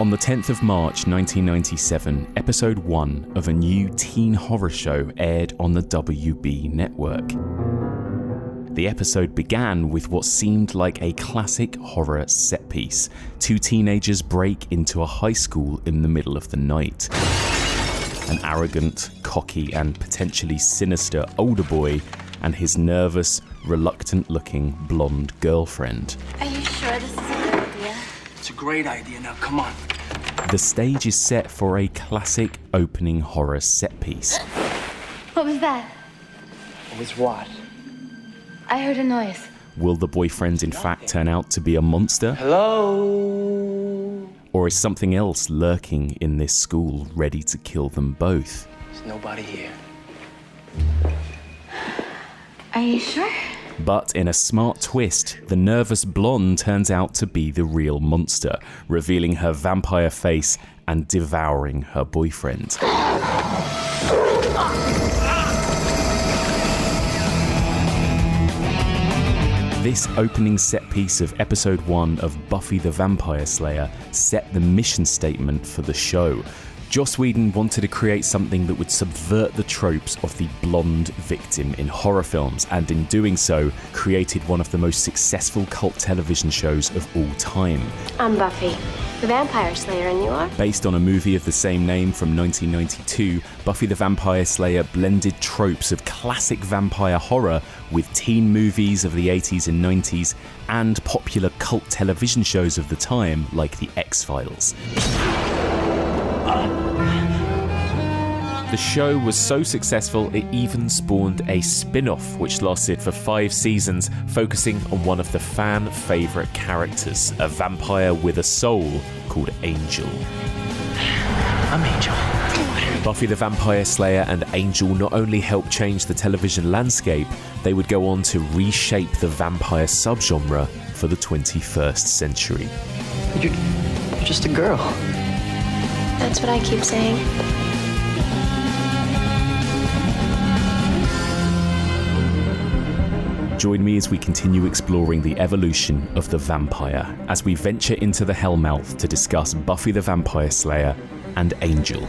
On the 10th of March 1997, episode 1 of a new teen horror show aired on the WB network. The episode began with what seemed like a classic horror set piece. Two teenagers break into a high school in the middle of the night. An arrogant, cocky, and potentially sinister older boy and his nervous, reluctant-looking blonde girlfriend. Are you sure this is a good idea? It's a great idea. Now, come on. The stage is set for a classic opening horror set piece. What was that? It was what? I heard a noise. Will the boyfriend in fact turn out to be a monster? Hello? Or is something else lurking in this school ready to kill them both? There's nobody here. Are you sure? But in a smart twist, the nervous blonde turns out to be the real monster, revealing her vampire face and devouring her boyfriend. This opening set piece of episode 1 of Buffy the Vampire Slayer set the mission statement for the show. Joss Whedon wanted to create something that would subvert the tropes of the blonde victim in horror films, and in doing so, created one of the most successful cult television shows of all time. I'm Buffy, the Vampire Slayer, and you are? Based on a movie of the same name from 1992, Buffy the Vampire Slayer blended tropes of classic vampire horror with teen movies of the 80s and 90s and popular cult television shows of the time like The X-Files. The show was so successful it even spawned a spin-off which lasted for 5 seasons, focusing on one of the fan favourite characters, a vampire with a soul called Angel. I'm Angel. Buffy the Vampire Slayer and Angel not only helped change the television landscape, they would go on to reshape the vampire subgenre for the 21st century. You're just a girl. That's what I keep saying. Join me as we continue exploring the evolution of the vampire, as we venture into the Hellmouth to discuss Buffy the Vampire Slayer and Angel.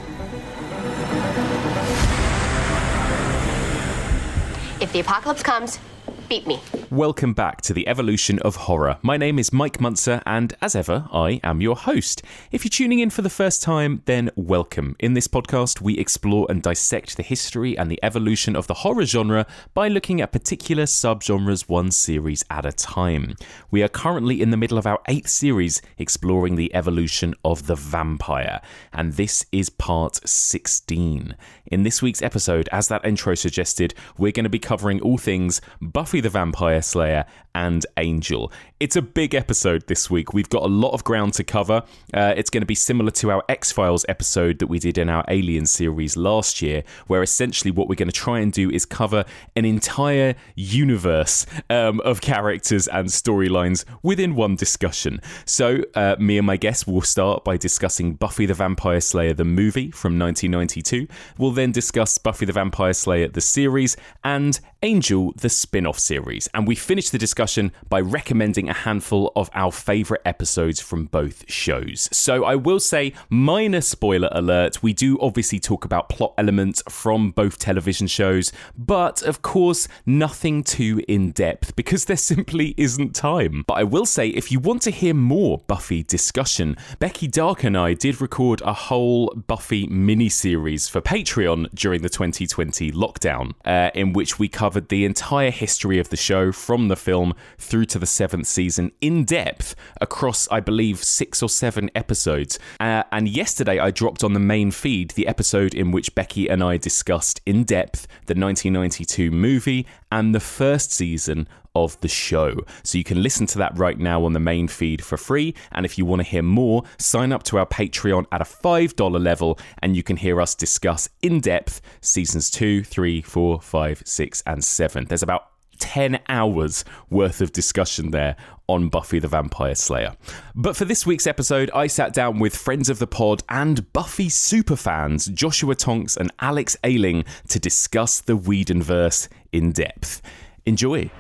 If the apocalypse comes, beat me. Welcome back to the evolution of horror. My name is Mike Munzer, and as ever, I am your host. If you're tuning in for the first time, then welcome. In this podcast, we explore and dissect the history and the evolution of the horror genre by looking at particular subgenres one series at a time. We are currently in the middle of our 8th series exploring the evolution of the vampire, and this is part 16. In this week's episode, as that intro suggested, we're going to be covering all things Buffy the Vampire Slayer and Angel. It's a big episode this week. We've got a lot of ground to cover. It's going to be similar to our X-Files episode that we did in our Alien series last year, where essentially what we're going to try and do is cover an entire universe of characters and storylines within one discussion. So me and my guests will start by discussing Buffy the Vampire Slayer, the movie from 1992. We'll then discuss Buffy the Vampire Slayer, the series, and Angel, the spin-off series. And we finish the discussion by recommending a handful of our favourite episodes from both shows. So I will say, minor spoiler alert, we do obviously talk about plot elements from both television shows, but of course nothing too in-depth because there simply isn't time. But I will say, if you want to hear more Buffy discussion, Becky Dark and I did record a whole Buffy mini-series for Patreon during the 2020 lockdown, in which we covered the entire history of the show from the film through to the 7th season in depth across, I believe, 6 or 7 episodes. And yesterday I dropped on the main feed the episode in which Becky and I discussed in depth the 1992 movie and the first season of the show. So you can listen to that right now on the main feed for free. And if you want to hear more, sign up to our Patreon at a $5 level and you can hear us discuss in depth seasons 2, 3, 4, 5, 6, and 7. There's about 10 hours worth of discussion there on Buffy the Vampire Slayer. But for this week's episode, I sat down with friends of the pod and Buffy superfans Joshua Tonks and Alex Ayling to discuss the Whedonverse in depth. Enjoy.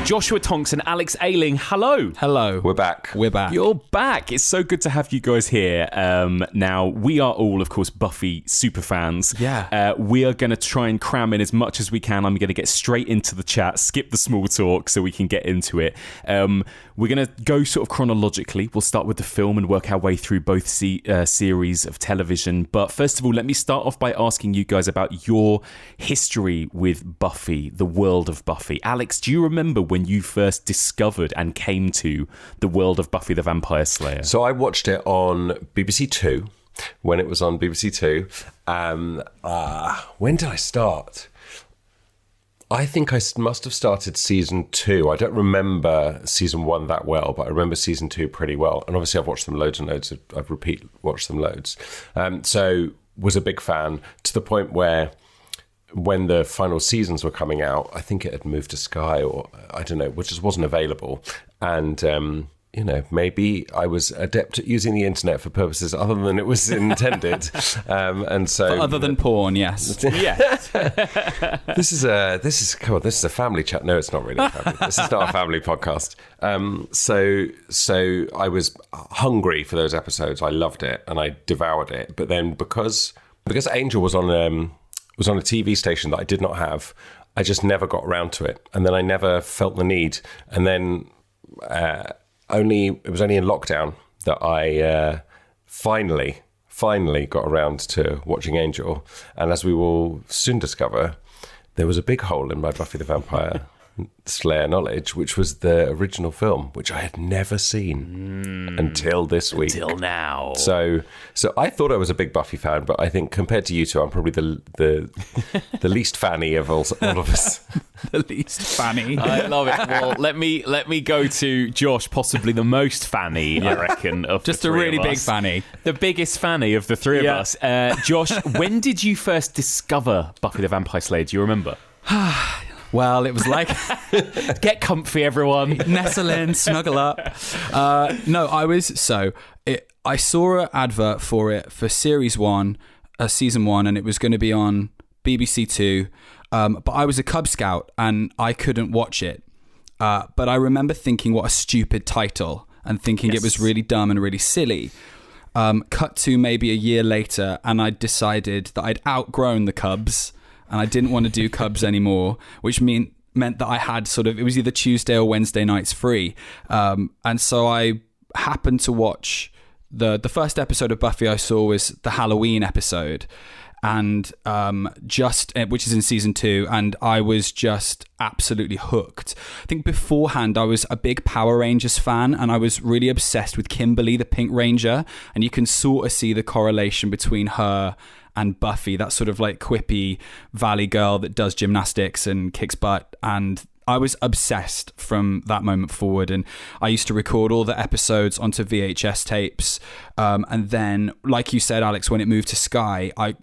Joshua Tonks and Alex Ayling. Hello. Hello. We're back. We're back. You're back. It's so good to have you guys here. Now, we are all, of course, Buffy super fans. Yeah. We are going to try and cram in as much as we can. I'm going to get straight into the chat, skip the small talk so we can get into it. We're going to go sort of chronologically. We'll start with the film and work our way through both series of television. But first of all, let me start off by asking you guys about your history with Buffy, the world of Buffy. Alex, do you remember when you first discovered and came to the world of Buffy the Vampire Slayer? So I watched it on BBC Two, when it was on BBC Two. When did I start? I think I must have started season 2. I don't remember season 1 that well, but I remember season 2 pretty well. And obviously I've watched them loads and loads. I've watched them loads. So was a big fan to the point where when the final seasons were coming out, I think it had moved to Sky or I don't know, which just wasn't available. And, maybe I was adept at using the internet for purposes other than it was intended. And so... But other than porn, yes. Yes. This is a family chat. No, it's not really a family. This is not a family podcast. So I was hungry for those episodes. I loved it and I devoured it. But then because Angel was on a TV station that I did not have, I just never got around to it. And then I never felt the need. And then it was only in lockdown that I finally got around to watching Angel. And as we will soon discover, there was a big hole in my Buffy the Vampire Slayer knowledge, which was the original film, which I had never seen until this week. Until now. So I thought I was a big Buffy fan, but I think compared to you two, I'm probably the least fanny of all of us. The least fanny. I love it. Well, let me go to Josh, possibly the most fanny, I reckon, of Just the a three really of big us. fanny. The biggest fanny of the three of us. Josh, when did you first discover Buffy the Vampire Slayer? Do you remember? Well, it was like... Get comfy, everyone. Nestle in, snuggle up. No, I saw an advert for it for season 1, and it was going to be on BBC Two. But I was a Cub Scout and I couldn't watch it. But I remember thinking, what a stupid title, and thinking it was really dumb and really silly. Cut to maybe a year later, and I decided that I'd outgrown the Cubs and I didn't want to do Cubs anymore, which meant that I had it was either Tuesday or Wednesday nights free. And so I happened to watch the first episode of Buffy I saw was the Halloween episode, and which is in season 2, and I was just absolutely hooked. I think beforehand I was a big Power Rangers fan, and I was really obsessed with Kimberly the Pink Ranger, and you can sort of see the correlation between her and Buffy, that sort of like quippy valley girl that does gymnastics and kicks butt. And I was obsessed from that moment forward, and I used to record all the episodes onto VHS tapes. And then, like you said, Alex, when it moved to Sky, I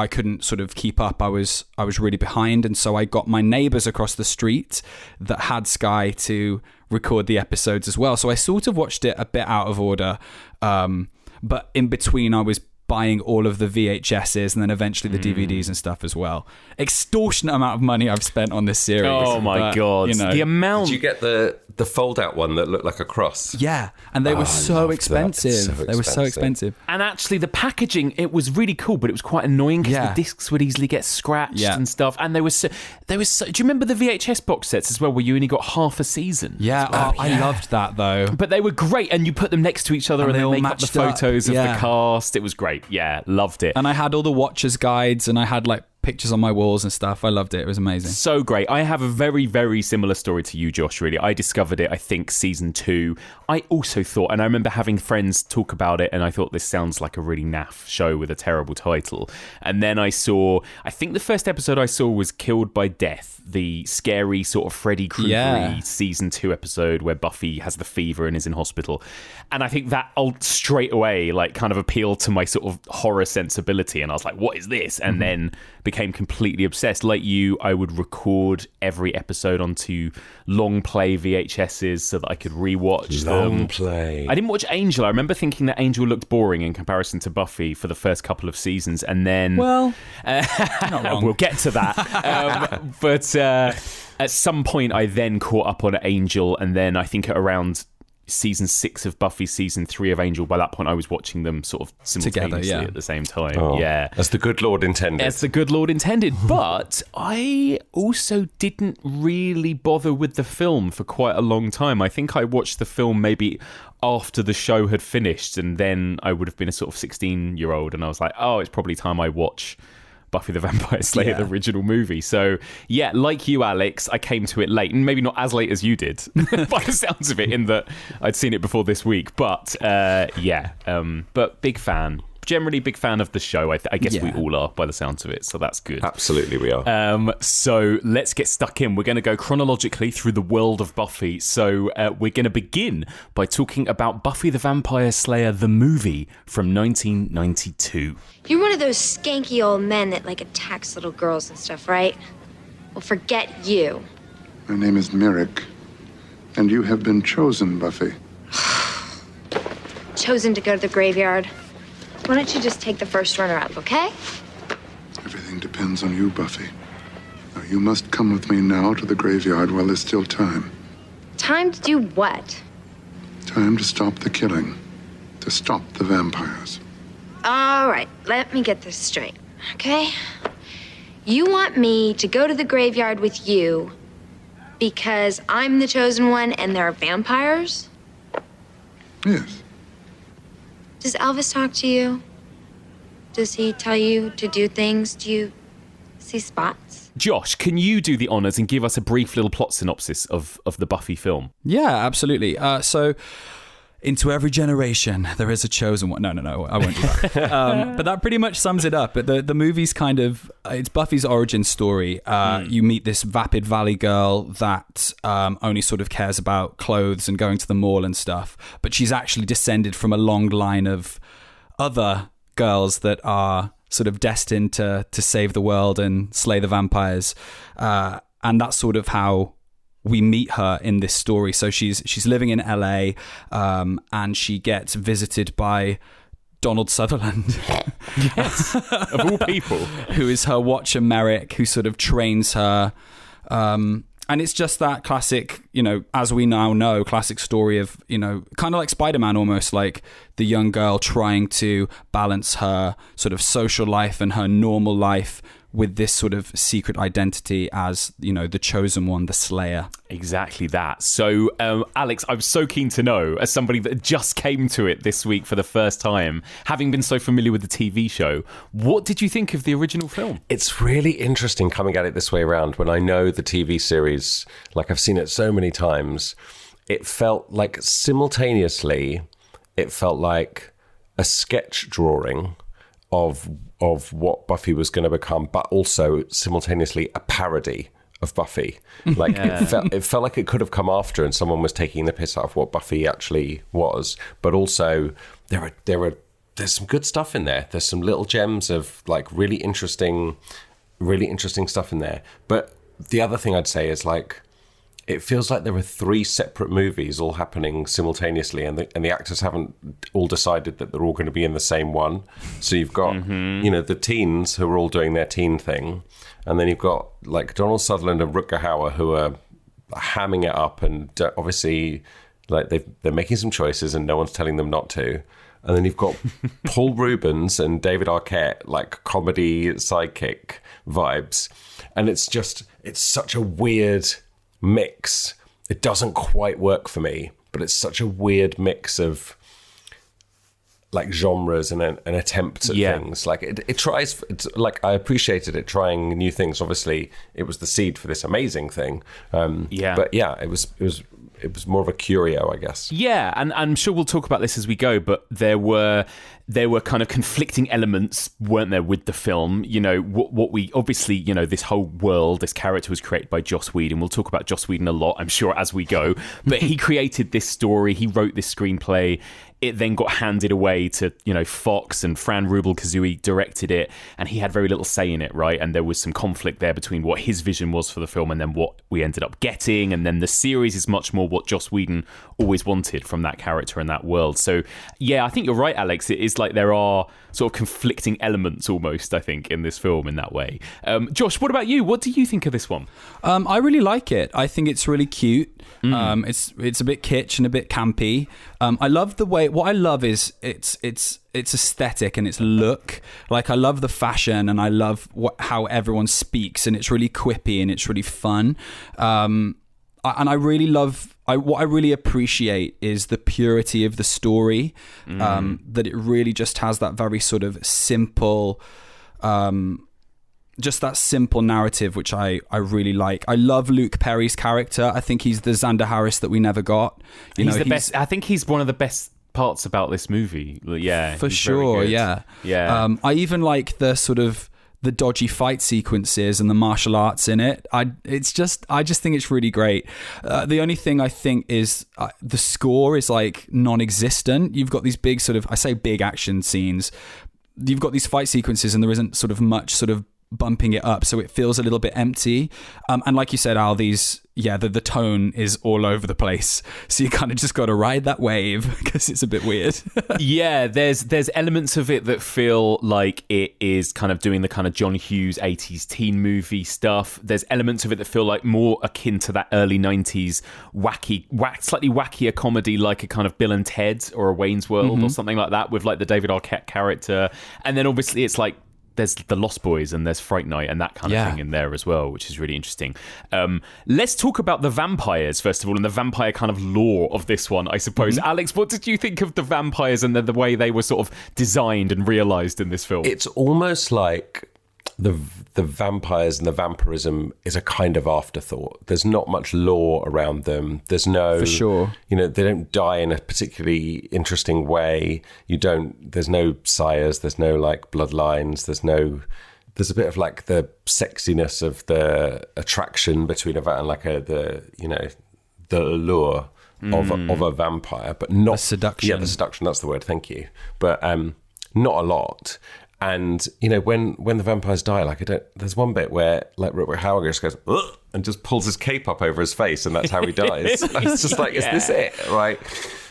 couldn't sort of keep up. I was really behind, and so I got my neighbours across the street that had Sky to record the episodes as well. So I sort of watched it a bit out of order, but in between, I was buying all of the VHSs and then eventually the DVDs and stuff as well. Extortionate amount of money I've spent on this series. Oh my God. The amount... Did you get the fold-out one that looked like a cross? Yeah, and they were so expensive. So they were so expensive. And actually, the packaging, it was really cool, but it was quite annoying because the discs would easily get scratched and stuff. And they were so... Do you remember the VHS box sets as well, where you only got half a season? Yeah, I loved that, though. But they were great, and you put them next to each other and they make up the photos of the cast. It was great. Yeah, loved it. And I had all the Watchers guides, and I had like pictures on my walls and stuff. I loved it. It was amazing. So great. I have a very, very similar story to you, Josh, really. I discovered it, I think, season 2. I also thought, and I remember having friends talk about it, and I thought this sounds like a really naff show with a terrible title. And then I think the first episode I saw was Killed by Death, the scary sort of Freddy Krueger-y season 2 episode where Buffy has the fever and is in hospital. And I think that straight away like kind of appealed to my sort of horror sensibility, and I was like, what is this? And then became completely obsessed. Like you, I would record every episode onto long play VHSs so that I could rewatch them. Long play. I didn't watch Angel. I remember thinking that Angel looked boring in comparison to Buffy for the first couple of seasons, and then well, not wrong. We'll get to that. at some point I then caught up on Angel, and then I think at around season 6 of Buffy, season 3 of Angel, by that point I was watching them sort of simultaneously together, at the same time. As the good Lord intended. As the good Lord intended. But I also didn't really bother with the film for quite a long time. I think I watched the film maybe after the show had finished, and then I would have been a sort of 16-year-old, and I was like, oh, it's probably time I watch Buffy the Vampire Slayer, the original movie. So, yeah, like you, Alex, I came to it late, and maybe not as late as you did, by the sounds of it, in that I'd seen it before this week. But, but big fan. Generally big fan of the show. I guess we all are, by the sounds of it, so that's good. Absolutely we are. So let's get stuck in. We're going to go chronologically through the world of Buffy. So we're going to begin by talking about Buffy the Vampire Slayer, the movie from 1992. You're one of those skanky old men that, like, attacks little girls and stuff, right? Well, forget you. My name is Merrick, and you have been chosen, Buffy. Chosen to go to the graveyard. Why don't you just take the first runner-up, okay? Everything depends on you, Buffy. Now, you must come with me now to the graveyard while there's still time. Time to do what? Time to stop the killing. To stop the vampires. All right, let me get this straight, okay? You want me to go to the graveyard with you because I'm the chosen one and there are vampires? Yes. Does Elvis talk to you? Does he tell you to do things? Do you see spots? Josh, can you do the honours and give us a brief little plot synopsis of the Buffy film? Yeah, absolutely. So, into every generation, there is a chosen one. No, I won't do that. But that pretty much sums it up. But the movie's kind of, it's Buffy's origin story. You meet this vapid valley girl that only sort of cares about clothes and going to the mall and stuff. But she's actually descended from a long line of other girls that are sort of destined to save the world and slay the vampires. And that's sort of how we meet her in this story. So she's living in LA, and she gets visited by Donald Sutherland. Yes, of all people. Who is her watcher Merrick, who sort of trains her. And it's just that classic, as we now know, classic story of, kind of like Spider-Man almost, like the young girl trying to balance her sort of social life and her normal life with this sort of secret identity as, the chosen one, the Slayer. Exactly that. So, Alex, I'm so keen to know, as somebody that just came to it this week for the first time, having been so familiar with the TV show, what did you think of the original film? It's really interesting coming at it this way around when I know the TV series, like I've seen it so many times. It felt like simultaneously, it felt like a sketch drawing of what Buffy was going to become, but also simultaneously a parody of Buffy. Like it felt like it could have come after, and someone was taking the piss out of what Buffy actually was. But also there's some good stuff in there. There's some little gems of like really interesting stuff in there. But the other thing I'd say is like, it feels like there are 3 separate movies all happening simultaneously, and the actors haven't all decided that they're all going to be in the same one. So you've got, the teens who are all doing their teen thing, and then you've got like Donald Sutherland and Rutger Hauer who are hamming it up, and obviously like they're making some choices and no one's telling them not to. And then you've got Paul Rubens and David Arquette, like comedy sidekick vibes, and it's such a weird mix. It doesn't quite work for me, but it's such a weird mix of like genres and attempts at things. Like it tries. It's like I appreciated it trying new things. Obviously, it was the seed for this amazing thing. But yeah, it was more of a curio, I guess. Yeah, and I'm sure we'll talk about this as we go, but there were kind of conflicting elements, weren't there, with the film? What we obviously, this whole world, this character was created by Joss Whedon. We'll talk about Joss Whedon a lot, I'm sure, as we go. But he created this story, he wrote this screenplay. it then got handed away to, Fox, and Fran Rubel-Kazooie directed it, and he had very little say in it, right? And there was some conflict there between what his vision was for the film and then what we ended up getting. And then the series is much more what Joss Whedon always wanted from that character and that world. So, yeah, I think you're right, Alex. It is like there are sort of conflicting elements almost, I think, in this film in that way. Josh, what about you? What do you think of this one? I really like it. I think it's really cute. It's a bit kitsch and a bit campy. I love the way. What I love is its aesthetic and its look. Like, I love the fashion, and I love how everyone speaks, and it's really quippy and it's really fun. And I really love. What I really appreciate is the purity of the story. That it really just has that very sort of simple. Just that simple narrative, which I really like. I love Luke Perry's character. I think he's the Xander Harris that we never got. He's the best. I think he's one of the best parts about this movie. Yeah, for sure. Yeah. I even like the sort of the dodgy fight sequences and the martial arts in it. I just think it's really great. The only thing I think is the score is like non-existent. You've got these big sort of, I say big action scenes. You've got these fight sequences, and there isn't sort of much sort of bumping it up, so it feels a little bit empty. And like you said, Al, the tone is all over the place, so you kind of just got to ride that wave because it's a bit weird. Yeah, there's elements of it that feel like it is kind of doing the kind of John Hughes 80s teen movie stuff. There's elements of it that feel like more akin to that early 90s slightly wackier comedy, like a kind of Bill and Ted or a Wayne's World or something like that, with like the David Arquette character. And then obviously it's like there's the Lost Boys and there's Fright Night and that kind of thing in there as well, which is really interesting. Let's talk about the vampires, first of all, and the vampire kind of lore of this one, I suppose. Alex, what did you think of the vampires and the way they were sort of designed and realised in this film? It's almost like the vampires and the vampirism is a kind of afterthought. There's not much lore around them. There's no, for sure, they don't die in a particularly interesting way. There's no sires. There's no like bloodlines. There's a bit of like the sexiness of the attraction between a and like the allure of a vampire, but not the seduction. Yeah, the seduction. That's the word. Thank you. But not a lot. And when the vampires die, like there's one bit where like Rutger Hauer just goes ugh, and just pulls his cape up over his face, and that's how he dies. It's just like, is this it, right?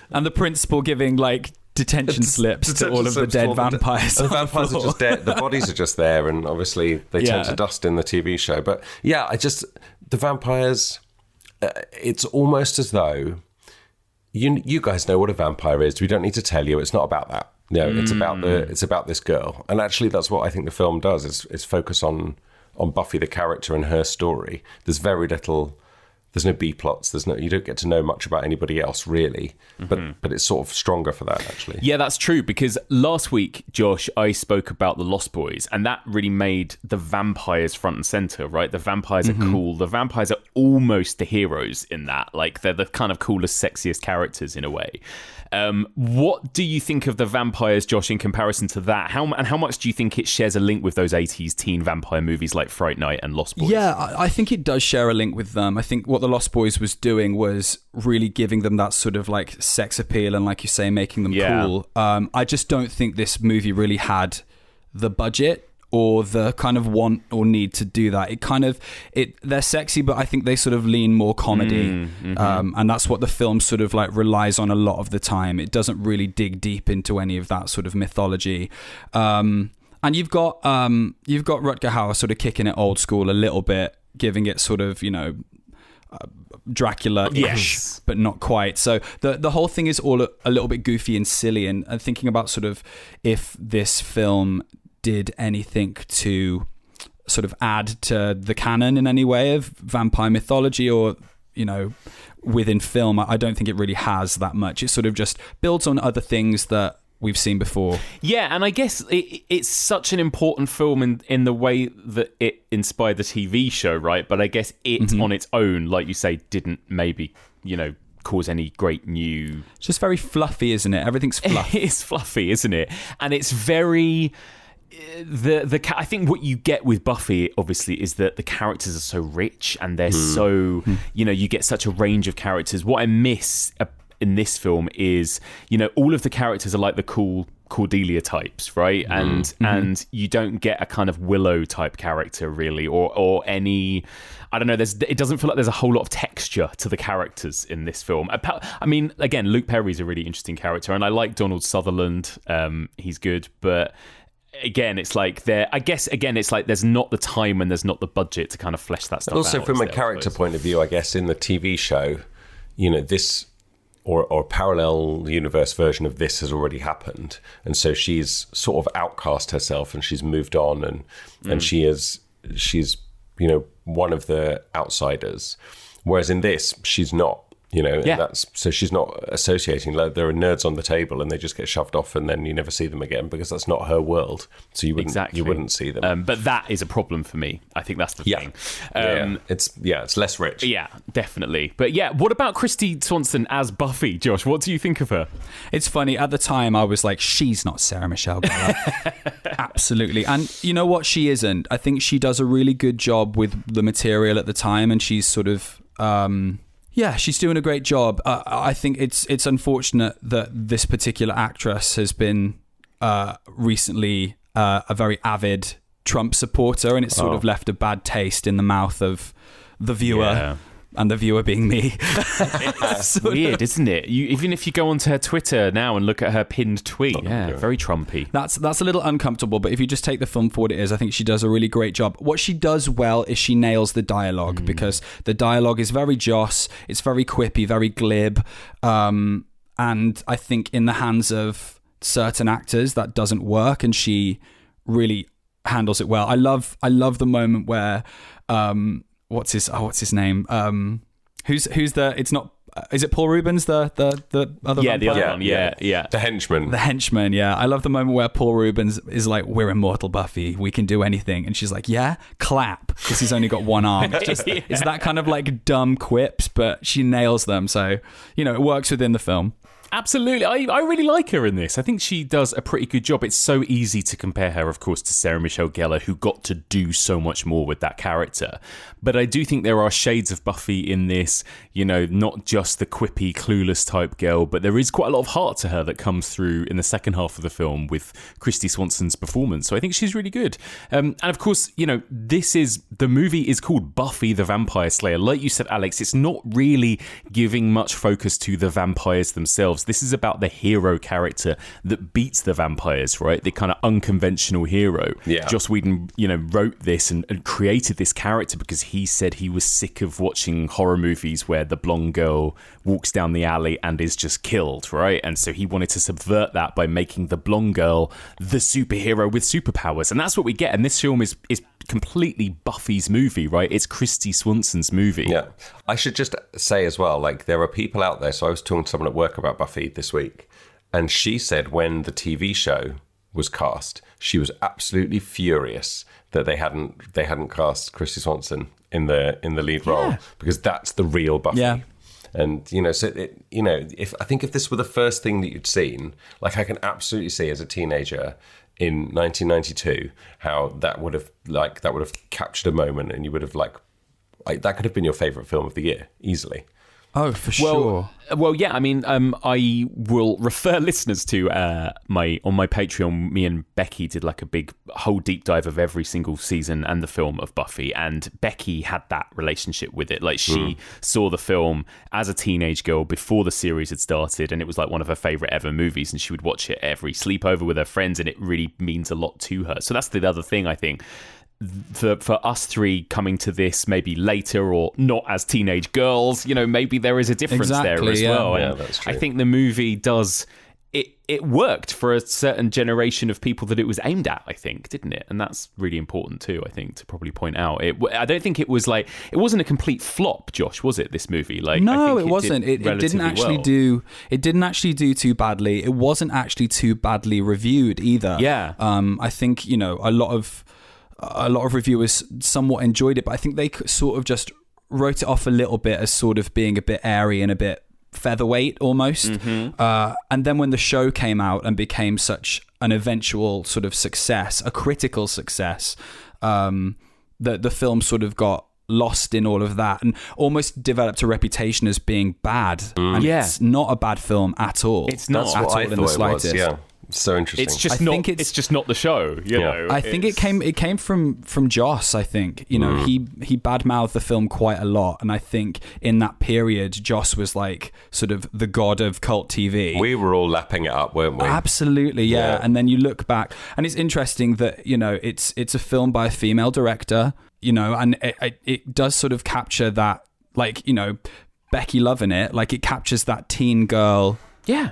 And the principal giving like detention slips to all of the dead vampires. The vampires are just dead. The bodies are just there, and obviously they turn to dust in the TV show. But yeah, the vampires. It's almost as though you guys know what a vampire is. We don't need to tell you. It's not about that. No, it's about this girl, and actually, that's what I think the film does. Is focus on Buffy the character and her story. There's very little. There's no B plots. You don't get to know much about anybody else really, but it's sort of stronger for that actually. Yeah, that's true, because last week, Josh, I spoke about the Lost Boys, and that really made the vampires front and center, right? The vampires are cool. The vampires are almost the heroes in that. Like, they're the kind of coolest, sexiest characters in a way. What do you think of the vampires, Josh, in comparison to that? How much do you think it shares a link with those 80s teen vampire movies like Fright Night and Lost Boys? Yeah, I think it does share a link with them. I think what the Lost Boys was doing was really giving them that sort of like sex appeal and, like you say, making them cool. I just don't think this movie really had the budget or the kind of want or need to do that. They're sexy, but I think they sort of lean more comedy. And that's what the film sort of like relies on a lot of the time. It doesn't really dig deep into any of that sort of mythology. And you've got Rutger Hauer sort of kicking it old school a little bit, giving it sort of, Dracula-ish, but not quite. So the whole thing is all a little bit goofy and silly. And thinking about sort of if this film did anything to sort of add to the canon in any way of vampire mythology or, within film, I don't think it really has that much. It sort of just builds on other things that we've seen before. Yeah, and I guess it's such an important film in the way that it inspired the TV show, right? But I guess it on its own, like you say, didn't maybe, cause any great new... It's just very fluffy, isn't it? Everything's fluffy. It's fluffy, isn't it? And it's very... I think what you get with Buffy, obviously, is that the characters are so rich and they're so, you get such a range of characters. What I miss in this film is, all of the characters are like the cool Cordelia types, right? And you don't get a kind of Willow type character really, or any, I don't know, it doesn't feel like there's a whole lot of texture to the characters in this film. I mean, again, Luke Perry's a really interesting character, and I like Donald Sutherland. He's good, but again, it's like there's not the time and there's not the budget to kind of flesh that stuff out. Also, from a character point of view, I guess in the TV show, this or parallel universe version of this has already happened, and so she's sort of outcast herself and she's moved on, and she's one of the outsiders, whereas in this she's not. So she's not associating. Like, there are nerds on the table and they just get shoved off, and then you never see them again because that's not her world. So you wouldn't see them. But that is a problem for me. I think that's the thing. It's less rich. Yeah, definitely. But what about Kristy Swanson as Buffy, Josh? What do you think of her? It's funny. At the time, I was like, she's not Sarah Michelle Gellar. Absolutely. And you know what? She isn't. I think she does a really good job with the material at the time, and she's sort of... she's doing a great job. I think it's unfortunate that this particular actress has been recently a very avid Trump supporter, and it's sort of left a bad taste in the mouth of the viewer. Yeah. And the viewer being me. It's weird, isn't it? Even if you go onto her Twitter now and look at her pinned tweet, very Trumpy. That's a little uncomfortable, but if you just take the film for what it is, I think she does a really great job. What she does well is she nails the dialogue, because the dialogue is very Joss, it's very quippy, very glib, and I think in the hands of certain actors that doesn't work, and she really handles it well. I love the moment where... What's his name? Who's the? It's not. Is it Paul Rubens? The other. Yeah, the other one. Yeah. The henchman. The henchman. Yeah, I love the moment where Paul Rubens is like, "We're immortal, Buffy. We can do anything," and she's like, "Yeah, clap," because he's only got one arm. It's that kind of like dumb quips, but she nails them. So it works within the film. Absolutely. I really like her in this. I think she does a pretty good job. It's so easy to compare her, of course, to Sarah Michelle Gellar, who got to do so much more with that character. But I do think there are shades of Buffy in this, not just the quippy, clueless type girl, but there is quite a lot of heart to her that comes through in the second half of the film with Kristy Swanson's performance. So I think she's really good. And of course, the movie is called Buffy the Vampire Slayer. Like you said, Alex, it's not really giving much focus to the vampires themselves. This is about the hero character that beats the vampires, right? The kind of unconventional hero. Yeah. Joss Whedon, wrote this and created this character because he said he was sick of watching horror movies where the blonde girl walks down the alley and is just killed, right? And so he wanted to subvert that by making the blonde girl the superhero with superpowers. And that's what we get. And this film is completely Buffy's movie, right? It's Kristy Swanson's movie. Yeah. I should just say as well, like, there are people out there. So I was talking to someone at work about Buffy this week, and she said when the TV show was cast, she was absolutely furious that they hadn't cast Kristy Swanson in the lead role, because that's the real Buffy. Yeah. And if this were the first thing that you'd seen, like, I can absolutely see as a teenager in 1992 how that would have captured a moment, and you would have that could have been your favorite film of the year easily. Oh, for sure. Well, yeah. I mean, I will refer listeners to on my Patreon. Me and Becky did like a big whole deep dive of every single season and the film of Buffy. And Becky had that relationship with it. Like, she saw the film as a teenage girl before the series had started, and it was like one of her favorite ever movies. And she would watch it every sleepover with her friends, and it really means a lot to her. So that's the other thing, I think. For us three coming to this maybe later, or not as teenage girls, maybe there is a difference there as well. Yeah, and that's true. I think the movie does it worked for a certain generation of people that it was aimed at, I think, didn't it? And that's really important too, I think, to probably point out. I don't think it wasn't a complete flop, Josh, was it, this movie? Like, no, I think it wasn't. It didn't actually do too badly. It wasn't actually too badly reviewed either. Yeah. I think, a lot of reviewers somewhat enjoyed it, but I think they sort of just wrote it off a little bit as sort of being a bit airy and a bit featherweight almost. Mm-hmm. And then when the show came out and became such an eventual sort of success, a critical success, the film sort of got lost in all of that and almost developed a reputation as being bad. And it's not a bad film at all. It's not. That's at what all I in the thought it slightest. was. Yeah, so interesting. It's just I not. think It's just not the show. You know. I think it came from Joss. I think he badmouthed the film quite a lot, and I think in that period, Joss was like sort of the god of cult TV. We were all lapping it up, weren't we? Absolutely, yeah. And then you look back, and it's interesting that it's a film by a female director, and it does sort of capture that, like Becky loving it, like it captures that teen girl. Yeah.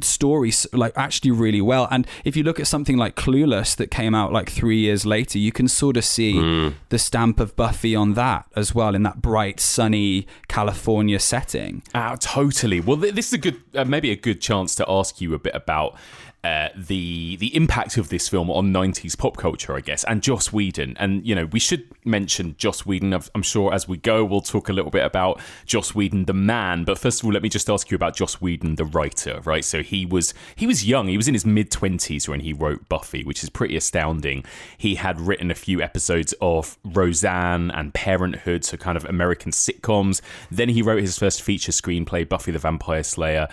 Stories like actually really well. And if you look at something like Clueless that came out like 3 years later, you can sort of see the stamp of Buffy on that as well, in that bright sunny California setting. Totally. Well, this is a good maybe a good chance to ask you a bit about the impact of this film on 90s pop culture, I guess, and Joss Whedon. And we should mention Joss Whedon. I'm sure as we go we'll talk a little bit about Joss Whedon the man, but first of all let me just ask you about Joss Whedon the writer, right? So he was young, he was in his mid-20s when he wrote Buffy, which is pretty astounding. He had written a few episodes of Roseanne and Parenthood, so kind of American sitcoms. Then he wrote his first feature screenplay, Buffy the Vampire Slayer.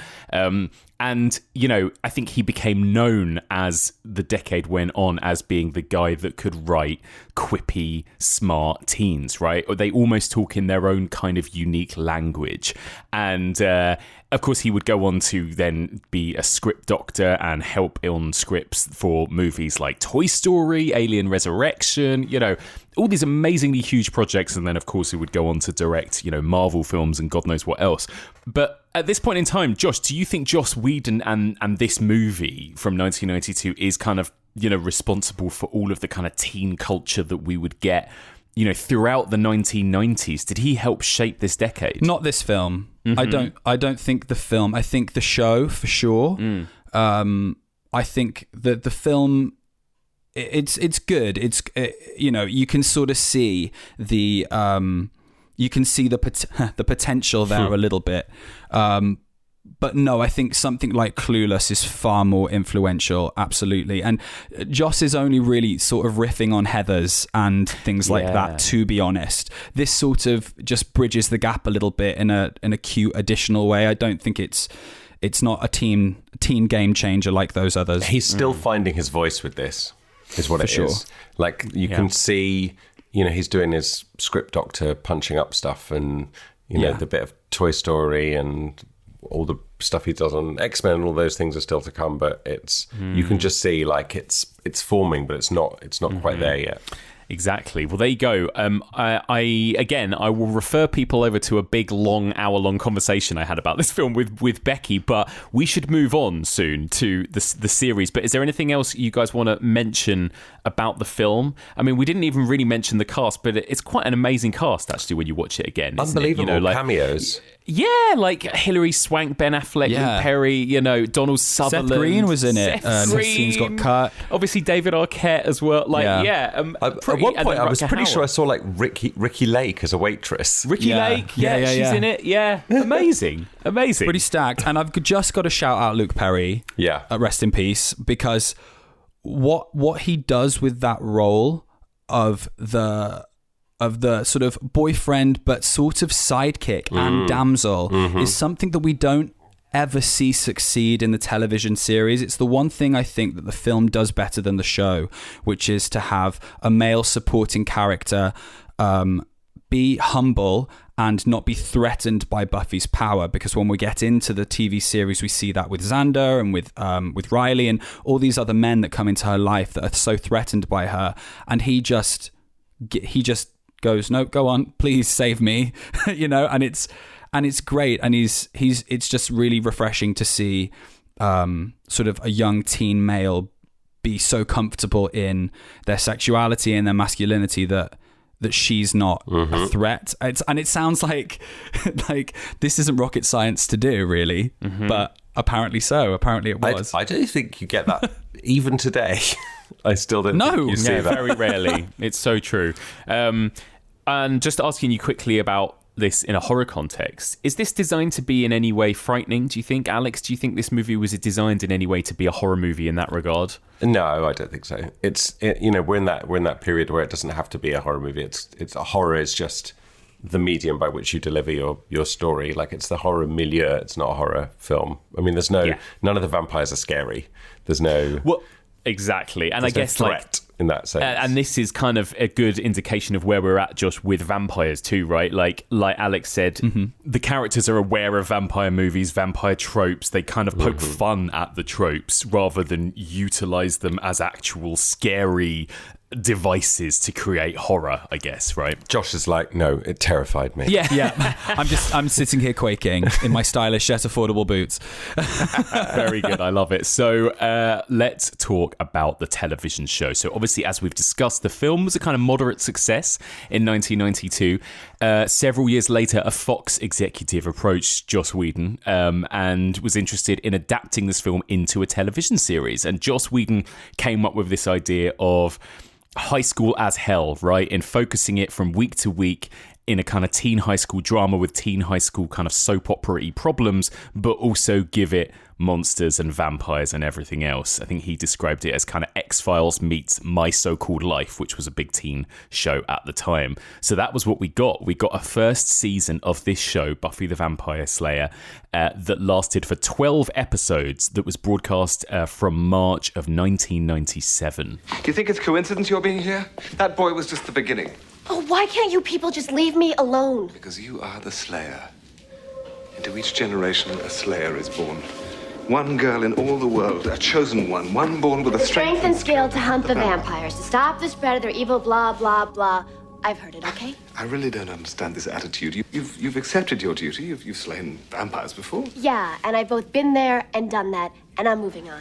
And, I think he became known as the decade went on as being the guy that could write quippy, smart teens, right? Or they almost talk in their own kind of unique language. And, of course, he would go on to then be a script doctor and help on scripts for movies like Toy Story, Alien Resurrection, all these amazingly huge projects. And then, of course, he would go on to direct, Marvel films and God knows what else. But at this point in time, Josh, do you think Joss Whedon and this movie from 1992 is kind of, responsible for all of the kind of teen culture that we would get, throughout the 1990s? Did he help shape this decade? Not this film. Mm-hmm. I don't think the film. I think the show for sure. I think that the film, it's good. It's you can sort of see the the potential there a little bit. But no, I think something like Clueless is far more influential, absolutely. And Joss is only really sort of riffing on Heathers and things like that, to be honest. This sort of just bridges the gap a little bit in a cute additional way. I don't think it's not a teen game changer like those others. He's still finding his voice with this, is what it is. Like, you can see, he's doing his script doctor punching up stuff and, the bit of Toy Story and all the stuff he does on X-Men and all those things are still to come, but it's you can just see like it's forming, but it's not quite there yet. Exactly. Well, there you go. I will refer people over to a big, long, hour-long conversation I had about this film with Becky, but we should move on soon to the series. But is there anything else you guys want to mention about the film? I mean, we didn't even really mention the cast, but it's quite an amazing cast, actually, when you watch it again. Unbelievable cameos. Yeah, like Hilary Swank, Ben Affleck, Luke Perry, Donald Sutherland. Seth Green was in it. His scenes got cut. Obviously, David Arquette as well. At one point, I was pretty sure I saw like Ricky Lake as a waitress. Ricky Lake, she's in it. Yeah, amazing. Pretty stacked. And I've just got to shout out Luke Perry. Yeah, rest in peace, because what he does with that role of the sort of boyfriend but sort of sidekick and damsel is something that we don't ever see succeed in the television series. It's the one thing I think that the film does better than the show, which is to have a male supporting character be humble and not be threatened by Buffy's power, because when we get into the TV series, we see that with Xander and with Riley and all these other men that come into her life that are so threatened by her, and he just goes, no, go on, please save me, and it's great, and it's just really refreshing to see sort of a young teen male be so comfortable in their sexuality and their masculinity that she's not a threat. It sounds like this isn't rocket science to do, really, but apparently so. Apparently it was. I don't think you get that even today. I still don't think you see that. Very rarely. It's so true. And just asking you quickly about this in a horror context, is this designed to be in any way frightening, do you think? Alex, do you think this movie was designed in any way to be a horror movie in that regard? No, I don't think so. We're in that period where it doesn't have to be a horror movie. It's a horror is just the medium by which you deliver your story. Like, it's the horror milieu. It's not a horror film. I mean, none of the vampires are scary. There's no... Well, exactly. And I guess no threat in that sense. And this is kind of a good indication of where we're at, Josh, with vampires too, right? Like Alex said, the characters are aware of vampire movies, vampire tropes. They kind of poke fun at the tropes rather than utilize them as actual scary devices to create horror, I guess, right? Josh is like, no, it terrified me. Yeah. I'm sitting here quaking in my stylish yet affordable boots. Very good. I love it. So let's talk about the television show. So obviously, as we've discussed, the film was a kind of moderate success in 1992. Several years later, a Fox executive approached Joss Whedon and was interested in adapting this film into a television series. And Joss Whedon came up with this idea of high school as hell, right? In focusing it from week to week in a kind of teen high school drama with teen high school kind of soap opera-y problems, but also give it monsters and vampires and everything else. I think he described it as kind of X-Files meets My So-Called Life, which was a big teen show at the time. So that was what we got. We got a first season of this show, Buffy the Vampire Slayer, that lasted for 12 episodes, that was broadcast from March of 1997. Do you think it's coincidence you're being here? That boy was just the beginning. Oh, why can't you people just leave me alone? Because you are the Slayer. Into each generation, a Slayer is born. One girl in all the world, a chosen one born with a Strength and skill to hunt the vampires, to stop the spread of their evil, blah, blah, blah. I've heard it, okay? I really don't understand this attitude. You've accepted your duty. You've slain vampires before. Yeah, and I've both been there and done that, and I'm moving on.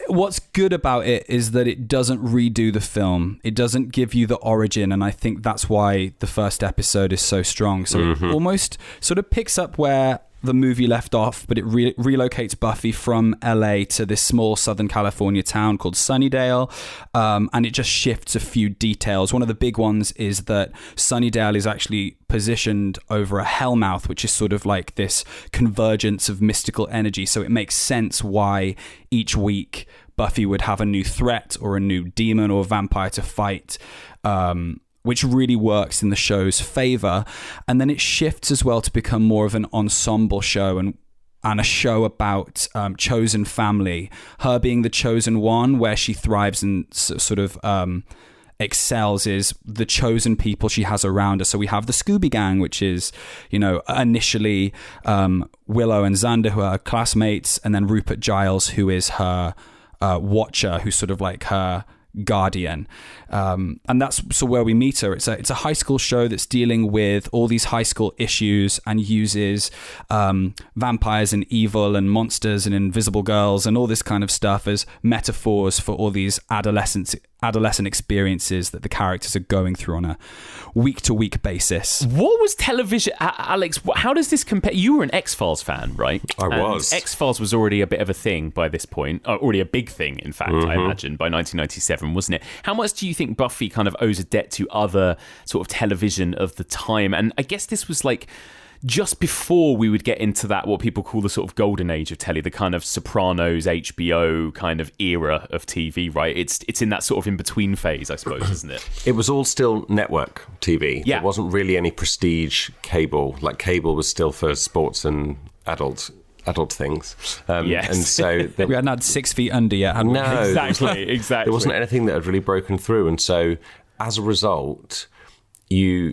What's good about it is that it doesn't redo the film. It doesn't give you the origin, and I think that's why the first episode is so strong. So it almost sort of picks up where the movie left off, but it relocates Buffy from LA to this small Southern California town called Sunnydale, and it just shifts a few details. One of the big ones is that Sunnydale is actually positioned over a Hellmouth, which is sort of like this convergence of mystical energy. So it makes sense why each week Buffy would have a new threat or a new demon or vampire to fight, which really works in the show's favor. And then it shifts as well to become more of an ensemble show and a show about chosen family, her being the chosen one, where she thrives and sort of excels is the chosen people she has around her. So we have the Scooby Gang, which is, initially Willow and Xander, who are her classmates, and then Rupert Giles, who is her watcher, who's sort of like her guardian, and that's so where we meet her. It's a high school show that's dealing with all these high school issues and uses vampires and evil and monsters and invisible girls and all this kind of stuff as metaphors for all these adolescent experiences that the characters are going through on a week-to-week basis. What was television, Alex? How does this compare? You were an X-Files fan, right? I was. X-Files was already a bit of a thing by this point, already a big thing, in fact, I imagine, by 1997, wasn't it? How much do you think Buffy kind of owes a debt to other sort of television of the time? And I guess this was like just before we would get into that, what people call the sort of golden age of telly, the kind of Sopranos, HBO kind of era of TV, right? It's in that sort of in-between phase, I suppose, isn't it? It was all still network TV. Yeah. There wasn't really any prestige cable. Like, cable was still for sports and adult things. Yes. And so... We hadn't had 6 Feet Under yet, had we? No. Exactly. There wasn't anything that had really broken through. And so, as a result, you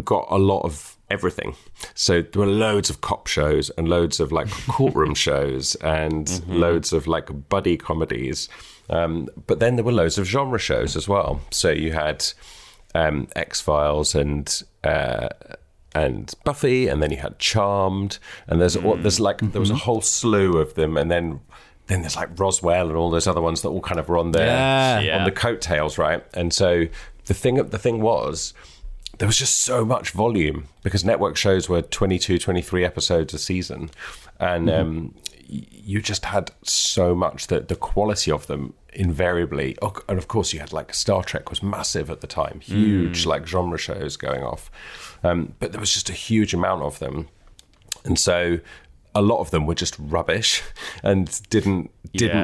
got a lot of everything. So there were loads of cop shows and loads of like courtroom shows and loads of like buddy comedies. But then there were loads of genre shows as well. So you had X-Files and Buffy, and then you had Charmed, and there was a whole slew of them, and then there's like Roswell and all those other ones that all kind of were on the coattails, right? And so the thing was, there was just so much volume because network shows were 22, 23 episodes a season. And you just had so much that the quality of them invariably, and of course you had like Star Trek was massive at the time, huge like genre shows going off. But there was just a huge amount of them. And so a lot of them were just rubbish and didn't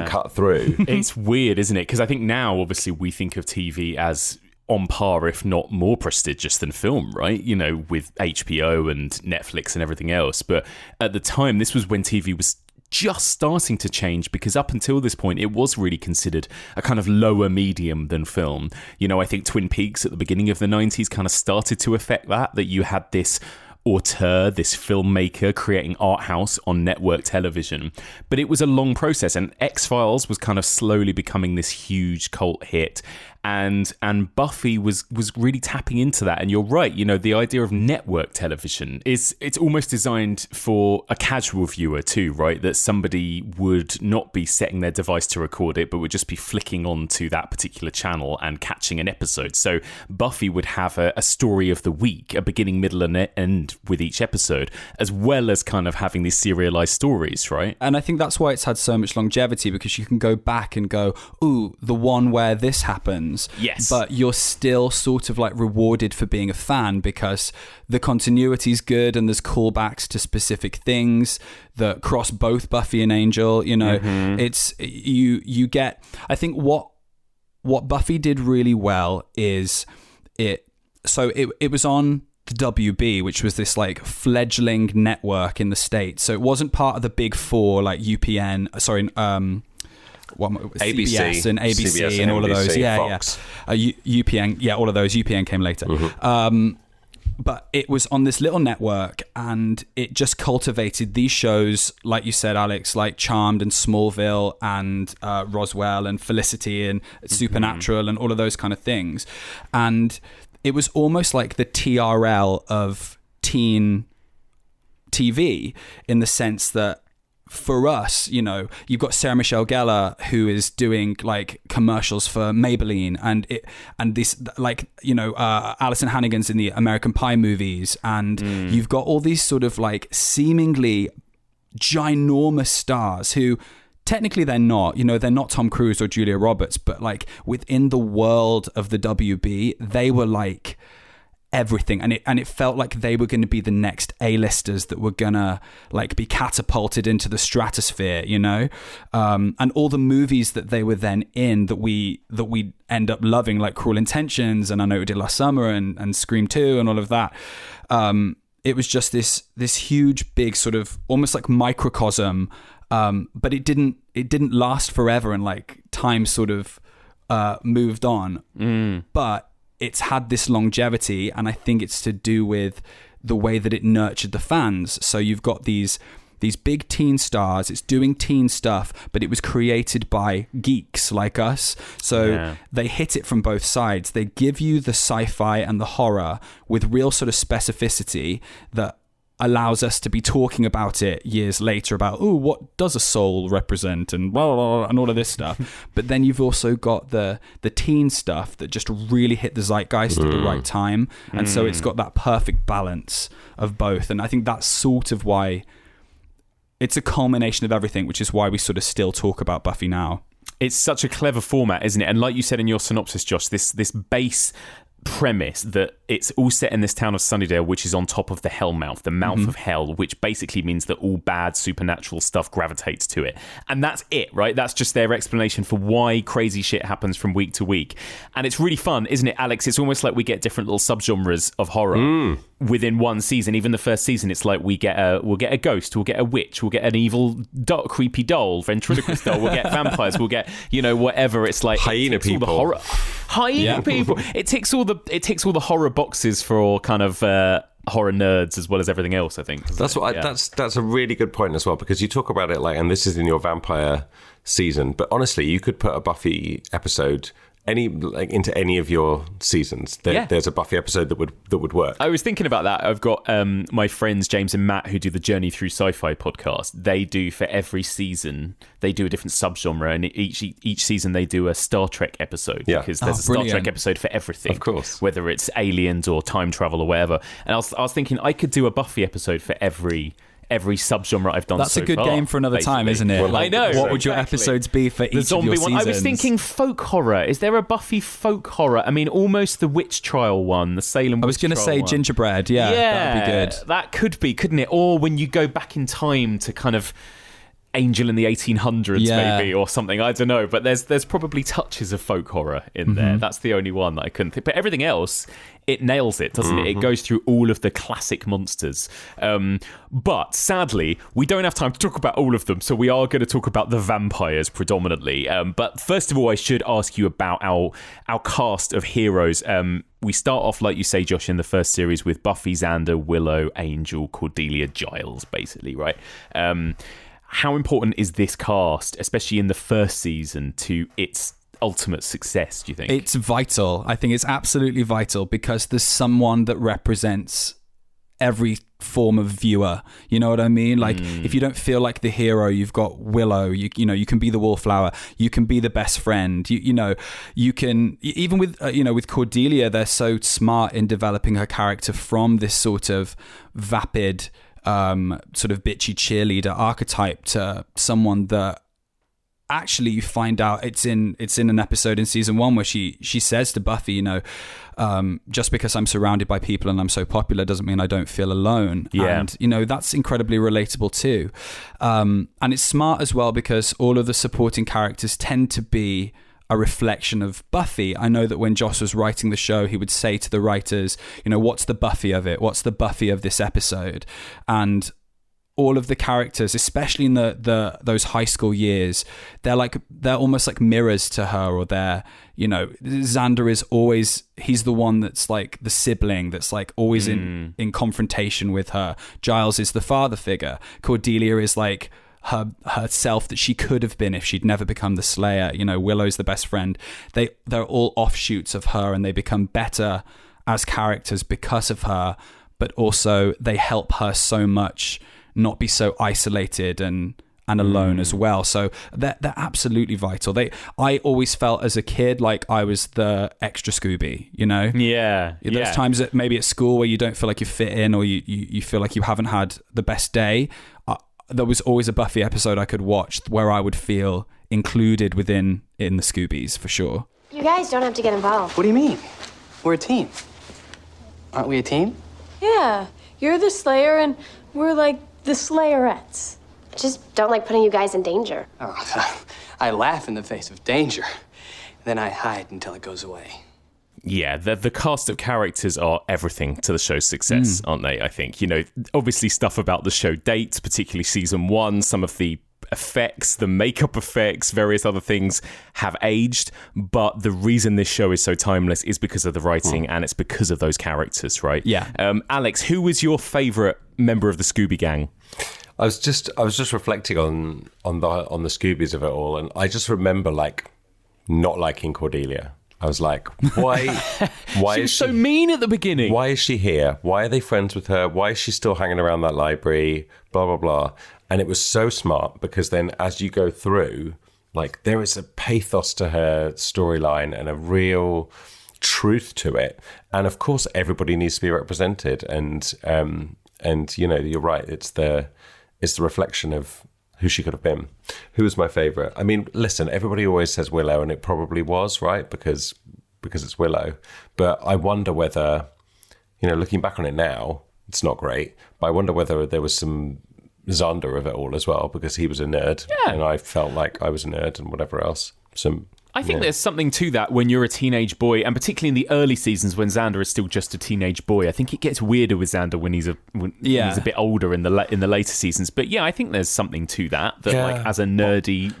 cut through. It's weird, isn't it? Because I think now, obviously, we think of TV as on par, if not more prestigious than film, right? You know, with HBO and Netflix and everything else. But at the time, this was when TV was just starting to change, because up until this point, it was really considered a kind of lower medium than film. You know, I think Twin Peaks at the beginning of the 90s kind of started to affect that you had this auteur, this filmmaker creating art house on network television. But it was a long process, and X-Files was kind of slowly becoming this huge cult hit. And Buffy was really tapping into that. And you're right, you know, the idea of network television it's almost designed for a casual viewer too, right? That somebody would not be setting their device to record it, but would just be flicking onto that particular channel and catching an episode. So Buffy would have a story of the week, a beginning, middle, and end with each episode, as well as kind of having these serialized stories, right? And I think that's why it's had so much longevity, because you can go back and go, ooh, the one where this happens. Yes. But you're still sort of like rewarded for being a fan, because the continuity's good and there's callbacks to specific things that cross both Buffy and Angel. You know, it's you get. I think what Buffy did really well is it was on the WB, which was this like fledgling network in the States. So it wasn't part of the big four like UPN. CBS and ABC CBS and all of those, Fox. UPN, all of those. UPN came later, but it was on this little network, and it just cultivated these shows, like you said, Alex, like Charmed and Smallville and Roswell and Felicity and Supernatural and all of those kind of things. And it was almost like the TRL of teen TV, in the sense that, for us, you know, you've got Sarah Michelle Gellar, who is doing like commercials for Maybelline, and this, like, you know, Alison Hannigan's in the American Pie movies, and you've got all these sort of like seemingly ginormous stars who technically they're not, you know, they're not Tom Cruise or Julia Roberts, but like within the world of the WB, they were like everything, and it felt like they were going to be the next A-listers that were gonna like be catapulted into the stratosphere, you know, and all the movies that they were then in that we end up loving, like Cruel Intentions and I Know What We Did Last Summer and Scream 2 and all of that. It was just this huge big sort of almost like microcosm, but it didn't last forever, and like time sort of moved on, but it's had this longevity, and I think it's to do with the way that it nurtured the fans. So you've got these big teen stars, it's doing teen stuff, but it was created by geeks like us. So they hit it from both sides. They give you the sci-fi and the horror with real sort of specificity that allows us to be talking about it years later about, oh, what does a soul represent, and blah, blah, blah, and all of this stuff. But then you've also got the teen stuff that just really hit the zeitgeist at the right time. And so it's got that perfect balance of both. And I think that's sort of why it's a culmination of everything, which is why we sort of still talk about Buffy now. It's such a clever format, isn't it? And like you said in your synopsis, Josh, this base premise that it's all set in this town of Sunnydale, which is on top of the Hellmouth, the mouth of hell, which basically means that all bad supernatural stuff gravitates to it. And that's it, right? That's just their explanation for why crazy shit happens from week to week. And it's really fun, isn't it, Alex? It's almost like we get different little subgenres of horror within one season. Even the first season, it's like we'll get a ghost, we'll get a witch, we'll get an evil creepy doll, ventriloquist doll, we'll get vampires, we'll get, you know, whatever. It's like hyena people. Hyena people. It ticks all the horror boxes for kind of horror nerds as well as everything else, I think. That's that's a really good point as well, because you talk about it like, and this is in your vampire season, but honestly, you could put a Buffy episode into any of your seasons. There's a Buffy episode that would work. I was thinking about that. I've got my friends James and Matt who do the Journey Through Sci-Fi podcast. They do for every season they do a different subgenre, and each season they do a Star Trek episode because there's a Star Trek episode for everything, of course, whether it's aliens or time travel or whatever. And I was thinking I could do a Buffy episode for every subgenre I've done. That's so a good far, game for another time, isn't it? Well, I know. What would your episodes be for each zombie of your one? seasons? I was thinking folk horror. Is there a Buffy folk horror? I mean, almost the witch trial one, the Salem. I was going to say gingerbread. Yeah, that'd be good. That could be, couldn't it? Or when you go back in time to kind of Angel in the 1800s, maybe, or something. I don't know. But there's probably touches of folk horror in there. That's the only one that I couldn't think. But everything else, it nails it, doesn't it? It goes through all of the classic monsters. But sadly, we don't have time to talk about all of them, so we are going to talk about the vampires predominantly. But first of all, I should ask you about our cast of heroes. We start off, like you say, Josh, in the first series with Buffy, Xander, Willow, Angel, Cordelia, Giles, basically, right? How important is this cast, especially in the first season, to its ultimate success, do you think? It's vital. I think it's absolutely vital because there's someone that represents every form of viewer. You know what I mean? Like, if you don't feel like the hero, you've got Willow. You can be the wallflower. You can be the best friend. You can even with with Cordelia, they're so smart in developing her character from this sort of vapid, sort of bitchy cheerleader archetype to someone that actually you find out it's in an episode in season 1 where she says to Buffy, just because I'm surrounded by people and I'm so popular doesn't mean I don't feel alone. Yeah. And that's incredibly relatable too. And it's smart as well because all of the supporting characters tend to be a reflection of Buffy. I know that when Joss was writing the show, he would say to the writers, what's the Buffy of it? What's the Buffy of this episode? And all of the characters, especially in those high school years, they're almost like mirrors to her, or Xander is always, he's the one that's like the sibling that's like always in confrontation with her. Giles is the father figure. Cordelia is like herself that she could have been if she'd never become the Slayer. Willow's the best friend. They're all offshoots of her, and they become better as characters because of her, but also they help her so much not be so isolated and alone as well. So they're absolutely vital. I always felt as a kid like I was the extra Scooby, Yeah. There's times that maybe at school where you don't feel like you fit in, or you feel like you haven't had the best day. There was always a Buffy episode I could watch where I would feel included in the Scoobies, for sure. You guys don't have to get involved. What do you mean? We're a team. Aren't we a team? Yeah, you're the Slayer and we're like the Slayerettes. I just don't like putting you guys in danger. Oh, I laugh in the face of danger. Then I hide until it goes away. Yeah, the cast of characters are everything to the show's success, aren't they? I think, obviously stuff about the show dates, particularly season 1, some of the effects, the makeup effects, various other things have aged, but the reason this show is so timeless is because of the writing and it's because of those characters, right? Yeah. Alex, who was your favourite member of the Scooby Gang? I was just reflecting on the Scoobies of it all, and I just remember not liking Cordelia. I was like, why she was so mean at the beginning. Why is she here? Why are they friends with her? Why is she still hanging around that library? Blah, blah, blah. And it was so smart because then as you go through, there is a pathos to her storyline and a real truth to it. And of course, everybody needs to be represented. And you're right. It's the reflection of who she could have been. Who was my favourite? I mean, listen, everybody always says Willow, and it probably was, right? Because it's Willow. But I wonder whether, looking back on it now, it's not great. But I wonder whether there was some Xander of it all as well, because he was a nerd. Yeah. And I felt like I was a nerd and whatever else. I think there's something to that when you're a teenage boy, and particularly in the early seasons when Xander is still just a teenage boy. I think it gets weirder with Xander when he's a bit older in the later seasons. But yeah, I think there's something to that as a nerdy,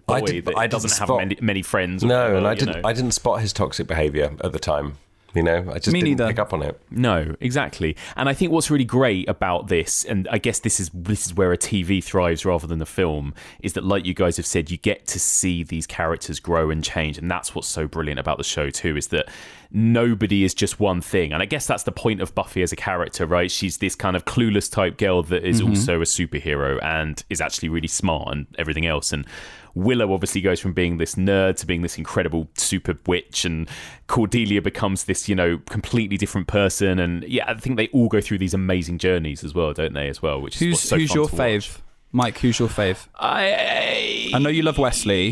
boy that doesn't have many friends. No, and I didn't spot his toxic behaviour at the time. You know, I just didn't pick up on it. No, exactly. And I think what's really great about this, and I guess this is where a TV thrives rather than a film, is that, like you guys have said, you get to see these characters grow and change. And that's what's so brilliant about the show too, is that nobody is just one thing. And I guess that's the point of Buffy as a character, right? She's this kind of clueless type girl that is also a superhero and is actually really smart and everything else. And Willow obviously goes from being this nerd to being this incredible super witch, and Cordelia becomes this, you know, completely different person. And yeah, I think they all go through these amazing journeys as well, don't they? As well, which is what's so who's fun your to fave, watch. Mike? Who's your fave? I know you love Wesley.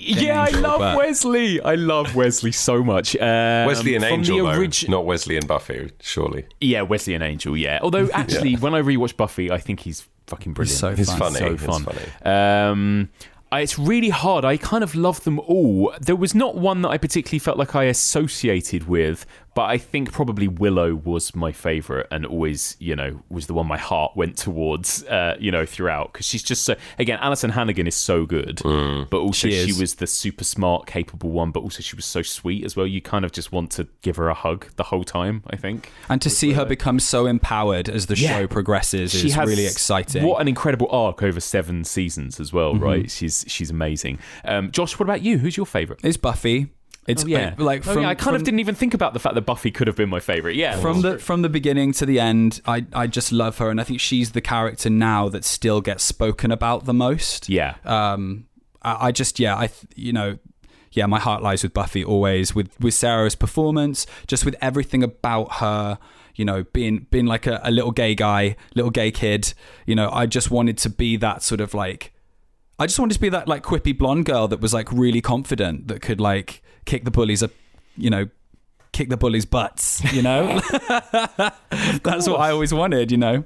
Yeah, I love Wesley. I love Wesley so much. Wesley and Angel, though, not Wesley and Buffy, surely. Yeah, Wesley and Angel. Yeah, although actually, when I rewatch Buffy, I think he's fucking brilliant. He's funny. So fun. He's funny. It's really hard. I kind of love them all. There was not one that I particularly felt like I associated with, but I think probably Willow was my favourite and always, you know, was the one my heart went towards, you know, throughout. Because she's just so... Again, Alison Hannigan is so good, but also she was the super smart, capable one, but also she was so sweet as well. You kind of just want to give her a hug the whole time, I think. And to see her become so empowered as the show progresses is really exciting. What an incredible arc over 7 seasons as well, right? She's amazing. Josh, what about you? Who's your favourite? It's Buffy. It's I kind of didn't even think about the fact that Buffy could have been my favourite. Yeah, from the beginning to the end, I just love her, and I think she's the character now that still gets spoken about the most. Yeah. My heart lies with Buffy always, with Sarah's performance, just with everything about her. You know, being like a little gay kid. You know, I just wanted to be that sort of like. I just wanted to be that like quippy blonde girl that was like really confident, that could like kick the bullies' butts, you know? That's what I always wanted, you know?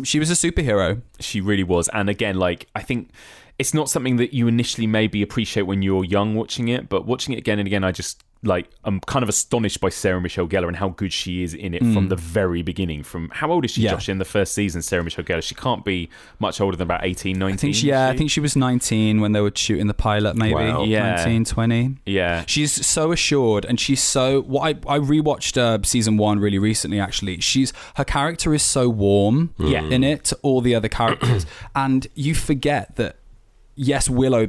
She was a superhero. She really was. And again, like, I think it's not something that you initially maybe appreciate when you're young watching it, but watching it again and again, I'm kind of astonished by Sarah Michelle Gellar and how good she is in it from the very beginning. From how old is she, Josh, in the first season, Sarah Michelle Gellar? She can't be much older than about 18, 19. I think she was 19 when they were shooting the pilot, maybe. Wow. Yeah. 19, 20. Yeah. She's so assured, and she's so... I rewatched season 1 really recently, actually. Her character is so warm in it to all the other characters. And you forget that yes, Willow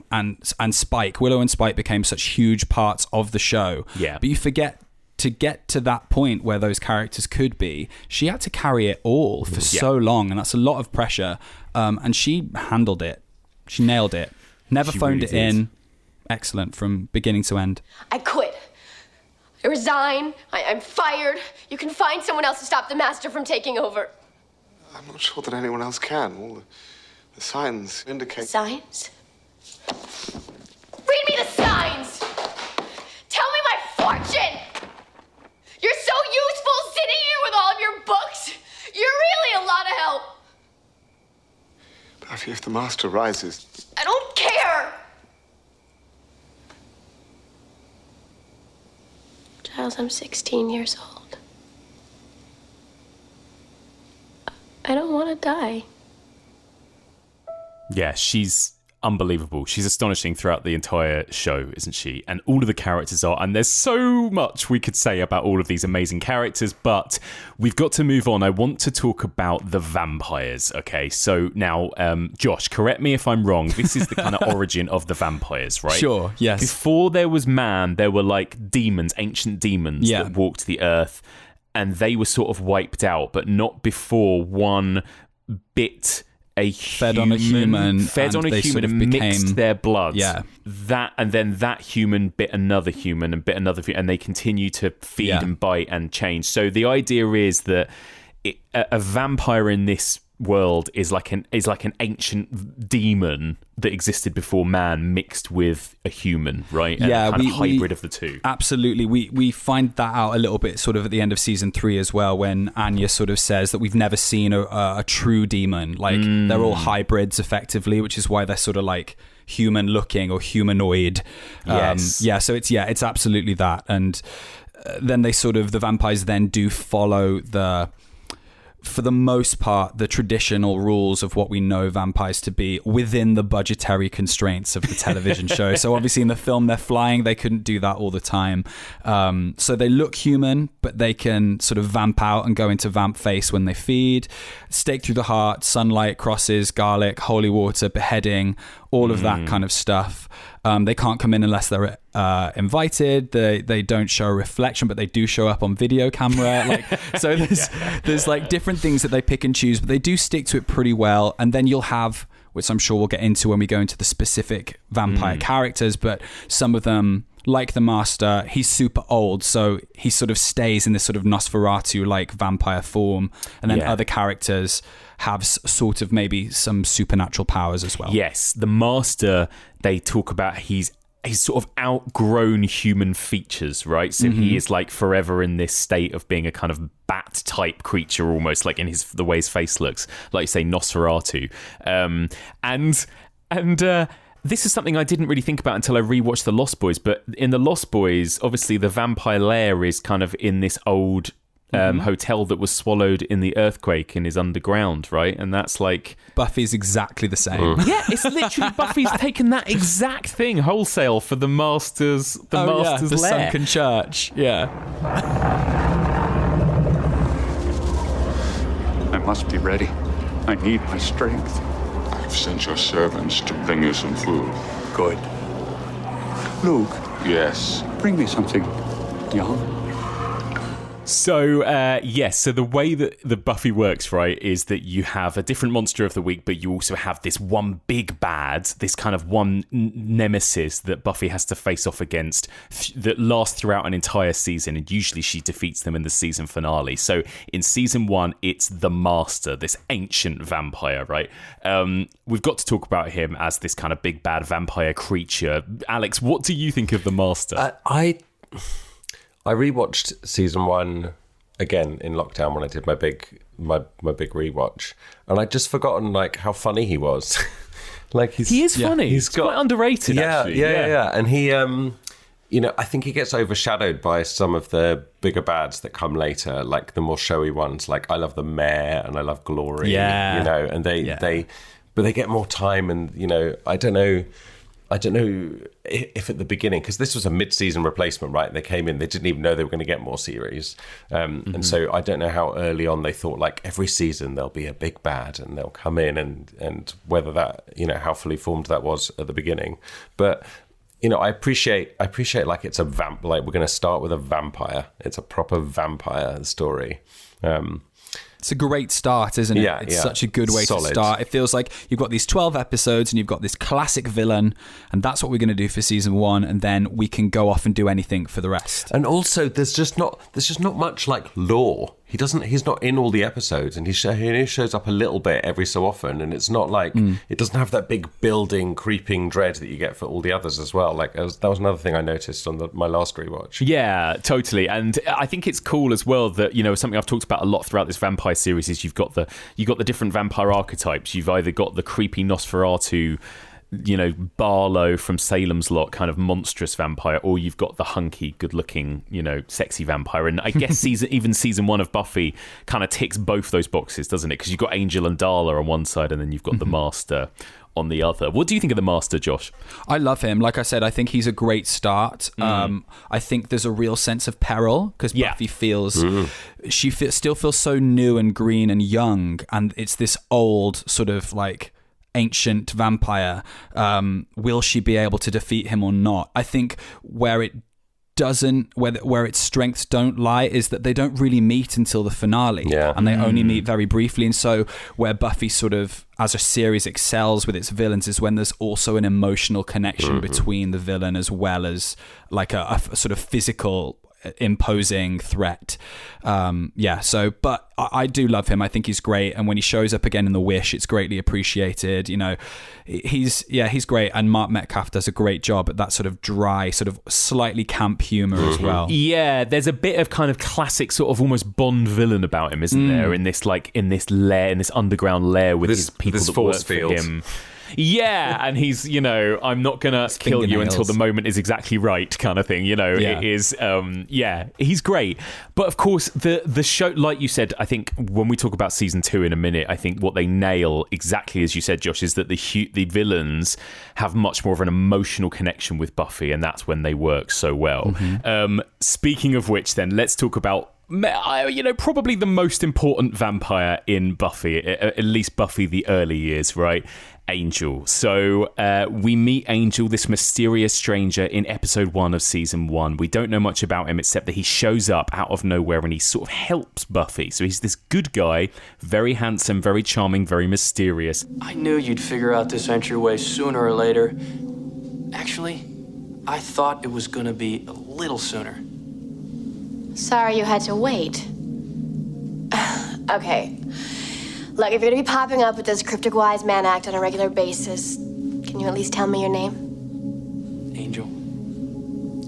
and Spike became such huge parts of the show. Yeah. But you forget to get to that point where those characters could be, she had to carry it all for so long, and that's a lot of pressure. And she handled it. She nailed it. Never phoned it in. Excellent from beginning to end. I quit. I resign. I'm fired. You can find someone else to stop the master from taking over. I'm not sure that anyone else can. All the signs indicate... Signs? Read me the signs! Tell me my fortune! You're so useful sitting here with all of your books! You're really a lot of help! Buffy, if the master rises... I don't care! Giles, I'm 16 years old. I don't want to die. Yeah, she's unbelievable. She's astonishing throughout the entire show, isn't she? And all of the characters are, and there's so much we could say about all of these amazing characters, but we've got to move on. I want to talk about the vampires, okay? So now, Josh, correct me if I'm wrong. This is the kind of origin of the vampires, right? Sure, yes. Before there was man, there were like demons, ancient demons that walked the earth, and they were sort of wiped out, but not before one bit... fed on a human and mixed their bloods. Yeah. That human bit another human and bit another, and they continue to feed and bite and change. So the idea is that a vampire in this world is like an ancient demon that existed before man mixed with a human, right? And kind of hybrid of the two. Absolutely. We find that out a little bit sort of at the end of season 3 as well, when Anya sort of says that we've never seen a true demon. Like they're all hybrids effectively, which is why they're sort of like human looking or humanoid. So it's absolutely that. And then the vampires then do follow for the most part, the traditional rules of what we know vampires to be within the budgetary constraints of the television show. So obviously in the film, they're flying. They couldn't do that all the time. So they look human, but they can sort of vamp out and go into vamp face when they feed. Stake through the heart, sunlight, crosses, garlic, holy water, beheading, all of that kind of stuff. They can't come in unless they're invited. They don't show a reflection, but they do show up on video camera. So there's like different things that they pick and choose, but they do stick to it pretty well. And then you'll have, which I'm sure we'll get into when we go into the specific vampire characters, but some of them, like the Master, he's super old, so he sort of stays in this sort of Nosferatu-like vampire form. And then other characters have sort of maybe some supernatural powers as well. Yes, the Master, they talk about he's sort of outgrown human features, right? So he is like forever in this state of being a kind of bat type creature, almost like in the way his face looks, like you say, Nosferatu. And this is something I didn't really think about until I rewatched The Lost Boys. But in The Lost Boys, obviously the vampire lair is kind of in this old hotel that was swallowed in the earthquake and is underground, right? And that's like... Buffy's exactly the same. Yeah, it's literally Buffy's taken that exact thing wholesale for the Master's lair. The sunken church. Yeah. I must be ready. I need my strength. I've sent your servants to bring you some food. Good. Luke, Yes. bring me something young. So, so the way that the Buffy works, right, is that you have a different monster of the week, but you also have this one big bad, this kind of one nemesis that Buffy has to face off against that lasts throughout an entire season, and usually she defeats them in the season finale. So in season 1, it's the Master, this ancient vampire, right? We've got to talk about him as this kind of big bad vampire creature. Alex, what do you think of the Master? I rewatched season 1 again in lockdown when I did my big rewatch, and I'd just forgotten like how funny he was. Like he is funny. He's quite underrated. Actually. Yeah. And he, I think he gets overshadowed by some of the bigger bads that come later, like the more showy ones. Like I love the Mayor and I love Glory. Yeah, and but they get more time, and I don't know if at the beginning, because this was a mid-season replacement, right? They came in, they didn't even know they were going to get more series. And so I don't know how early on they thought, like, every season there'll be a big bad and they'll come in, and whether that, how fully formed that was at the beginning. But, I appreciate like it's a like we're going to start with a vampire. It's a proper vampire story. It's a great start, isn't it? Yeah, it's such a good way to start. It feels like you've got these 12 episodes and you've got this classic villain, and that's what we're going to do for season 1, and then we can go off and do anything for the rest. And also, there's just not much like lore. He's not in all the episodes, and he shows up a little bit every so often, and it's not like it doesn't have that big building, creeping dread that you get for all the others as well. Like that was another thing I noticed on my last rewatch. Yeah, totally. And I think it's cool as well that something I've talked about a lot throughout this vampire series is you've got the different vampire archetypes. You've either got the creepy Nosferatu, Barlow from Salem's Lot kind of monstrous vampire, or you've got the hunky, good-looking, sexy vampire. And I guess season 1 of Buffy kind of ticks both those boxes, doesn't it? Because you've got Angel and Darla on one side, and then you've got the Master on the other. What do you think of the Master, Josh? I love him. Like I said, I think he's a great start. I think there's a real sense of peril because Buffy feels still feels so new and green and young, and it's this old sort of like ancient vampire. Will she be able to defeat him or not? I think where its strengths don't lie is that they don't really meet until the finale, and they only meet very briefly. And so where Buffy sort of as a series excels with its villains is when there's also an emotional connection between the villain as well as like a sort of physical imposing threat. But I do love him. I think he's great, and when he shows up again in The Wish, it's greatly appreciated. He's great, and Mark Metcalf does a great job at that sort of dry, sort of slightly camp humor as well. Yeah, there's a bit of kind of classic sort of almost Bond villain about him, isn't there? In this lair, in this underground lair with his people that work for him. Yeah, and he's, I'm not gonna kill you until the moment is exactly right, kind of thing. It is. He's great. But of course, the show, like you said, I think when we talk about season 2 in a minute, I think what they nail exactly as you said, Josh, is that the villains have much more of an emotional connection with Buffy, and that's when they work so well. Speaking of which, then let's talk about probably the most important vampire in Buffy, at least Buffy the early years, right? Angel. So we meet Angel, this mysterious stranger, in episode 1 of season 1. We don't know much about him except that he shows up out of nowhere and he sort of helps Buffy. So he's this good guy, very handsome, very charming, very mysterious. I knew you'd figure out this entryway sooner or later. Actually, I thought it was gonna be a little sooner. Sorry you had to wait. Okay. Look, if you're gonna be popping up with this cryptic wise man act on a regular basis, can you at least tell me your name? Angel.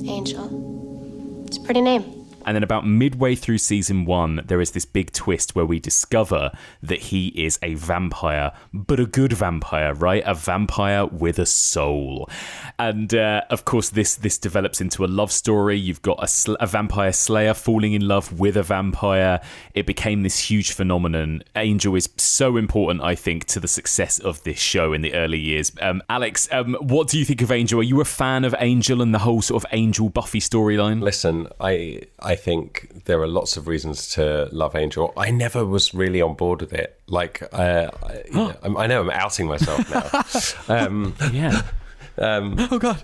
Angel. It's a pretty name. And then about midway through season 1, there is this big twist where we discover that he is a vampire, but a good vampire, right? A vampire with a soul. And of course, this develops into a love story. You've got a vampire slayer falling in love with a vampire. It became this huge phenomenon. Angel is so important, I think, to the success of this show in the early years. Alex, what do you think of Angel? Are you a fan of Angel and the whole sort of Angel Buffy storyline? Listen, I think there are lots of reasons to love Angel. I never was really on board with it. Like, I know I'm outing myself now. Yeah. Oh God!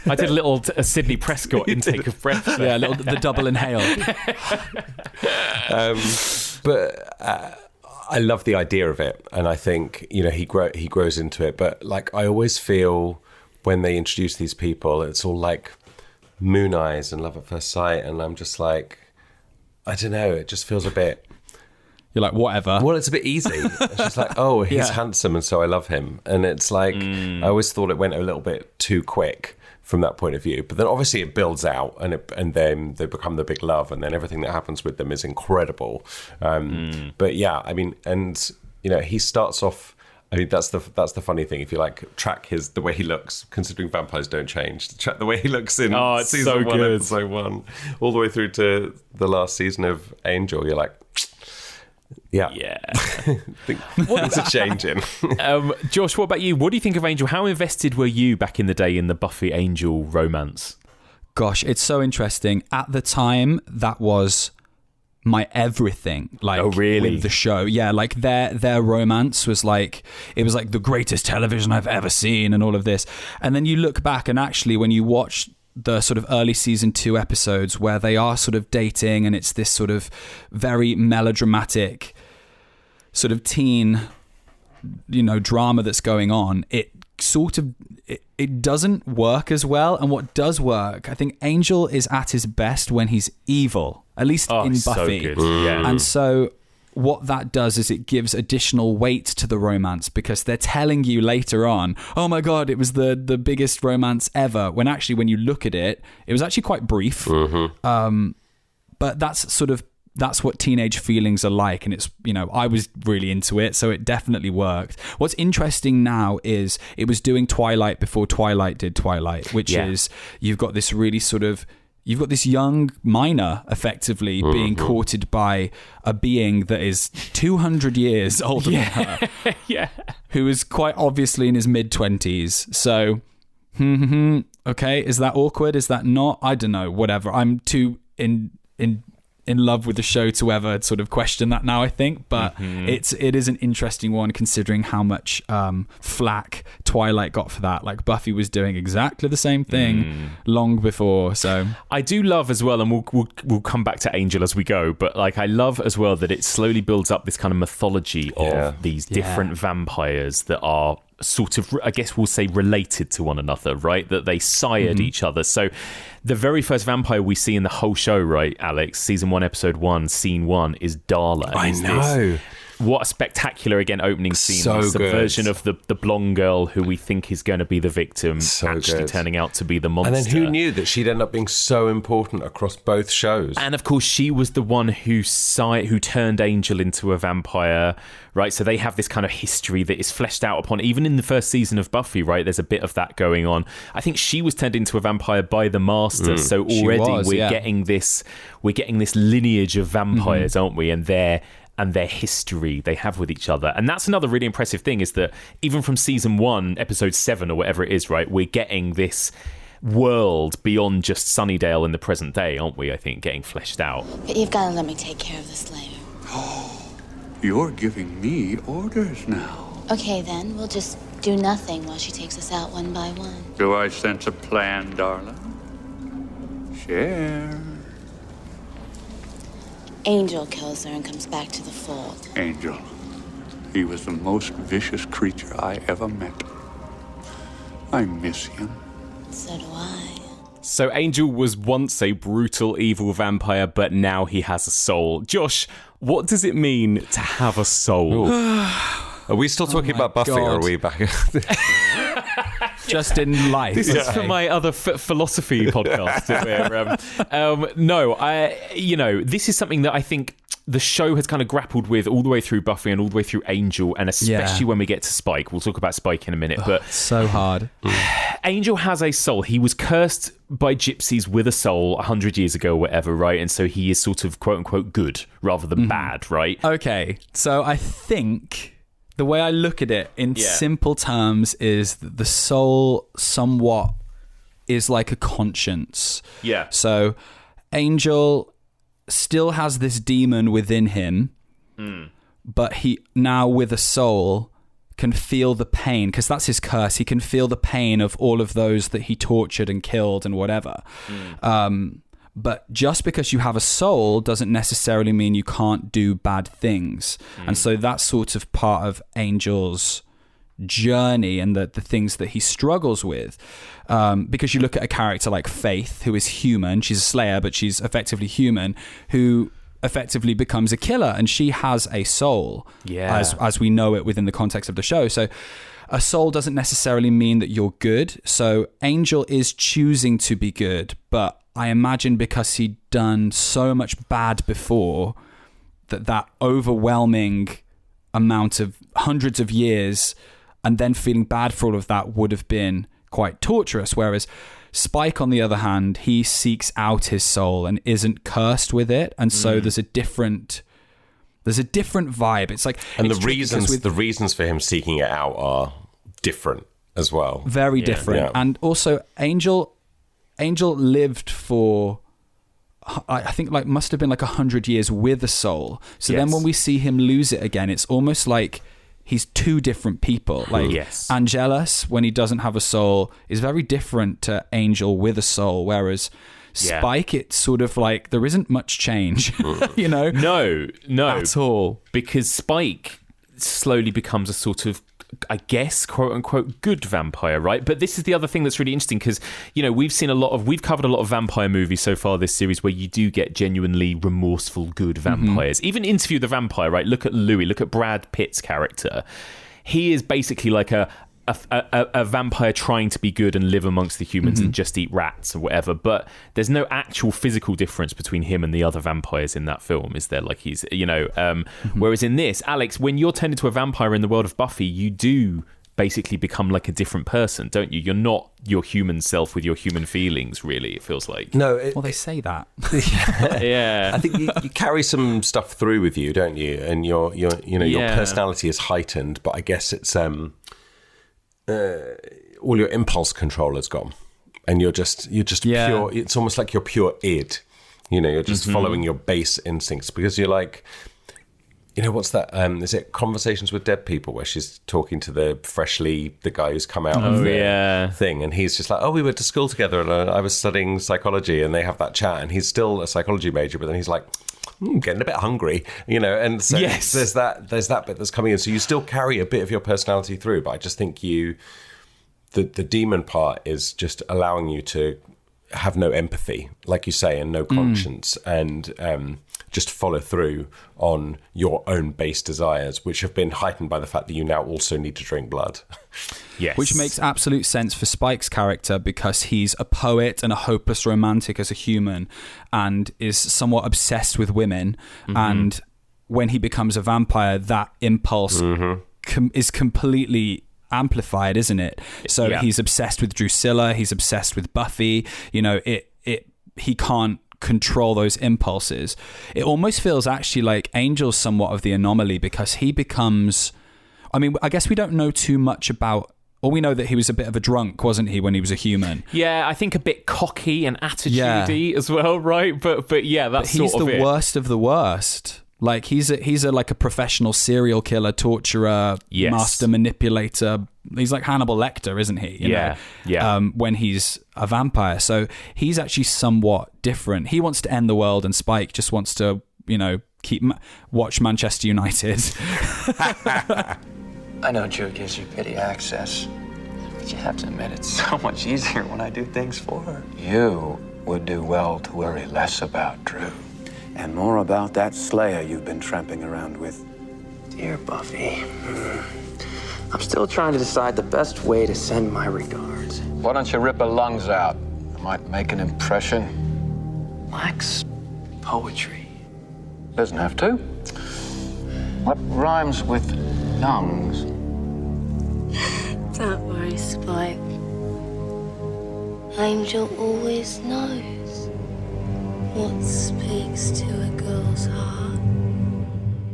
I did a Sidney Prescott intake of breath. Yeah, the double inhale. But I love the idea of it, and I think he grows into it. But like, I always feel when they introduce these people, it's all like moon eyes and love at first sight, and I'm just like, I don't know, it just feels a bit, you're like, whatever. Well, it's a bit easy. It's just like, oh, he's handsome and so I love him, and it's like, I always thought it went a little bit too quick from that point of view, but then obviously it builds out, and then they become the big love, and then everything that happens with them is incredible. But yeah, I mean, and he starts off, I mean, that's the funny thing. If you like track the way he looks, considering vampires don't change, track the way he looks in season 1, episode 1, all the way through to the last season of Angel, you're like, yeah. What's a change in? Josh, what about you? What do you think of Angel? How invested were you back in the day in the Buffy Angel romance? Gosh, it's so interesting. At the time, that was my everything, like, with the show. Yeah, like their romance was like, it was like the greatest television I've ever seen and all of this. And then you look back, and actually when you watch the sort of early season 2 episodes where they are sort of dating, and it's this sort of very melodramatic sort of teen drama that's going on, it sort of it doesn't work as well. And what does work, I think Angel is at his best when he's evil, at least in Buffy. So good. Yeah. And so what that does is it gives additional weight to the romance, because they're telling you later on, oh my God, it was the biggest romance ever, when actually when you look at it, it was actually quite brief. But that's what teenage feelings are like, and it's, I was really into it, so it definitely worked. What's interesting now is it was doing Twilight before Twilight did Twilight, which is, you've got this really sort of, you've got this young minor effectively being courted by a being that is 200 years older than her, who is quite obviously in his mid-20s. So, okay, is that awkward? Is that not? I don't know, whatever. I'm too in love with the show to ever sort of question that now, I think, but it is an interesting one, considering how much flack Twilight got for that. Like, Buffy was doing exactly the same thing long before. So I do love as well, and we'll come back to Angel as we go, but like, I love as well that it slowly builds up this kind of mythology of these different vampires that are sort of, I guess we'll say, related to one another, right? That they sired each other. So the very first vampire we see in the whole show, right, Alex? Season 1, episode 1, scene 1 is Darla. I know. what a spectacular, again, opening scene. So the subversion good. of the blonde girl who we think is going to be the victim actually good. turning out to be the monster. And then who knew that she'd end up being so important across both shows? And of course, she was the one who turned Angel into a vampire, right? So they have this kind of history that is fleshed out upon, even in the first season of Buffy, right? There's a bit of that going on. I think she was turned into a vampire by the Master, so already we're getting this lineage of vampires, aren't we? And their history they have with each other. And that's another really impressive thing, is that even from season 1, episode 7 or whatever it is, right, we're getting this world beyond just Sunnydale in the present day, aren't we? I think getting fleshed out. But you've got to let me take care of the Slayer. Oh, you're giving me orders now. Okay, then. We'll just do nothing while she takes us out one by one. Do I sense a plan, darling? Share. Angel kills her and comes back to the fold. Angel. He was the most vicious creature I ever met. I miss him. So do I. So Angel was once a brutal, evil vampire, but now he has a soul. Josh, what does it mean to have a soul? Are we still talking about Buffy, or are we back? Just in life. This is for my other philosophy podcast. This is something that I think the show has kind of grappled with all the way through Buffy and all the way through Angel, and especially when we get to Spike. We'll talk about Spike in a minute. But so hard. Angel has a soul. He was cursed by gypsies with a soul 100 years ago or whatever, right? And so he is sort of quote-unquote good rather than bad, right? Okay, so I think the way I look at it in simple terms is that the soul somewhat is like a conscience. Yeah. So Angel still has this demon within him, but he now with a soul can feel the pain, because that's his curse. He can feel the pain of all of those that he tortured and killed and whatever. But just because you have a soul doesn't necessarily mean you can't do bad things. And so that's sort of part of Angel's journey and the things that he struggles with. Because you look at a character like Faith, who is human. She's a slayer, but she's effectively human, who effectively becomes a killer, and she has a soul, as we know it within the context of the show. So a soul doesn't necessarily mean that you're good. So Angel is choosing to be good, but I imagine because he'd done so much bad before, that overwhelming amount of hundreds of years and then feeling bad for all of that would have been quite torturous. Whereas Spike, on the other hand, he seeks out his soul and isn't cursed with it. And so there's a different vibe. It's like, and the reasons for him seeking it out are different as well. Very different. Yeah. And also Angel lived for, I think, like must have been like 100 years with a soul. So then when we see him lose it again, it's almost like he's two different people. Like Angelus, when he doesn't have a soul, is very different to Angel with a soul, whereas Spike, it's sort of like there isn't much change, you know? No, at all. Because Spike slowly becomes a sort of, I guess, quote unquote, good vampire, right? But this is the other thing that's really interesting, because, you know, we've covered a lot of vampire movies so far this series where you do get genuinely remorseful good vampires. Even Interview the Vampire, right? Look at Louis, look at Brad Pitt's character. He is basically like a vampire trying to be good and live amongst the humans and just eat rats or whatever, but there's no actual physical difference between him and the other vampires in that film, is there? Like he's, you know, whereas in this, Alex, when you're turned into a vampire in the world of Buffy, you do basically become like a different person, don't you? You're not your human self with your human feelings, really, it feels like. No, well, they say that. Yeah. I think you carry some stuff through with you, don't you? And your personality is heightened, but I guess it's all your impulse control is gone, and you're just pure. It's almost like you're pure id. You know, you're just following your base instincts, because you're like, you know, what's that? Is it Conversations with Dead People, where she's talking to the guy who's come out of the thing, and he's just like, oh, we went to school together, and I was studying psychology, and they have that chat, and he's still a psychology major, but then he's like, getting a bit hungry, you know, and so there's that bit that's coming in. So you still carry a bit of your personality through, but I just think the demon part is just allowing you to have no empathy, like you say, and no conscience, and just follow through on your own base desires, which have been heightened by the fact that you now also need to drink blood. Yes. Which makes absolute sense for Spike's character, because he's a poet and a hopeless romantic as a human, and is somewhat obsessed with women. And when he becomes a vampire, that impulse is completely amplified, isn't it? So he's obsessed with Drusilla, he's obsessed with Buffy. You know, he can't control those impulses. It almost feels actually like Angel's somewhat of the anomaly, because he becomes, I mean, I guess we don't know too much about, or we know that he was a bit of a drunk, wasn't he, when he was a human? Yeah, I think a bit cocky and attitude-y as well, right? But yeah, that's he's sort of the worst of the worst. Like he's like a professional serial killer, torturer, master manipulator. He's like Hannibal Lecter, isn't he? You know? When he's a vampire, so he's actually somewhat different. He wants to end the world, and Spike just wants to, you know, watch Manchester United. I know Drew gives you pity access, but you have to admit it's so much easier when I do things for her. You would do well to worry less about Drew and more about that Slayer you've been tramping around with. Dear Buffy, I'm still trying to decide the best way to send my regards. Why don't you rip her lungs out? It might make an impression. Wax poetry. Doesn't have to. What rhymes with lungs? Don't worry, Spike. Angel always knows what speaks to a girl's heart.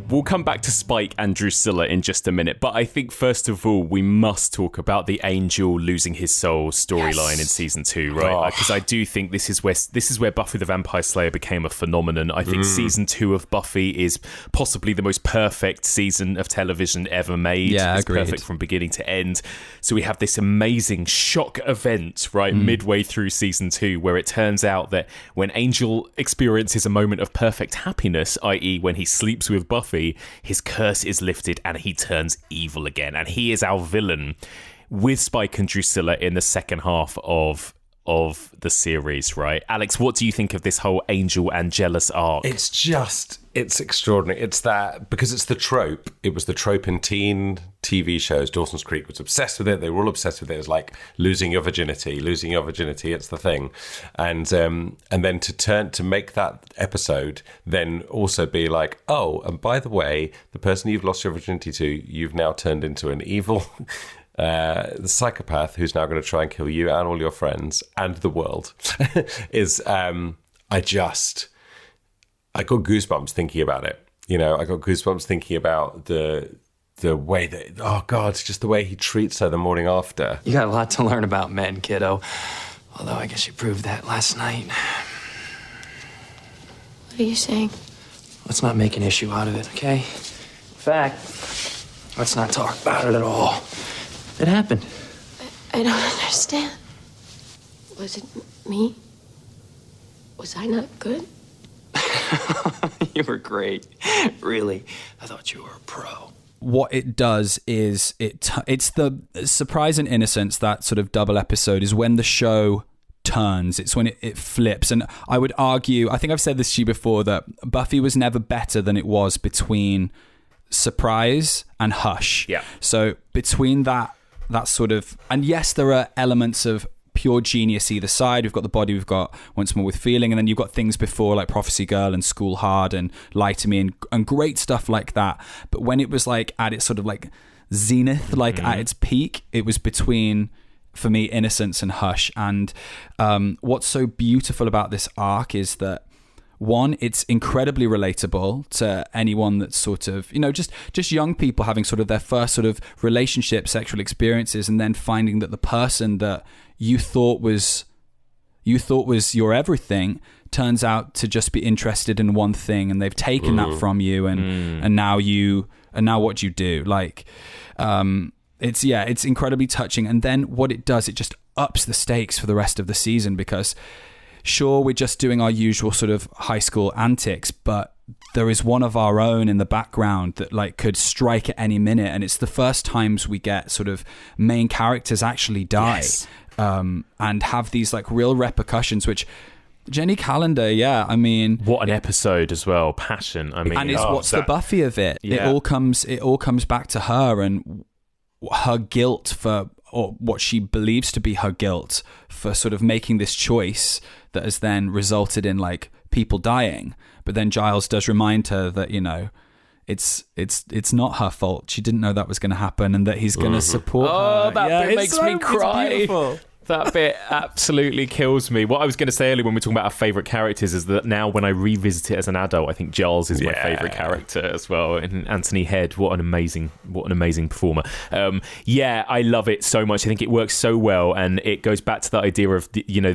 We'll come back to Spike and Drusilla in just a minute, but I think first of all we must talk about the Angel losing his soul storyline in season 2, right? Because I do think this is where Buffy the Vampire Slayer became a phenomenon. I think season 2 of Buffy is possibly the most perfect season of television ever made. Yeah, it's agreed. perfect from beginning to end. So we have this amazing shock event right midway through season 2, where it turns out that when Angel experiences a moment of perfect happiness, i.e. when he sleeps with Buffy, his curse is lifted and he turns evil again, and he is our villain with Spike and Drusilla in the second half of the series, right? Alex, what do you think of this whole Angel and Jealous arc? It's extraordinary. It's that, because it's the trope. It was the trope in teen TV shows. Dawson's Creek was obsessed with it. They were all obsessed with it. It's like losing your virginity. It's the thing. And then to make that episode then also be like, oh, and by the way, the person you've lost your virginity to, you've now turned into an evil the psychopath who's now going to try and kill you and all your friends and the world is I got goosebumps thinking about it. You know, I got goosebumps thinking about the way that, oh God, just the way he treats her the morning after. You got a lot to learn about men, kiddo. Although I guess you proved that last night. What are you saying? Let's not make an issue out of it, okay? In fact, let's not talk about it at all. It happened. I don't understand. Was it me? Was I not good? You were great. Really. I thought you were a pro. What it does is it's the surprise and innocence, that sort of double episode, is when the show turns. It's when it flips. And I would argue, I think I've said this to you before, that Buffy was never better than it was between Surprise and Hush. Yeah. So between that sort of, and yes, there are elements of pure genius either side. We've got The Body, we've got Once More with Feeling, and then you've got things before like Prophecy Girl and School Hard and Lie to Me and great stuff like that. But when it was like at its sort of like zenith, like at its peak, it was between, for me, Innocence and Hush. And what's so beautiful about this arc is that, one, it's incredibly relatable to anyone that's sort of, you know, just young people having sort of their first sort of relationship, sexual experiences, and then finding that the person that you thought was your everything turns out to just be interested in one thing, and they've taken that from you, and now what do you do? Like, it's incredibly touching. And then what it does, it just ups the stakes for the rest of the season, because sure, we're just doing our usual sort of high school antics, but there is one of our own in the background that like could strike at any minute. And it's the first times we get sort of main characters actually die, and have these like real repercussions, which Jenny Calendar, yeah. I mean, what an episode as well. Passion. I mean, and it's what's the Buffy of it? Yeah. It all comes back to her and her guilt for, or what she believes to be her guilt for sort of making this choice that has then resulted in like people dying. But then Giles does remind her that, you know, it's not her fault. She didn't know that was going to happen, and that he's going to support her. Oh, that bit makes me it's cry. beautiful. That bit absolutely kills me. What I was going to say earlier when we were talking about our favourite characters is that now when I revisit it as an adult, I think Giles is my favourite character as well. And Anthony Head, what an amazing performer. I love it so much. I think it works so well, and it goes back to that idea of, you know,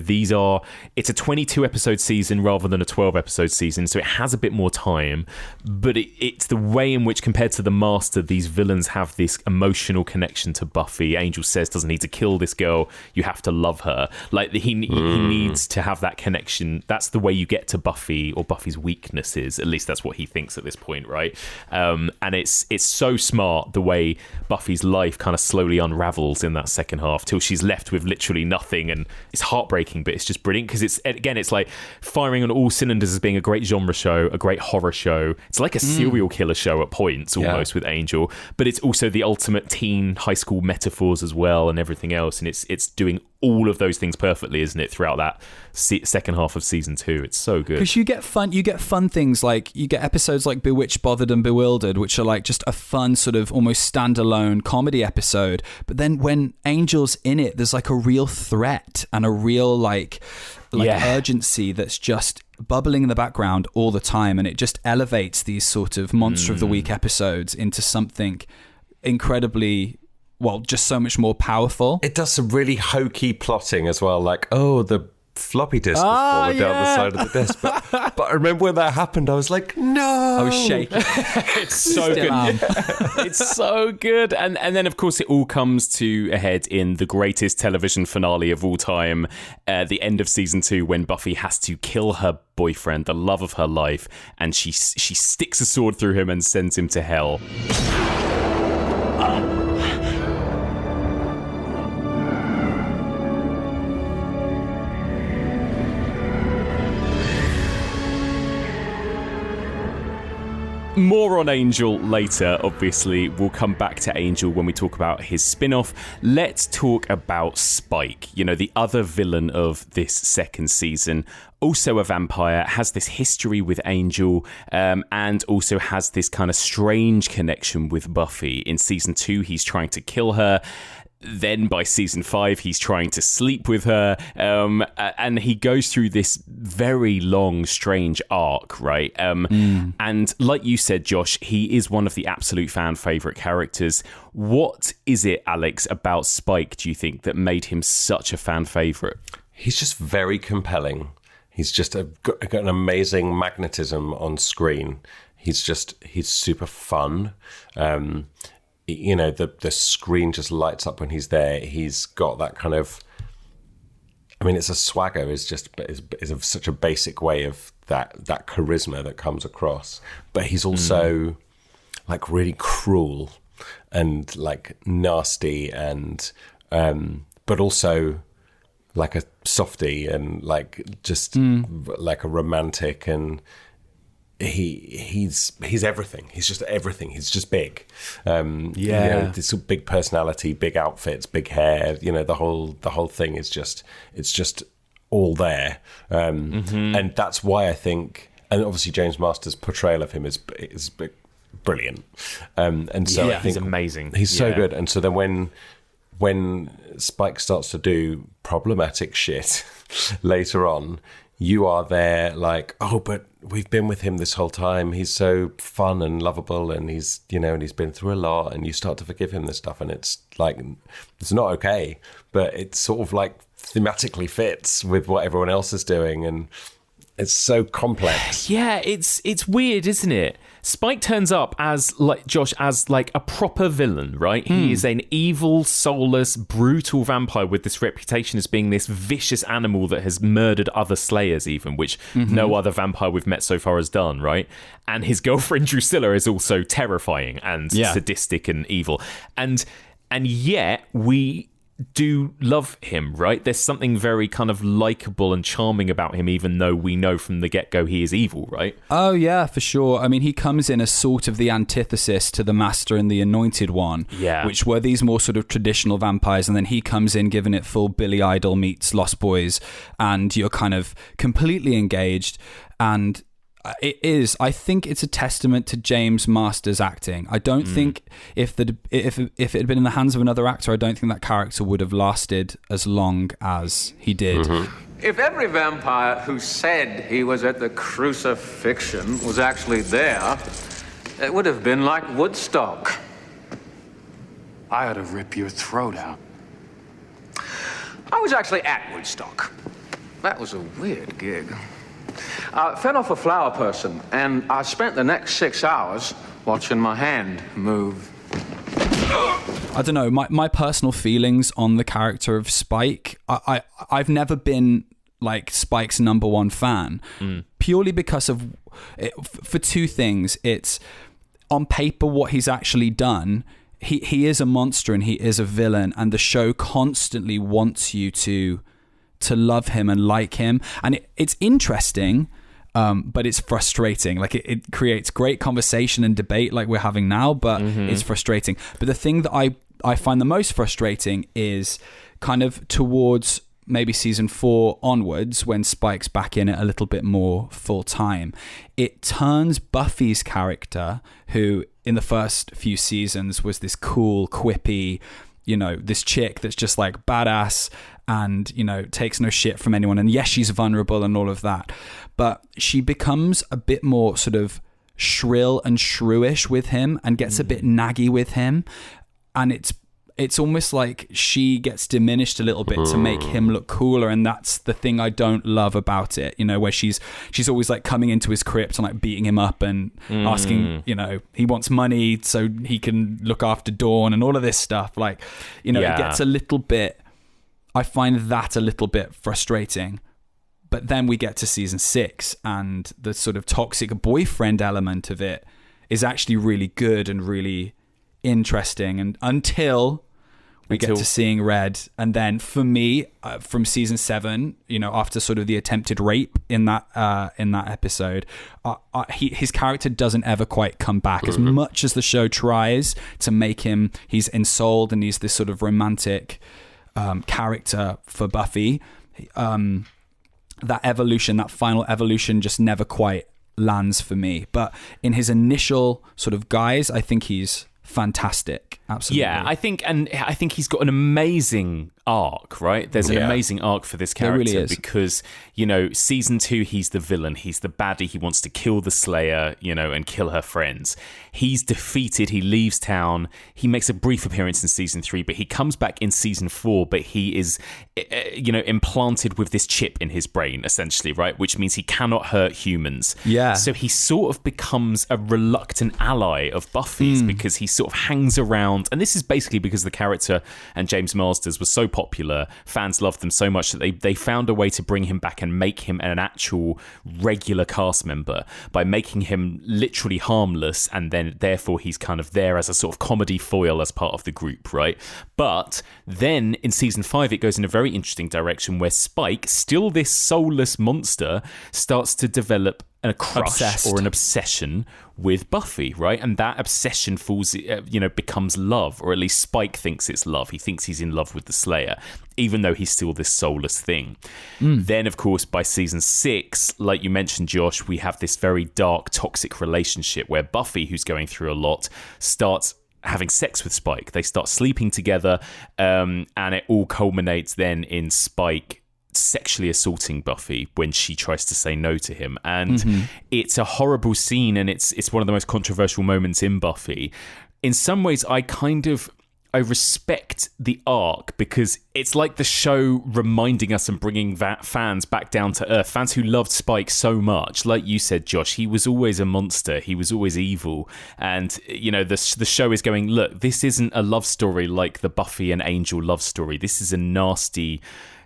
it's a 22 episode season rather than a 12 episode season, so it has a bit more time, but it's the way in which, compared to The Master, these villains have this emotional connection to Buffy. Angel says doesn't need to kill this girl, you have to love her. Like he needs to have that connection. That's the way you get to Buffy, or Buffy's weaknesses. At least that's what he thinks at this point, right? And it's so smart the way Buffy's life kind of slowly unravels in that second half till she's left with literally nothing, and it's heartbreaking, but it's just brilliant because it's like firing on all cylinders as being a great genre show, a great horror show. It's like a serial killer show at points almost with Angel, but it's also the ultimate teen high school metaphors as well and everything else, and it's doing all of those things perfectly, isn't it, throughout that second half of season 2. It's so good because you get fun things, like you get episodes like Bewitched, Bothered and Bewildered, which are like just a fun sort of almost standalone comedy episode, but then when Angel's in it, there's like a real threat and a real like urgency that's just bubbling in the background all the time, and it just elevates these sort of monster of the week episodes into something incredibly, well, just so much more powerful. It does some really hokey plotting as well, like, oh, the floppy disk was falling down the side of the desk. But I remember when that happened, I was like, no. I was shaking. It's so good. It's so good. And then, of course, it all comes to a head in the greatest television finale of all time, the end of season 2, when Buffy has to kill her boyfriend, the love of her life, and she sticks a sword through him and sends him to hell. More on Angel later, obviously. We'll come back to Angel when we talk about his spin-off. Let's talk about Spike, you know, the other villain of this second season. Also a vampire, has this history with Angel, and also has this kind of strange connection with Buffy. In season 2, he's trying to kill her. Then by season 5, he's trying to sleep with her, and he goes through this very long, strange arc, right? And like you said, Josh, he is one of the absolute fan favourite characters. What is it, Alex, about Spike, do you think, that made him such a fan favourite? He's just very compelling. He's just got an amazing magnetism on screen. He's super fun. You know, the screen just lights up when he's there. He's got that kind of, I mean, it's a swagger. Is such a basic way of that charisma that comes across. But he's also like really cruel and like nasty, and but also like a softie, and like just like a romantic, and he's everything. He's just everything. He's just big. You know, this big personality, big outfits, big hair. You know, the whole thing is just, it's just all there. And that's why I think, and obviously James Marsters' portrayal of him is brilliant. And so I think he's amazing. He's so good. And so then when Spike starts to do problematic shit later on, you are there like, oh, but we've been with him this whole time. He's so fun and lovable, and he's, you know, and he's been through a lot, and you start to forgive him this stuff, and it's like, it's not okay, but it sort of like thematically fits with what everyone else is doing, and it's so complex. Yeah, it's weird, isn't it? Spike turns up as, like Josh, as like a proper villain, right? He is an evil, soulless, brutal vampire with this reputation as being this vicious animal that has murdered other slayers, even, which no other vampire we've met so far has done, right? And his girlfriend Drusilla is also terrifying and sadistic and evil. And yet we do love him, right? There's something very kind of likable and charming about him, even though we know from the get-go he is evil, right? Oh, yeah, for sure. I mean, he comes in as sort of the antithesis to the Master and the Anointed One, which were these more sort of traditional vampires, and then he comes in giving it full Billy Idol meets Lost Boys, and you're kind of completely engaged, and I think it's a testament to James Marsters' acting. I don't think if it had been in the hands of another actor, I don't think that character would have lasted as long as he did. If every vampire who said he was at the crucifixion was actually there, it would have been like Woodstock. I ought to rip your throat out. I was actually at Woodstock. That was a weird gig. I fed off a flower person, and I spent the next 6 hours watching my hand move. I don't know, my personal feelings on the character of Spike, I've never been like Spike's number one fan, purely because of, for two things. It's on paper what he's actually done. He is a monster and he is a villain, and the show constantly wants you to love him and like him, and it's interesting, but it's frustrating. Like it creates great conversation and debate like we're having now, but it's frustrating. But the thing that I find the most frustrating is kind of towards maybe season 4 onwards, when Spike's back in it a little bit more full time. It turns Buffy's character, who in the first few seasons was this cool, quippy, this chick that's just like badass and, takes no shit from anyone. And yes, she's vulnerable and all of that. But she becomes a bit more sort of shrill and shrewish with him and gets a bit naggy with him. And it's almost like she gets diminished a little bit to make him look cooler. And that's the thing I don't love about it, where she's always like coming into his crypt and like beating him up and asking, he wants money so he can look after Dawn and all of this stuff. Like, it gets a little bit, I find that a little bit frustrating. But then we get to season 6 and the sort of toxic boyfriend element of it is actually really good and really interesting. And until we get to seeing Red, and then for me, from season 7, after sort of the attempted rape in that episode, his character doesn't ever quite come back. As much as the show tries to make him, he's ensouled and he's this sort of romantic character for Buffy. That evolution, that final evolution, just never quite lands for me. But in his initial sort of guise, I think he's fantastic. Absolutely. Yeah, I think he's got an amazing arc, right? There's an amazing arc for this character, really, because, season 2, he's the villain, he's the baddie, he wants to kill the Slayer, and kill her friends. He's defeated, he leaves town, he makes a brief appearance in season 3, but he comes back in season 4, but he is, implanted with this chip in his brain, essentially, right? Which means he cannot hurt humans. Yeah. So he sort of becomes a reluctant ally of Buffy's because he sort of hangs around, and this is basically because the character and James Marsters was so popular, fans loved them so much that they found a way to bring him back and make him an actual regular cast member by making him literally harmless, and then therefore he's kind of there as a sort of comedy foil as part of the group, right? But then in season 5 it goes in a very interesting direction where Spike, still this soulless monster, starts to develop a crush or an obsession with Buffy, right? And that obsession falls, becomes love, or at least Spike thinks it's love. He thinks he's in love with the Slayer, even though he's still this soulless thing. Then, of course, by season 6, like you mentioned, Josh, we have this very dark, toxic relationship where Buffy, who's going through a lot, starts having sex with Spike. They start sleeping together, and it all culminates then in Spike sexually assaulting Buffy when she tries to say no to him, and it's a horrible scene, and it's one of the most controversial moments in Buffy. In some ways, I respect the arc, because it's like the show reminding us and bringing fans back down to earth, fans who loved Spike so much. Like you said, Josh, he was always a monster, he was always evil, and the show is going, look, this isn't a love story like the Buffy and Angel love story. This is a nasty,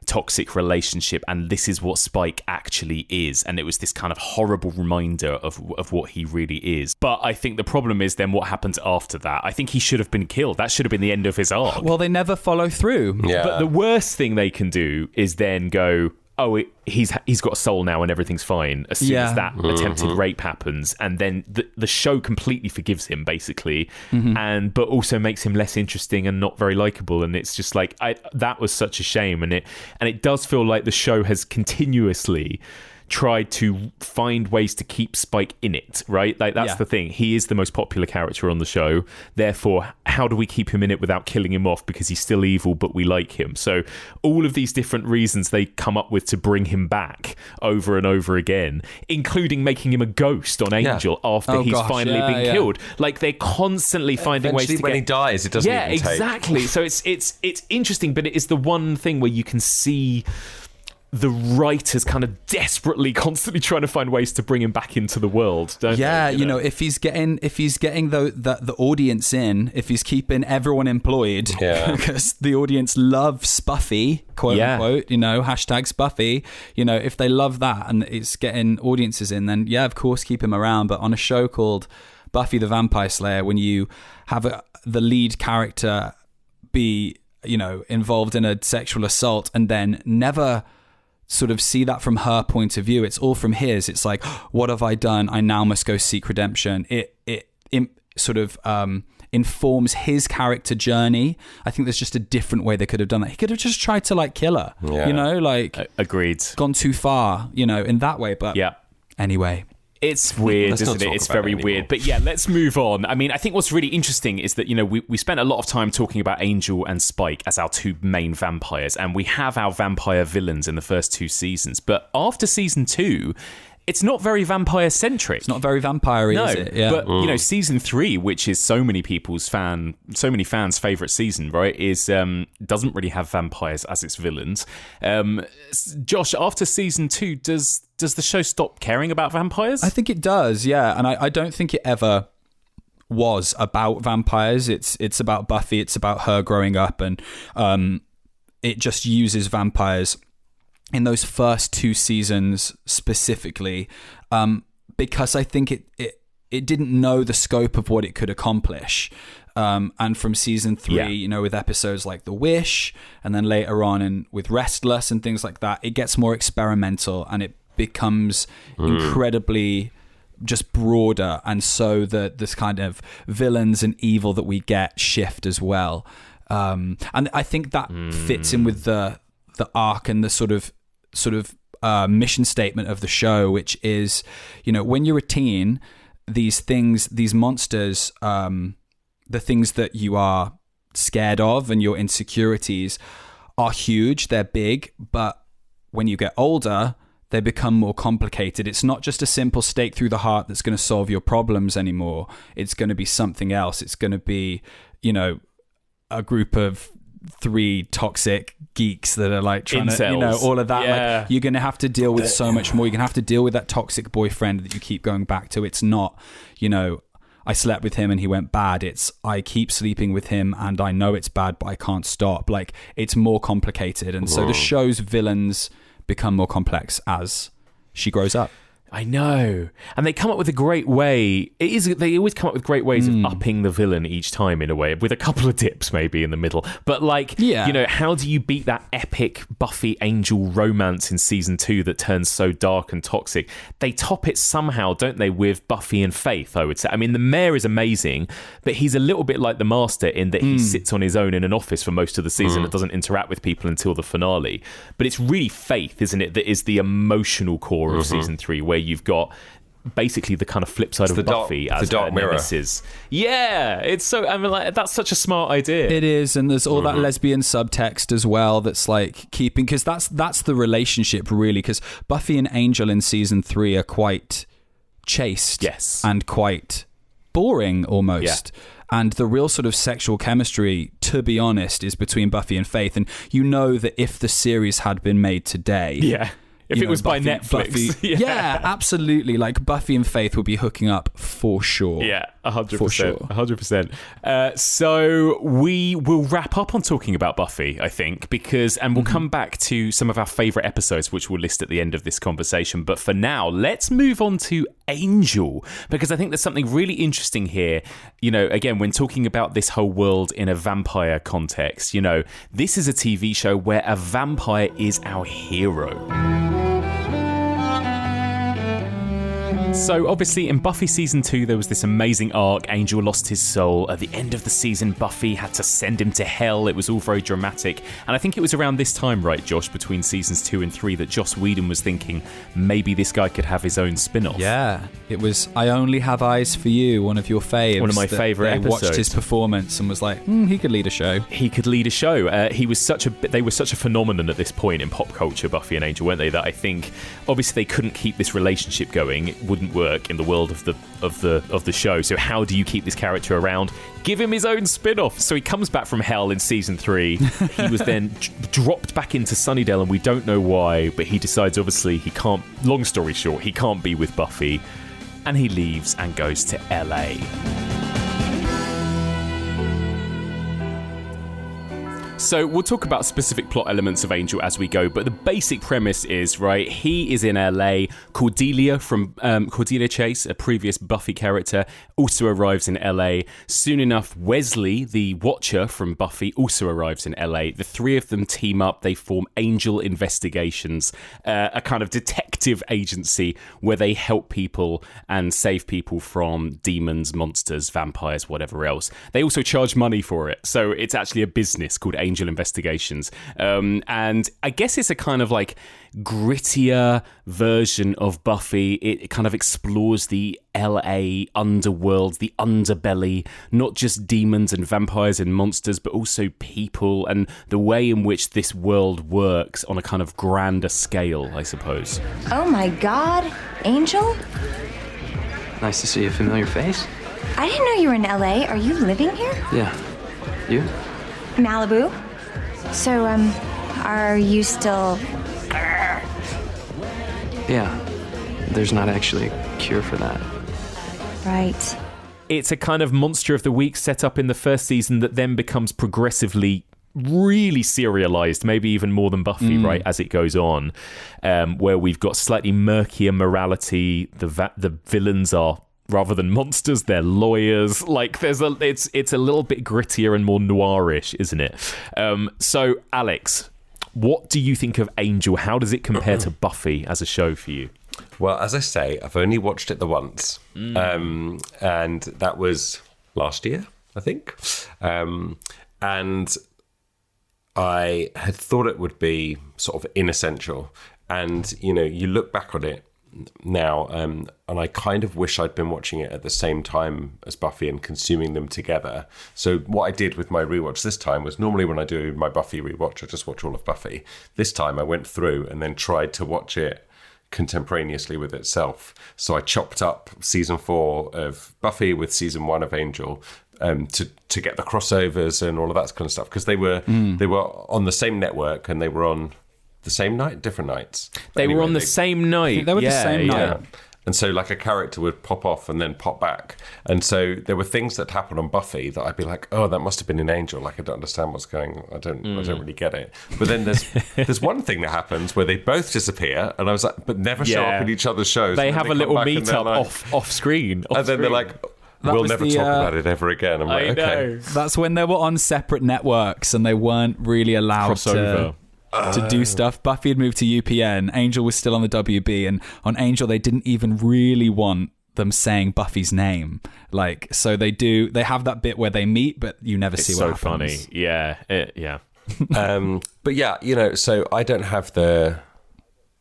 toxic relationship, and this is what Spike actually is. And it was this kind of horrible reminder of what he really is. But I think the problem is then what happens after that. I think he should have been killed. That should have been the end of his arc. Well, they never follow through. Yeah. But the worst thing they can do is then go, oh, he's got a soul now and everything's fine as soon as that attempted rape happens, and then the show completely forgives him, basically, but also makes him less interesting and not very likable. And it's just like, that was such a shame. And it does feel like the show has continuously tried to find ways to keep Spike in it, right? Like, that's the thing. He is the most popular character on the show. Therefore, how do we keep him in it without killing him off? Because he's still evil, but we like him. So all of these different reasons they come up with to bring him back over and over again, including making him a ghost on Angel after he's finally been killed. Like, they're constantly finding ways to when he dies, it doesn't even take. Exactly. So it's interesting, but it is the one thing where you can see the writers kind of desperately constantly trying to find ways to bring him back into the world, don't they? You know, if he's getting the audience in, if he's keeping everyone employed, because the audience loves Buffy, quote unquote, you know, hashtags Buffy, you know, if they love that and it's getting audiences in, then of course keep him around. But on a show called Buffy the Vampire Slayer, when you have the lead character be, you know, involved in a sexual assault and then never sort of see that from her point of view, it's all from his. It's like, what have I done? I now must go seek redemption. It sort of informs his character journey. I think there's just a different way they could have done that. He could have just tried to like kill her, you know, like agreed, gone too far, you know, in that way. But anyway. It's weird, isn't it? It's very weird. But yeah, let's move on. I mean, I think what's really interesting is that, you know, we spent a lot of time talking about Angel and Spike as our two main vampires, and we have our vampire villains in the first 2 seasons. But after season 2, it's not very vampire-centric. It's not very vampire-y, is it? Yeah. But, you know, season 3, which is so many fans' favourite season, right, is doesn't really have vampires as its villains. Josh, after season 2, does the show stop caring about vampires? I think it does, yeah. And I don't think it ever was about vampires. It's about Buffy. It's about her growing up, and it just uses vampires in those first 2 seasons specifically, because I think it didn't know the scope of what it could accomplish. And from season 3, you know, with episodes like The Wish, and then later on with Restless and things like that, it gets more experimental and it becomes incredibly just broader. And so this kind of villains and evil that we get shift as well. And I think that fits in with the arc and the sort of mission statement of the show, which is, you know, when you're a teen, these monsters, the things that you are scared of and your insecurities are huge, they're big, but when you get older, they become more complicated. It's not just a simple stake through the heart that's going to solve your problems anymore. It's going to be something else. It's going to be, you know, a group of 3 toxic geeks that are like trying to, you know, all of that. Like, you're going to have to deal with so much more. You're going to have to deal with that toxic boyfriend that you keep going back to. It's not, you know, I slept with him and he went bad. It's I keep sleeping with him and I know it's bad, but I can't stop. Like, it's more complicated. And so the show's villains become more complex as she grows up. I know. And they come up with a great way. They always come up with great ways of upping the villain each time, in a way, with a couple of dips maybe in the middle. But like, you know, how do you beat that epic Buffy Angel romance in season 2 that turns so dark and toxic? They top it somehow, don't they, with Buffy and Faith, I would say. I mean, the mayor is amazing, but he's a little bit like the Master in that he sits on his own in an office for most of the season and doesn't interact with people until the finale. But it's really Faith, isn't it, that is the emotional core of season 3, where you've got basically the kind of flip side of Buffy as the dark mirror. Nemesis. Yeah, it's so. I mean, like, that's such a smart idea. It is, and there's all that lesbian subtext as well. That's like keeping, because that's the relationship really. Because Buffy and Angel in season 3 are quite chaste, and quite boring almost. And the real sort of sexual chemistry, to be honest, is between Buffy and Faith. And you know that if the series had been made today, if it was Buffy, by Netflix. Buffy, absolutely. Like, Buffy and Faith would be hooking up for sure. Yeah, 100%. For sure. 100%. So we will wrap up on talking about Buffy, I think, and we'll come back to some of our favourite episodes, which we'll list at the end of this conversation. But for now, let's move on to Angel, because I think there's something really interesting here. You know, again, when talking about this whole world in a vampire context, you know, this is a TV show where a vampire is our hero. So obviously in Buffy Season 2 there was this amazing arc. Angel lost his soul. At the end of the season, Buffy had to send him to hell. It was all very dramatic. And I think it was around this time, right, Josh, between Seasons 2 and 3 that Joss Whedon was thinking maybe this guy could have his own spin-off. Yeah, it was I Only Have Eyes for You, one of your faves. One of my favourite episodes. Watched his performance and was like, he could lead a show. He could lead a show. They were such a phenomenon at this point in pop culture, Buffy and Angel, weren't they? That I think obviously they couldn't keep this relationship going. It wouldn't work in the world of the show. So how do you keep this character around? Give him his own spin-off. So he comes back from hell in Season 3. He was then dropped back into Sunnydale, and we don't know why, but he decides obviously he can't, long story short, he can't be with Buffy, and he leaves and goes to LA. So we'll talk about specific plot elements of Angel as we go, but the basic premise is, right, he is in LA. Cordelia from Cordelia Chase, a previous Buffy character, also arrives in LA. Soon enough, Wesley, the Watcher from Buffy, also arrives in LA. The three of them team up. They form Angel Investigations, a kind of detective agency where they help people and save people from demons, monsters, vampires, whatever else. They also charge money for it, so it's actually a business called Angel Investigations. And I guess it's a kind of like grittier version of Buffy. It kind of explores the LA underworld, the underbelly, not just demons and vampires and monsters, but also people and the way in which this world works on a kind of grander scale, I suppose. Oh my God, Angel? Nice to see a familiar face. I didn't know you were in LA. Are you living here? Yeah. You? Malibu? So, are you still... Yeah. There's not actually a cure for that. Right. It's a kind of monster of the week set up in the first season that then becomes progressively really serialized, maybe even more than Buffy, right, as it goes on, where we've got slightly murkier morality. The villains are, rather than monsters, they're lawyers. Like it's a little bit grittier and more noirish, isn't it? So Alex, what do you think of Angel? How does it compare to Buffy as a show for you? Well, as I say, I've only watched it the once, and that was last year, I think. And I had thought it would be sort of inessential. And, you know, you look back on it now, and I kind of wish I'd been watching it at the same time as Buffy and consuming them together. So what I did with my rewatch this time was, normally when I do my Buffy rewatch, I just watch all of Buffy. This time I went through and then tried to watch it contemporaneously with itself. So I chopped up season 4 of Buffy with season 1 of Angel, to get the crossovers and all of that kind of stuff, because they were on the same network and they were on the same night, different nights. They were on the same night. They were the same night. And so like a character would pop off and then pop back. And so there were things that happened on Buffy that I'd be like, oh, that must have been in Angel. Like, I don't understand what's going on. I don't really get it. But then there's one thing that happens where they both disappear, and I was like, but never show up in each other's shows. They have a little meet up off screen. And then they're like, we'll never talk about it ever again. I'm like, okay. That's when they were on separate networks and they weren't really allowed to do stuff. Buffy had moved to UPN. Angel was still on the WB, and on Angel they didn't even really want them saying Buffy's name. Like, so they have that bit where they meet, but you never see what happens. It's so funny. Yeah. But yeah, you know, so I don't have the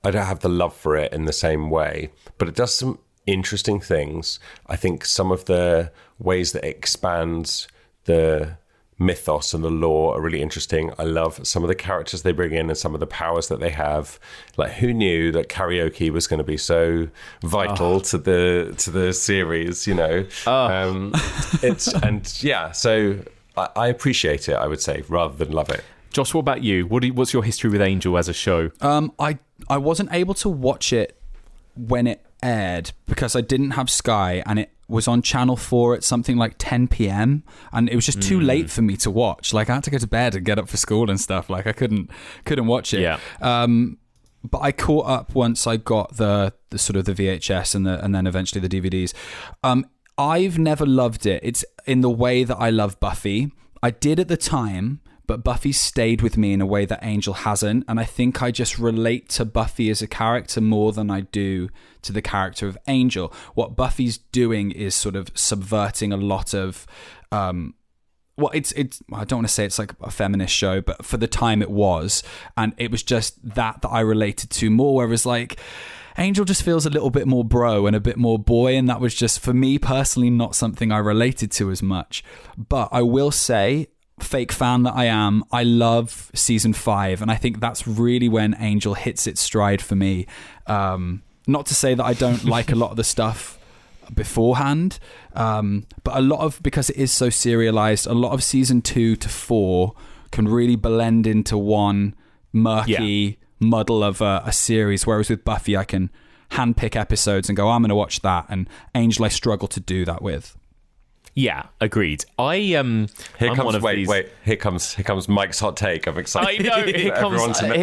love for it in the same way, but it does some interesting things. I think some of the ways that it expands the mythos and the lore are really interesting. I love some of the characters they bring in and some of the powers that they have. Like, who knew that karaoke was going to be so vital to the series, you know? So I appreciate it, I would say, rather than love it. Josh, what about you? What's your history with Angel as a show? I wasn't able to watch it when it aired because I didn't have Sky, and was on Channel 4 at something like 10 p.m. and it was just too late for me to watch. Like, I had to go to bed and get up for school and stuff. Like, I couldn't watch it. Yeah. But I caught up once I got the sort of the VHS and then eventually the DVDs. I've never loved it. It's in the way that I love Buffy. I did at the time, but Buffy stayed with me in a way that Angel hasn't. And I think I just relate to Buffy as a character more than I do to the character of Angel. What Buffy's doing is sort of subverting a lot of... it's I don't want to say it's like a feminist show, but for the time it was. And it was just that I related to more. Whereas like... Angel just feels a little bit more bro and a bit more boy, and that was just, for me personally, not something I related to as much. But I will say, fake fan that I am, I love season 5, and I think that's really when Angel hits its stride for me. Not to say that I don't like a lot of the stuff beforehand, but a lot of, because it is so serialized, a lot of season 2 to 4 can really blend into one murky muddle of a series, whereas with Buffy I can handpick episodes and go, I'm going to watch that, and Angel I struggle to do that with. Yeah, agreed. Here comes Mike's hot take. I'm excited. I know. Here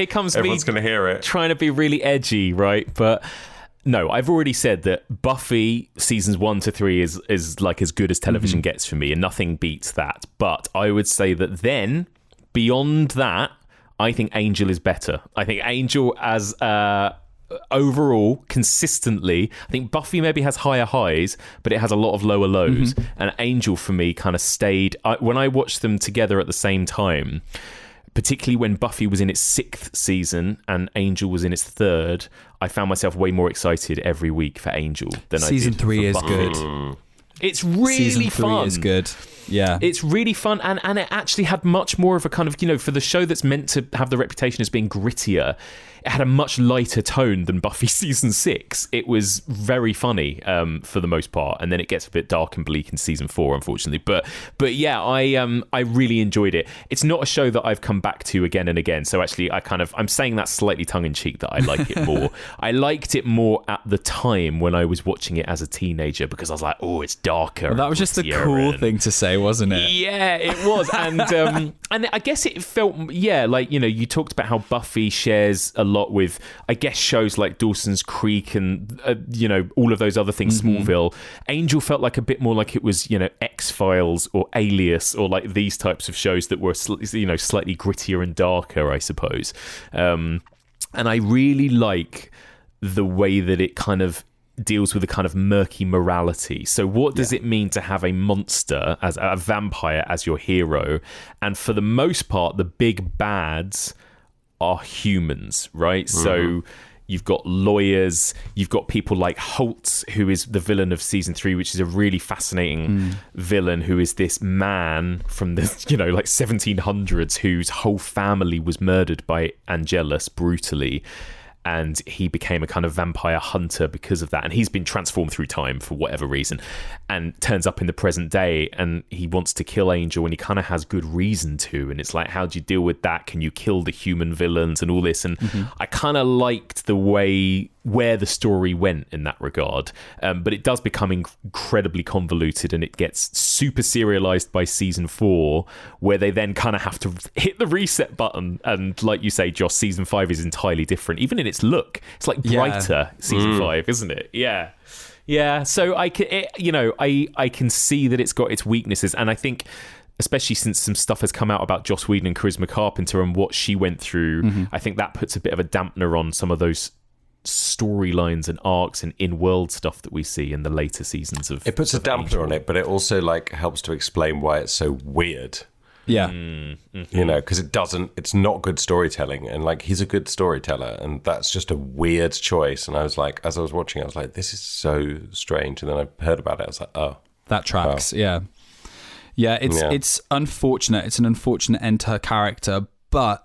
comes everyone's going to hear it. Trying to be really edgy, right? But no, I've already said that Buffy seasons 1 to 3 is like as good as television gets for me, and nothing beats that. But I would say that then, beyond that, I think Angel is better. I think Angel as overall, consistently, I think Buffy maybe has higher highs, but it has a lot of lower lows. And Angel, for me, kind of stayed... when I watched them together at the same time, particularly when Buffy was in its 6th season and Angel was in its 3rd, I found myself way more excited every week for Angel than Season I did 3 is Buffy. good. It's really Season 3 fun. is good. Yeah. It's really fun, and it actually had much more of a kind of, for the show that's meant to have the reputation as being grittier, it had a much lighter tone than Buffy season 6. It was very funny for the most part, and then it gets a bit dark and bleak in season 4, unfortunately. But yeah, I really enjoyed it. It's not a show that I've come back to again and again. So actually, I'm saying that slightly tongue in cheek that I like it more. I liked it more at the time when I was watching it as a teenager, because I was like, oh, it's darker. Well, that was just a cool thing to say, wasn't it? Yeah, it was. And and I guess it felt, like, you talked about how Buffy shares a lot with, I guess, shows like Dawson's Creek and, all of those other things, Smallville. Angel felt like a bit more like it was, X-Files or Alias or like these types of shows that were, slightly grittier and darker, I suppose. And I really like the way that it kind of deals with a kind of murky morality. So what does it mean to have a monster, as a vampire, as your hero? And for the most part, the big bads are humans, right? So you've got lawyers, you've got people like Holt, who is the villain of season 3, which is a really fascinating villain, who is this man from the, like 1700s, whose whole family was murdered by Angelus brutally. And he became a kind of vampire hunter because of that. And he's been transformed through time for whatever reason, and turns up in the present day, and he wants to kill Angel, and he kind of has good reason to. And it's like, how do you deal with that? Can you kill the human villains and all this? And I kind of liked the way where the story went in that regard. But it does become incredibly convoluted, and it gets super serialized by season 4, where they then kind of have to hit the reset button. And like you say, Josh, season 5 is entirely different, even in its look. It's like brighter season 5, isn't it? Yeah. So I can see that it's got its weaknesses, and I think, especially since some stuff has come out about Joss Whedon and Charisma Carpenter and what she went through, I think that puts a bit of a dampener on some of those storylines and arcs and in-world stuff that we see in the later seasons of... It puts a dampener on it, but it also helps to explain why it's so weird. Yeah. Because it's not good storytelling, and he's a good storyteller, and that's just a weird choice. And I was like, as I was watching, I was like, this is so strange. And then I heard about it, I was like, oh. That tracks, yeah. Yeah, it's unfortunate. It's an unfortunate end to her character. But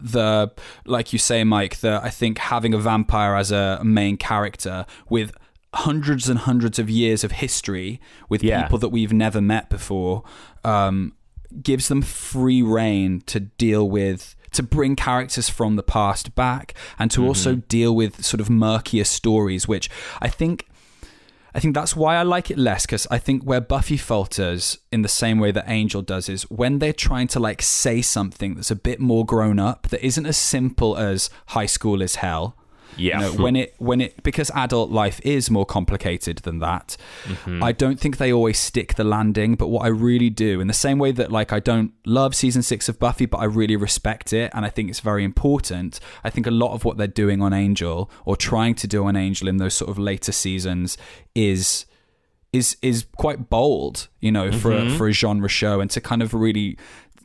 like you say, Mike, I think having a vampire as a main character with hundreds and hundreds of years of history with people that we've never met before, gives them free reign to deal with, to bring characters from the past back, and to also deal with sort of murkier stories, which I think I think that's why I like it less, because I think where Buffy falters in the same way that Angel does is when they're trying to like say something that's a bit more grown up, that isn't as simple as high school is hell. Yeah. You know, when it because adult life is more complicated than that. I don't think they always stick the landing, but what I really do, in the same way that like I don't love season 6 of Buffy, but I really respect it and I think it's very important. I think a lot of what they're doing on Angel, or trying to do on Angel in those sort of later seasons, is quite bold, you know, for a genre show, and to kind of really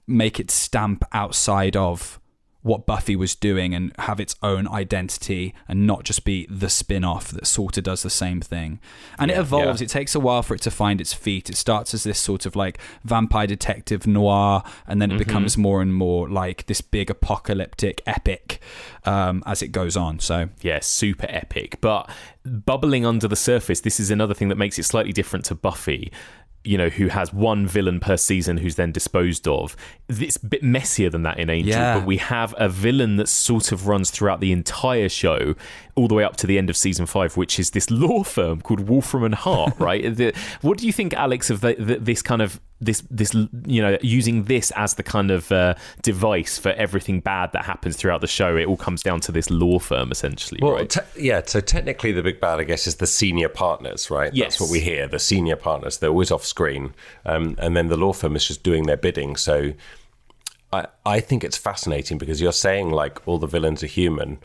make it stamp outside of what Buffy was doing and have its own identity and not just be the spin-off that sort of does the same thing. And it evolves. It takes a while for it to find its feet. It starts as this sort of like vampire detective noir, and then it becomes more and more like this big apocalyptic epic as it goes on. So yeah, super epic. But bubbling under the surface, this is another thing that makes it slightly different to Buffy, you know, who has one villain per season who's then disposed of. It's a bit messier than that in Angel, but we have a villain that sort of runs throughout the entire show, all the way up to the end of season 5, which is this law firm called Wolfram and Hart, right? What do you think, Alex, of this kind of this you know, using this as the kind of device for everything bad that happens throughout the show? It all comes down to this law firm, essentially, right? So technically the big bad, I guess, is the senior partners, right? Yes. That's what we hear, the senior partners. They're always off screen, and then the law firm is just doing their bidding. So I think it's fascinating, because you're saying like all the villains are human,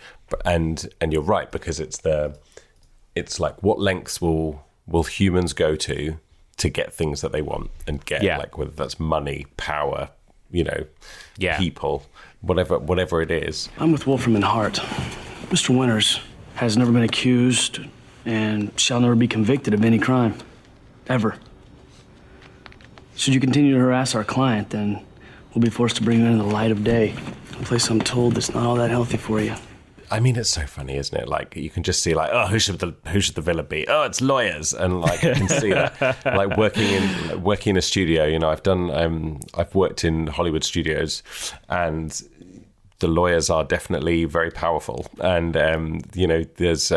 and you're right, because it's like, what lengths will humans go to get things that they want and get, like whether that's money, power, you know, people, whatever it is. I'm with Wolfram and Hart. Mr. Winters has never been accused and shall never be convicted of any crime, ever. Should you continue to harass our client, then we'll be forced to bring you into the light of day, a place I'm told that's not all that healthy for you. I mean, it's so funny, isn't it? Like, you can just see, like, oh, who should the villain be? Oh, it's lawyers, and like you can see that, like working in a studio. You know, I've worked in Hollywood studios, and the lawyers are definitely very powerful, and you know, there's.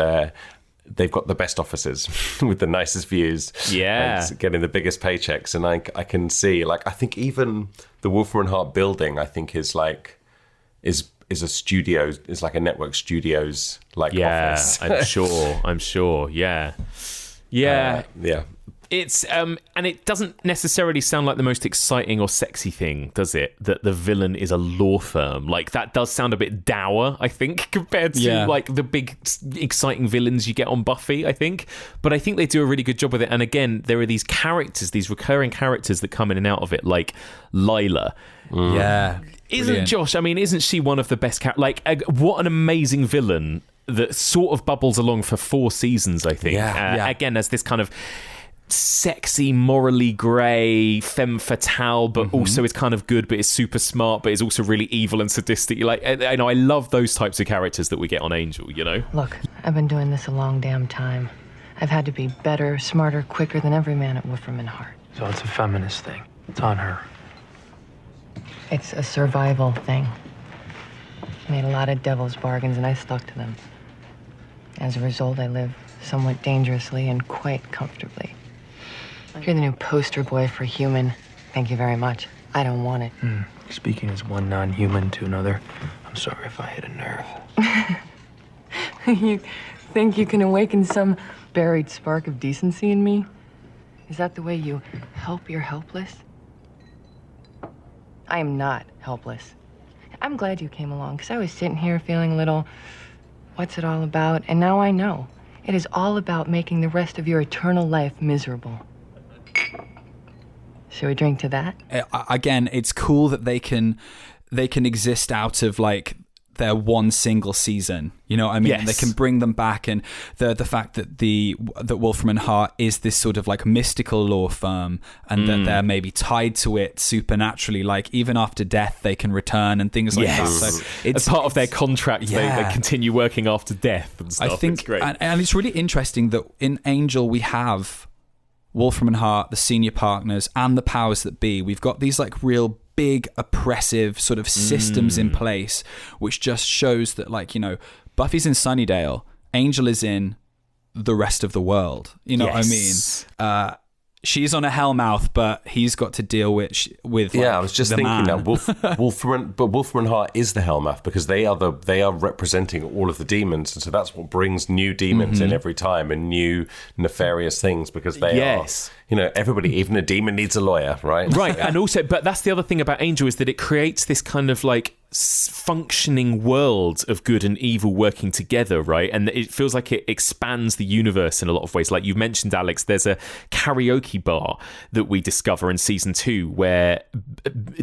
They've got the best offices with the nicest views, and getting the biggest paychecks, and I can see, like, I think even the Wolfram and Hart building, I think is a studio, is like a network studios like office. I'm sure, yeah. It's and it doesn't necessarily sound like the most exciting or sexy thing, does it? That the villain is a law firm. Like, that does sound a bit dour, I think, compared to like the big exciting villains you get on Buffy, I think. But I think they do a really good job with it. And again, there are these characters, these recurring characters that come in and out of it, like Lila. Isn't Josh? I mean, isn't she one of the best characters? Like, what an amazing villain that sort of bubbles along for 4 seasons, I think. Again, as this kind of sexy, morally grey femme fatale, but also is kind of good, but is super smart, but is also really evil and sadistic. Like, I know, I love those types of characters that we get on Angel, you know? Look, I've been doing this a long damn time. I've had to be better, smarter, quicker than every man at Wolfram and Hart. So it's a feminist thing. It's on her. It's a survival thing. Made a lot of devil's bargains, and I stuck to them. As a result, I live somewhat dangerously and quite comfortably. You're the new poster boy for human. Thank you very much. I don't want it. Speaking as one non-human to another, I'm sorry if I hit a nerve. You think you can awaken some buried spark of decency in me? Is that the way you help your helpless? I am not helpless. I'm glad you came along, because I was sitting here feeling a little, what's it all about? And now I know. It is all about making the rest of your eternal life miserable. Should we drink to that? Again, it's cool that they can exist out of like their one single season. You know what I mean? Yes. They can bring them back, and the fact that that Wolfram and Hart is this sort of like mystical law firm, and that they're maybe tied to it supernaturally. Like, even after death, they can return and things like that. So it's part of their contract. They continue working after death and stuff. I think, it's great. And it's really interesting that in Angel we have Wolfram and Hart, the senior partners, and the powers that be. We've got these like real big oppressive sort of systems in place, which just shows that, like, you know, Buffy's in Sunnydale, Angel is in the rest of the world. You know what I mean? She's on a Hellmouth, but he's got to deal with like, I was just thinking man. that Wolfram and Hart is the Hellmouth because they are representing all of the demons, and so that's what brings new demons in every time and new nefarious things because they are. You know, everybody, even a demon needs a lawyer, right? Right, and also, but that's the other thing about Angel is that it creates this kind of like functioning world of good and evil working together, right? And it feels like it expands the universe in a lot of ways. Like you mentioned, Alex, there's a karaoke bar that we discover in season 2 where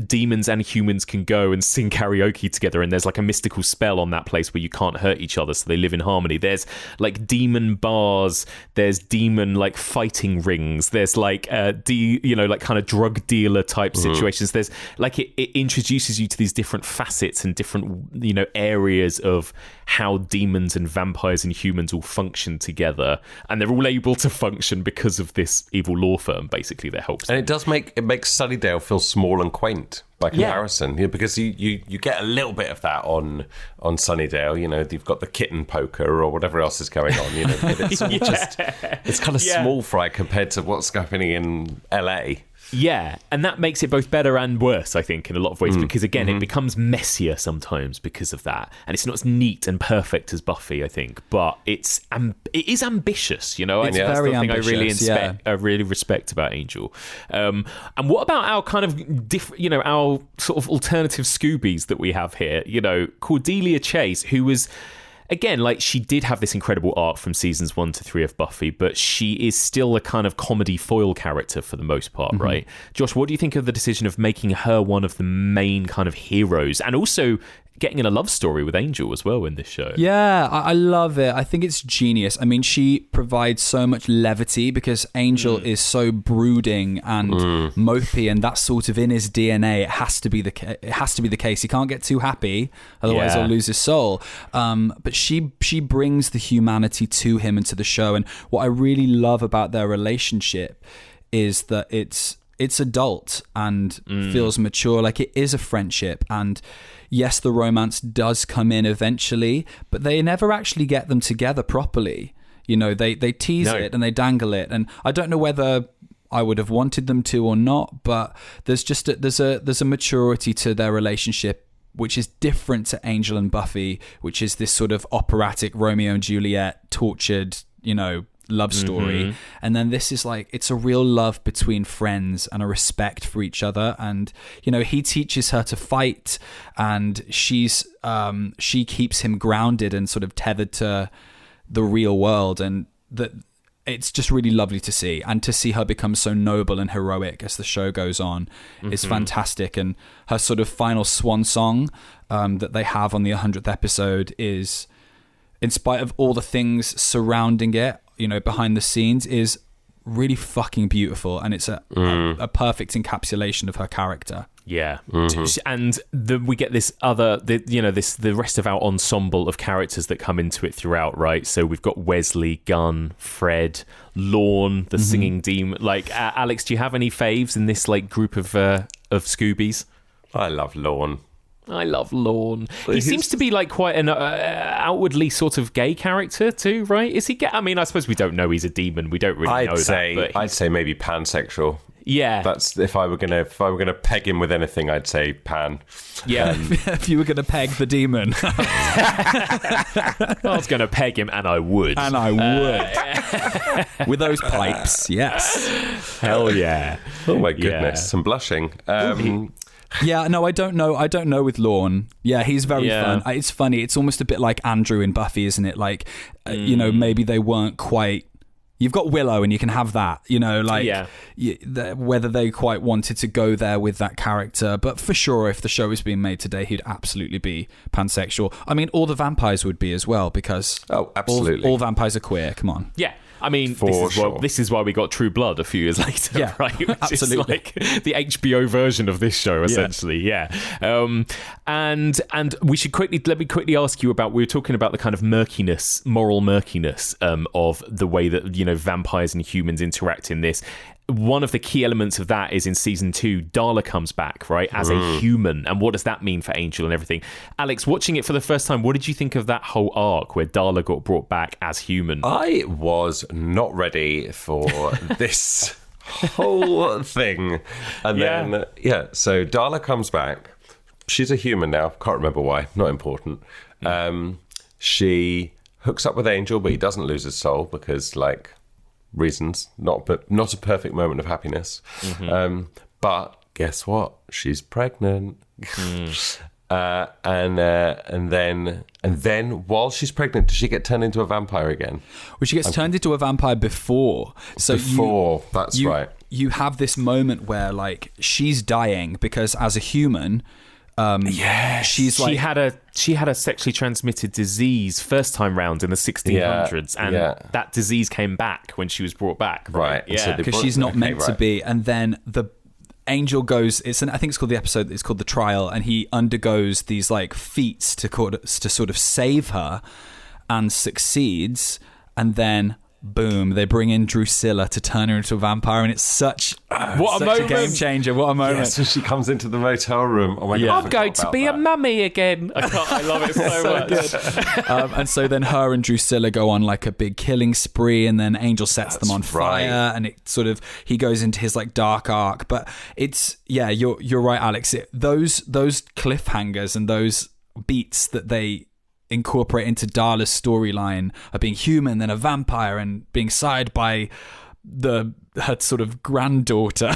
demons and humans can go and sing karaoke together, and there's like a mystical spell on that place where you can't hurt each other, so they live in harmony. There's like demon bars, there's demon like fighting rings, there's like like kind of drug dealer type situations. There's like it introduces you to these different facets and different areas of how demons and vampires and humans all function together, and they're all able to function because of this evil law firm basically that helps them. And it makes Sunnydale feel small and quaint by comparison, because you get a little bit of that on Sunnydale. You know, you've got the kitten poker or whatever else is going on. You know, it's all it's kind of small fry compared to what's happening in LA. Yeah, and that makes it both better and worse, I think, in a lot of ways, because, again, it becomes messier sometimes because of that. And it's not as neat and perfect as Buffy, I think, but it is ambitious, you know? It's very ambitious, I really respect about Angel. And what about our kind of, our sort of alternative Scoobies that we have here? You know, Cordelia Chase, who was... Again, like, she did have this incredible arc from seasons 1 to 3 of Buffy, but she is still a kind of comedy foil character for the most part, right? Josh, what do you think of the decision of making her one of the main kind of heroes, and also getting in a love story with Angel as well in this show? Yeah, I love it. I think it's genius. I mean, she provides so much levity because Angel is so brooding and mopey, and that's sort of in his DNA. It has to be the case. He can't get too happy, otherwise he'll lose his soul. But she brings the humanity to him and to the show. And what I really love about their relationship is that it's adult and feels mature. Like, it is a friendship, and yes, the romance does come in eventually, but they never actually get them together properly. You know, they tease it and they dangle it, and I don't know whether I would have wanted them to or not, but there's just there's a maturity to their relationship which is different to Angel and Buffy, which is this sort of operatic Romeo and Juliet tortured, love story. And then this is like, it's a real love between friends and a respect for each other. And he teaches her to fight, and she keeps him grounded and sort of tethered to the real world. And that it's just really lovely to see, and to see her become so noble and heroic as the show goes on is fantastic. And her sort of final swan song that they have on the 100th episode is, in spite of all the things surrounding it, behind the scenes, is really fucking beautiful, and it's a perfect encapsulation of her character. Yeah, and we get this other, the rest of our ensemble of characters that come into it throughout, right? So we've got Wesley, Gunn, Fred, Lorne, the singing demon. Like, Alex, do you have any faves in this like group of Scoobies? I love Lorne. He seems to be like quite an outwardly sort of gay character too, right? Is he gay? I mean, I suppose we don't know he's a demon. We don't really know that. I'd say maybe pansexual. Yeah, that's if I were gonna peg him with anything, I'd say pan. Yeah, if you were gonna peg the demon, I was gonna peg him, and I would, with those pipes. Yes, hell yeah. Oh my goodness, I'm blushing. Yeah, no, I don't know with Lorne. Yeah, he's very fun. It's funny. It's almost a bit like Andrew in Buffy, isn't it? Like, maybe they weren't quite. You've got Willow, and you can have that. Whether they quite wanted to go there with that character, but for sure, if the show was being made today, he'd absolutely be pansexual. I mean, all the vampires would be as well, because absolutely, all vampires are queer. Come on. Yeah. I mean, sure. This is why we got True Blood a few years later, right? Which absolutely. is like the HBO version of this show, essentially. Yeah. And we should let me quickly ask you about, we were talking about the kind of moral murkiness of the way that, vampires and humans interact in this. One of the key elements of that is in season 2, Darla comes back, right, as a human. And what does that mean for Angel and everything? Alex, watching it for the first time, what did you think of that whole arc where Darla got brought back as human? I was not ready for this whole thing. And then, so Darla comes back. She's a human now. Can't remember why. Not important. She hooks up with Angel, but he doesn't lose his soul because, reasons. Not a perfect moment of happiness. But guess what? She's pregnant. And then while she's pregnant, does she get turned into a vampire again? Well, she gets turned into a vampire before. That's right. You have this moment where she's dying because as a human, she's she had a sexually transmitted disease first time round in the 1600s, and that disease came back when she was brought back. Right. Yeah, because she's not meant to be, and then the Angel goes. I think it's called the episode. It's called The Trial, and he undergoes these feats to sort of save her, and succeeds, and then. Boom! They bring in Drusilla to turn her into a vampire, and it's such a game changer. What a moment! Yes, when she comes into the motel room. Oh my God! I'm going to be a mummy again. I love it so much. Good. And so then her and Drusilla go on a big killing spree, and then Angel sets them on fire, and it sort of he goes into his dark arc. But it's you're right, Alex. Those cliffhangers and those beats that they incorporate into Darla's storyline of being human, then a vampire, and being sired by her sort of granddaughter.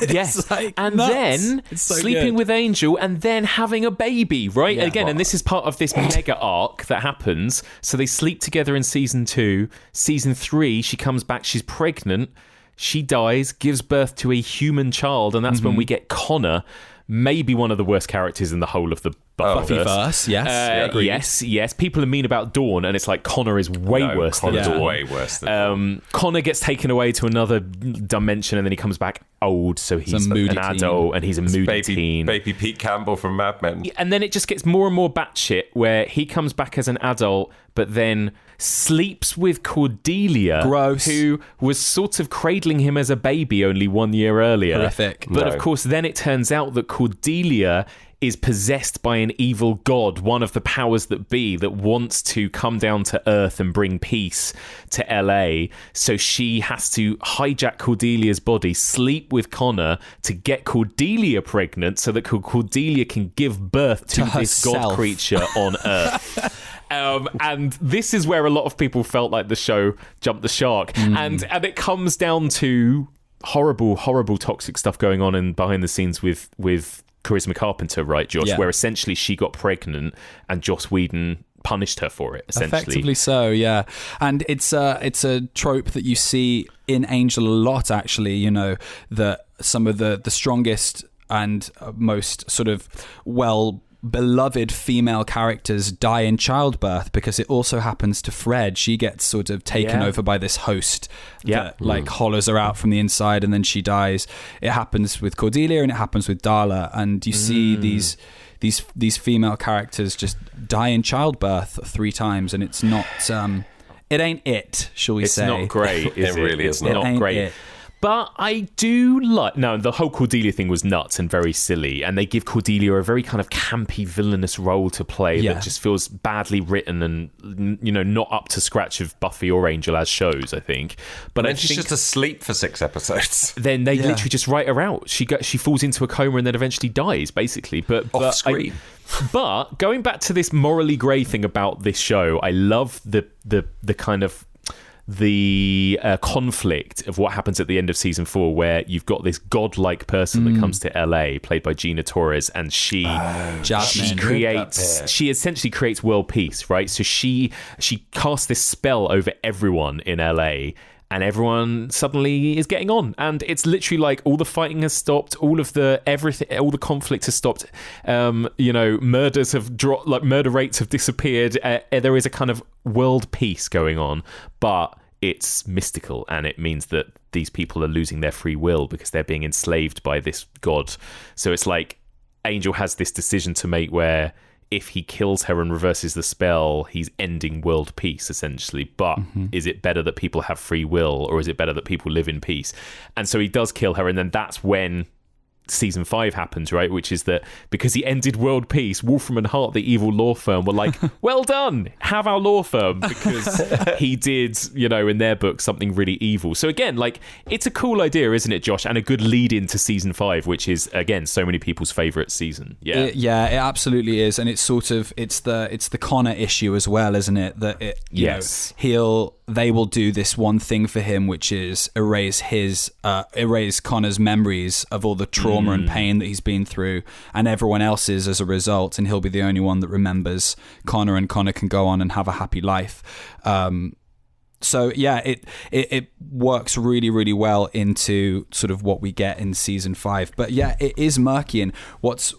Yes, and nuts. Then so sleeping with Angel, and then having a baby, right? Again, and this is part of this mega arc that happens. So they sleep together in season 2. Season 3, she comes back, she's pregnant, she dies, gives birth to a human child, and that's when we get Connor, maybe one of the worst characters in the whole of the Buffyverse. Yes. People are mean about Dawn, and it's Connor is way worse than Dawn. Way worse than Dawn. Connor gets taken away to another dimension, and then he comes back old, so he's an adult, and he's a moody teen. Baby Pete Campbell from Mad Men. And then it just gets more and more batshit, where he comes back as an adult, but then sleeps with Cordelia, who was sort of cradling him as a baby only 1 year earlier. Horrific. But of course, then it turns out that Cordelia is possessed by an evil god, one of the powers that be, that wants to come down to Earth and bring peace to LA. So she has to hijack Cordelia's body, sleep with Connor to get Cordelia pregnant so that Cordelia can give birth to this god creature on Earth. And this is where a lot of people felt like the show jumped the shark. And it comes down to horrible toxic stuff going on in behind the scenes with Charisma Carpenter, right, Josh? Where essentially she got pregnant and Joss Whedon punished her for it, essentially. Effectively so, yeah. And it's a trope that you see in Angel a lot, actually, that some of the strongest and most sort of beloved female characters die in childbirth, because it also happens to Fred. She gets sort of taken over by this host that hollers her out from the inside, and then she dies. It happens with Cordelia, and it happens with Darla, and you see these female characters just die in childbirth 3 times, and it's not it ain't it, shall we say. It's not great, is it? It really is not. Not great. But I do the whole Cordelia thing was nuts and very silly, and they give Cordelia a very kind of campy, villainous role to play that just feels badly written and, not up to scratch of Buffy or Angel as shows, I think. But then she's just asleep for 6 episodes. Then they literally just write her out. She falls into a coma and then eventually dies, basically. But off screen. But going back to this morally grey thing about this show, I love the kind of the conflict of what happens at the end of season 4, where you've got this godlike person that comes to LA, played by Gina Torres, and she essentially creates world peace, right? So she casts this spell over everyone in LA, and everyone suddenly is getting on, and it's literally all the fighting has stopped, all the conflict has stopped, murders have dropped, murder rates have disappeared. There is a kind of world peace going on, but it's mystical, and it means that these people are losing their free will because they're being enslaved by this god. So it's Angel has this decision to make where if he kills her and reverses the spell, he's ending world peace, essentially. But is it better that people have free will, or is it better that people live in peace? And so he does kill her, and then that's when season 5 happens, right? Which is that because he ended world peace, Wolfram and Hart, the evil law firm, were like, well done, have our law firm, because he did, in their book, something really evil. So again, like, it's a cool idea, isn't it, Josh? And a good lead into season 5, which is, again, so many people's favourite season. Yeah. It absolutely is. And it's sort of, it's the Connor issue as well, isn't it? That they will do this one thing for him, which is erase Connor's memories of all the trauma and pain that he's been through, and everyone else's as a result, and he'll be the only one that remembers Connor, and Connor can go on and have a happy life. So yeah, it works really, really well into sort of what we get in season 5. But yeah, it is murky, and what's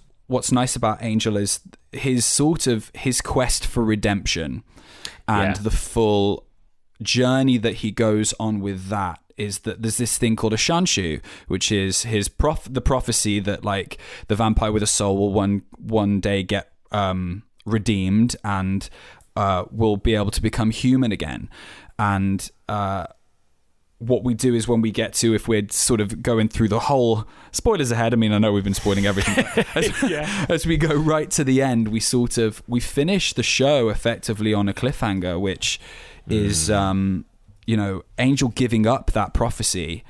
nice about Angel is his quest for redemption and the full journey that he goes on with that is that there's this thing called a Shanshu, which is the prophecy that like the vampire with a soul will one day get redeemed and will be able to become human again. And what we do is when we get to, if we're sort of going through the whole, spoilers ahead, I mean, I know we've been spoiling everything, as we go right to the end, we finish the show effectively on a cliffhanger, which is Angel giving up that prophecy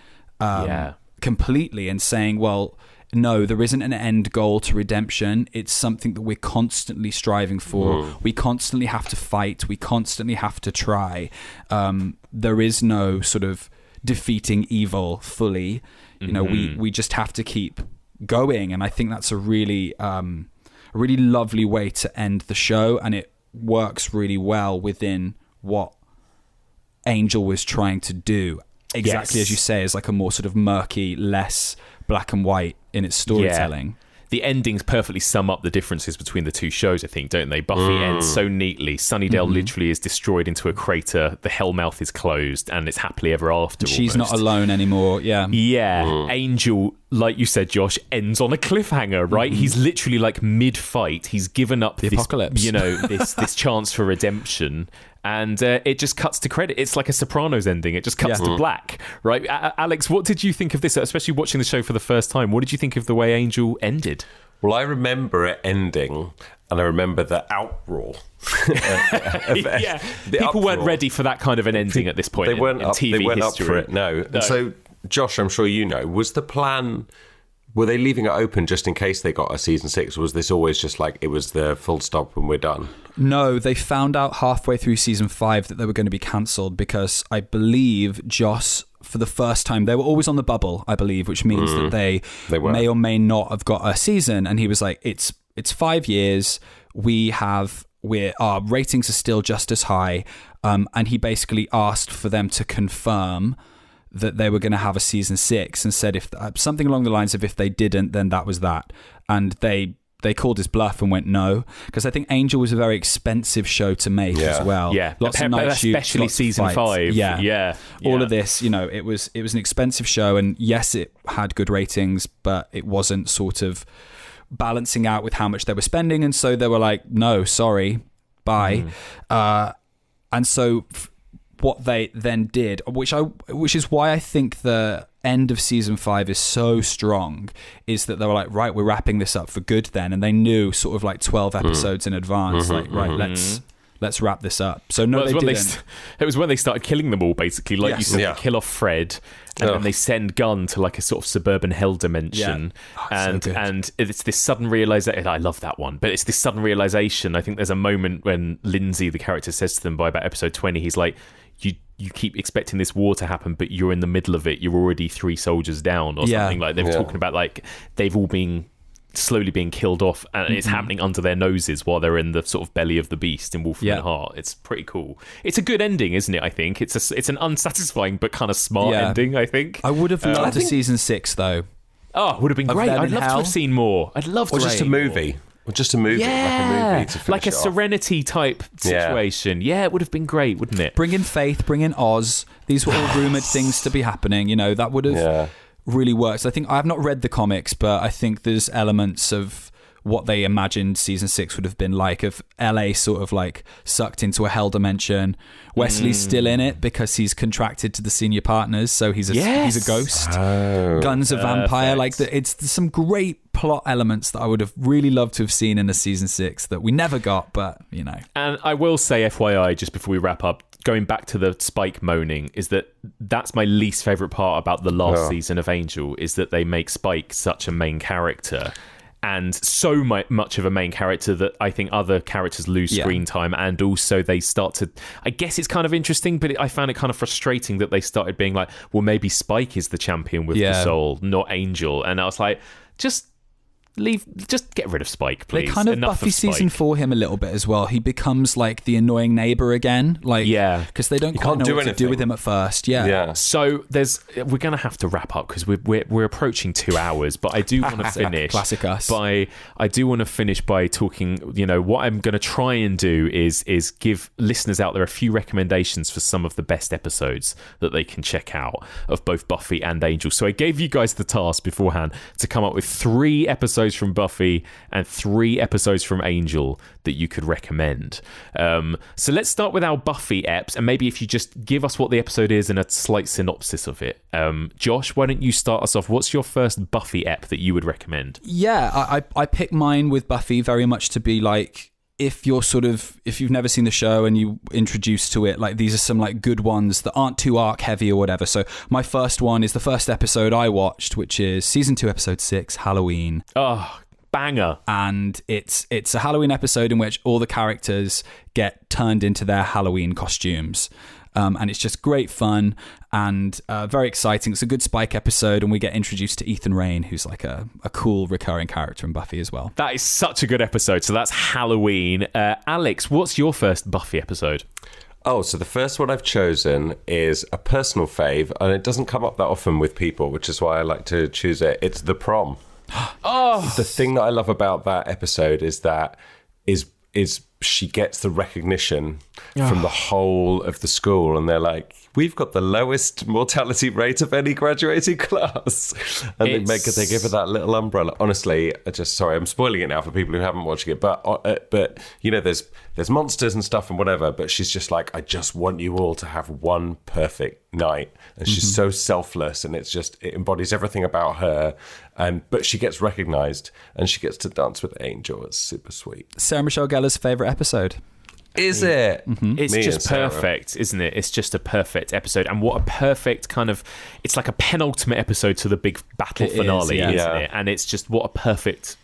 completely and saying, well, no, there isn't an end goal to redemption. It's something that we're constantly striving for. We constantly have to fight. We constantly have to try. There is no sort of defeating evil fully. We just have to keep going. And I think that's a really lovely way to end the show. And it works really well within what Angel was trying to do. Exactly as you say, is like a more sort of murky, less black and white in its storytelling. The endings perfectly sum up the differences between the two shows, I think, don't they? Buffy ends so neatly. Sunnydale literally is destroyed into a crater. The Hellmouth is closed, and it's happily ever after. She's not alone anymore. Yeah. Angel, like you said, Josh, ends on a cliffhanger, right? He's literally like mid-fight. He's given up the apocalypse. this chance for redemption. And it just cuts to credit. It's like a Sopranos ending. It just cuts to black, right? Alex, what did you think of this? Especially watching the show for the first time. What did you think of the way Angel ended? Well, I remember it ending, and I remember the outroar. People weren't ready for that kind of an ending at this point. They weren't up history. for it. No. And so, Josh, I'm sure you know, was the plan? Were they leaving it open just in case they got a season 6? Or was this always just like it was the full stop and we're done? No, they found out halfway through season 5 that they were going to be cancelled because I believe Joss, for the first time, they were always on the bubble, I believe, which means that they may or may not have got a season. And he was like, it's 5 years. Our ratings are still just as high. And he basically asked for them to confirm that they were going to have a season 6 and said if something along the lines of if they didn't, then that was that. And they called his bluff and went no, because I think Angel was a very expensive show to make as well. Yeah, lots of night shoots, especially lots season of fights. 5. All of this, it was an expensive show, and yes, it had good ratings, but it wasn't sort of balancing out with how much they were spending, and so they were like, no, sorry, bye. And so what they then did, which is why I think the end of season 5 is so strong, is that they were like, right, we're wrapping this up for good then, and they knew sort of like 12 episodes in advance, let's wrap this up. So no, they didn't. It was when they started killing them all, basically, like you said, they kill off Fred, and then they send Gunn to like a sort of suburban hell dimension, and it's this sudden realization. I love that one, but it's this sudden realization. I think there's a moment when Lindsay, the character, says to them by about episode 20, he's like, you keep expecting this war to happen, but you're in the middle of it. You're already 3 soldiers down, or something like. They were talking about like they've all been slowly being killed off, and it's happening under their noses while they're in the sort of belly of the beast in Wolfram and Hart. It's pretty cool. It's a good ending, isn't it? I think it's an unsatisfying but kind of smart ending. I think I would have loved a season 6 though. Oh, it would have been great. I'd love to have seen more. I'd love to. Or just a movie. Or just a movie, like a movie to finish like a Serenity type situation. Yeah, it would have been great, wouldn't it? Bring in Faith, bring in Oz. These were all rumoured things to be happening. That would have really worked. I think I have not read the comics, but I think there's elements of what they imagined season 6 would have been like, of LA sort of like sucked into a hell dimension. Wesley's still in it because he's contracted to the senior partners, so he's a ghost. Gun's a vampire. Like it's some great plot elements that I would have really loved to have seen in a season 6 that we never got, but you know. And I will say, FYI, just before we wrap up, going back to the Spike moaning, is that's my least favourite part about the last season of Angel, is that they make Spike such a main character, and so much of a main character that I think other characters lose screen time, and also they start to, I guess it's kind of interesting, but I found it kind of frustrating that they started being like, well, maybe Spike is the champion with the soul, not Angel. And I was like, just get rid of Spike, please. They kind of Buffy season 4 him a little bit as well. He becomes like the annoying neighbor again, like because they don't quite know what to do with him at first. So we're gonna have to wrap up because we're approaching 2 hours, but I do want to finish. Classic us. I do want to finish by talking. You know what I'm going to try and do is give listeners out there a few recommendations for some of the best episodes that they can check out of both Buffy and Angel. So I gave you guys the task beforehand to come up with 3 episodes from Buffy and 3 episodes from Angel that you could recommend. So let's start with our Buffy eps, and maybe if you just give us what the episode is and a slight synopsis of it. Josh, why don't you start us off? What's your first Buffy ep that you would recommend? I pick mine with Buffy very much to be like, if you've never seen the show and you introduced to it, like these are some like good ones that aren't too arc heavy or whatever. So my first one is the first episode I watched, which is season 2, episode 6, Halloween. Oh, banger. And it's a Halloween episode in which all the characters get turned into their Halloween costumes. And it's just great fun and very exciting. It's a good Spike episode, and we get introduced to Ethan Rayne, who's like a cool recurring character in Buffy as well. That is such a good episode. So that's Halloween. Alex, what's your first Buffy episode? Oh, so the first one I've chosen is a personal fave, and it doesn't come up that often with people, which is why I like to choose it. It's The Prom. The thing that I love about that episode is that she gets the recognition from the whole of the school, and they're like, we've got the lowest mortality rate of any graduating class, and they give her that little umbrella. Honestly, I'm spoiling it now for people who haven't watched it, but you know, there's monsters and stuff and whatever, but she's just like, I just want you all to have one perfect night, and she's so selfless, and it embodies everything about her. But she gets recognised, and she gets to dance with Angel. It's super sweet. Sarah Michelle Gellar's favourite episode. Is it? It's just perfect, isn't it? It's just a perfect episode. And what a perfect kind of... It's like a penultimate episode to the big battle finale, isn't it? And it's just what a perfect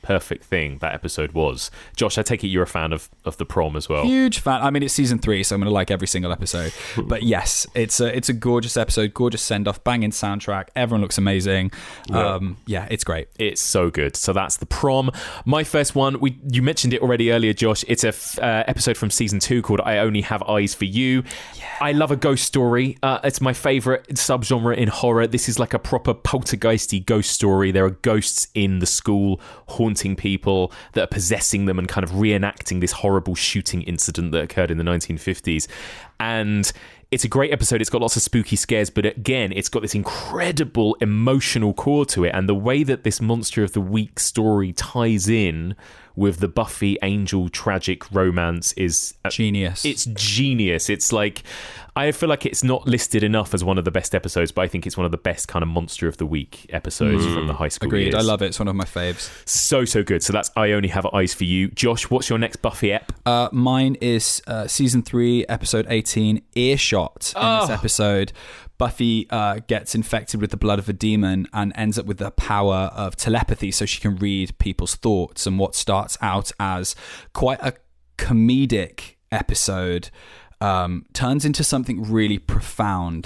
thing that episode was. Josh, I take it you're a fan of The Prom as well. Huge fan. I mean, it's season 3, so I'm going to like every single episode. But yes, it's a gorgeous episode, gorgeous send-off, banging soundtrack. Everyone looks amazing. It's great. It's so good. So that's The Prom. My first one, you mentioned it already earlier, Josh. It's a episode from season 2 called I Only Have Eyes for You. I love a ghost story. It's my favourite subgenre in horror. This is like a proper poltergeisty ghost story. There are ghosts in the school haunting people that are possessing them and kind of reenacting this horrible shooting incident that occurred in the 1950s. And it's a great episode. It's got lots of spooky scares, but again, it's got this incredible emotional core to it. And the way that this Monster of the Week story ties in with the Buffy Angel tragic romance is genius. It's genius. It's like, I feel like it's not listed enough as one of the best episodes, but I think it's one of the best kind of Monster of the Week episodes from the high school Agreed. years. I love it. It's one of my faves. So good. So that's I Only Have Eyes for You. Josh, what's your next Buffy ep? Mine is season 3, episode 18, Earshot. In this episode, Buffy gets infected with the blood of a demon and ends up with the power of telepathy, so she can read people's thoughts. And what starts out as quite a comedic episode turns into something really profound.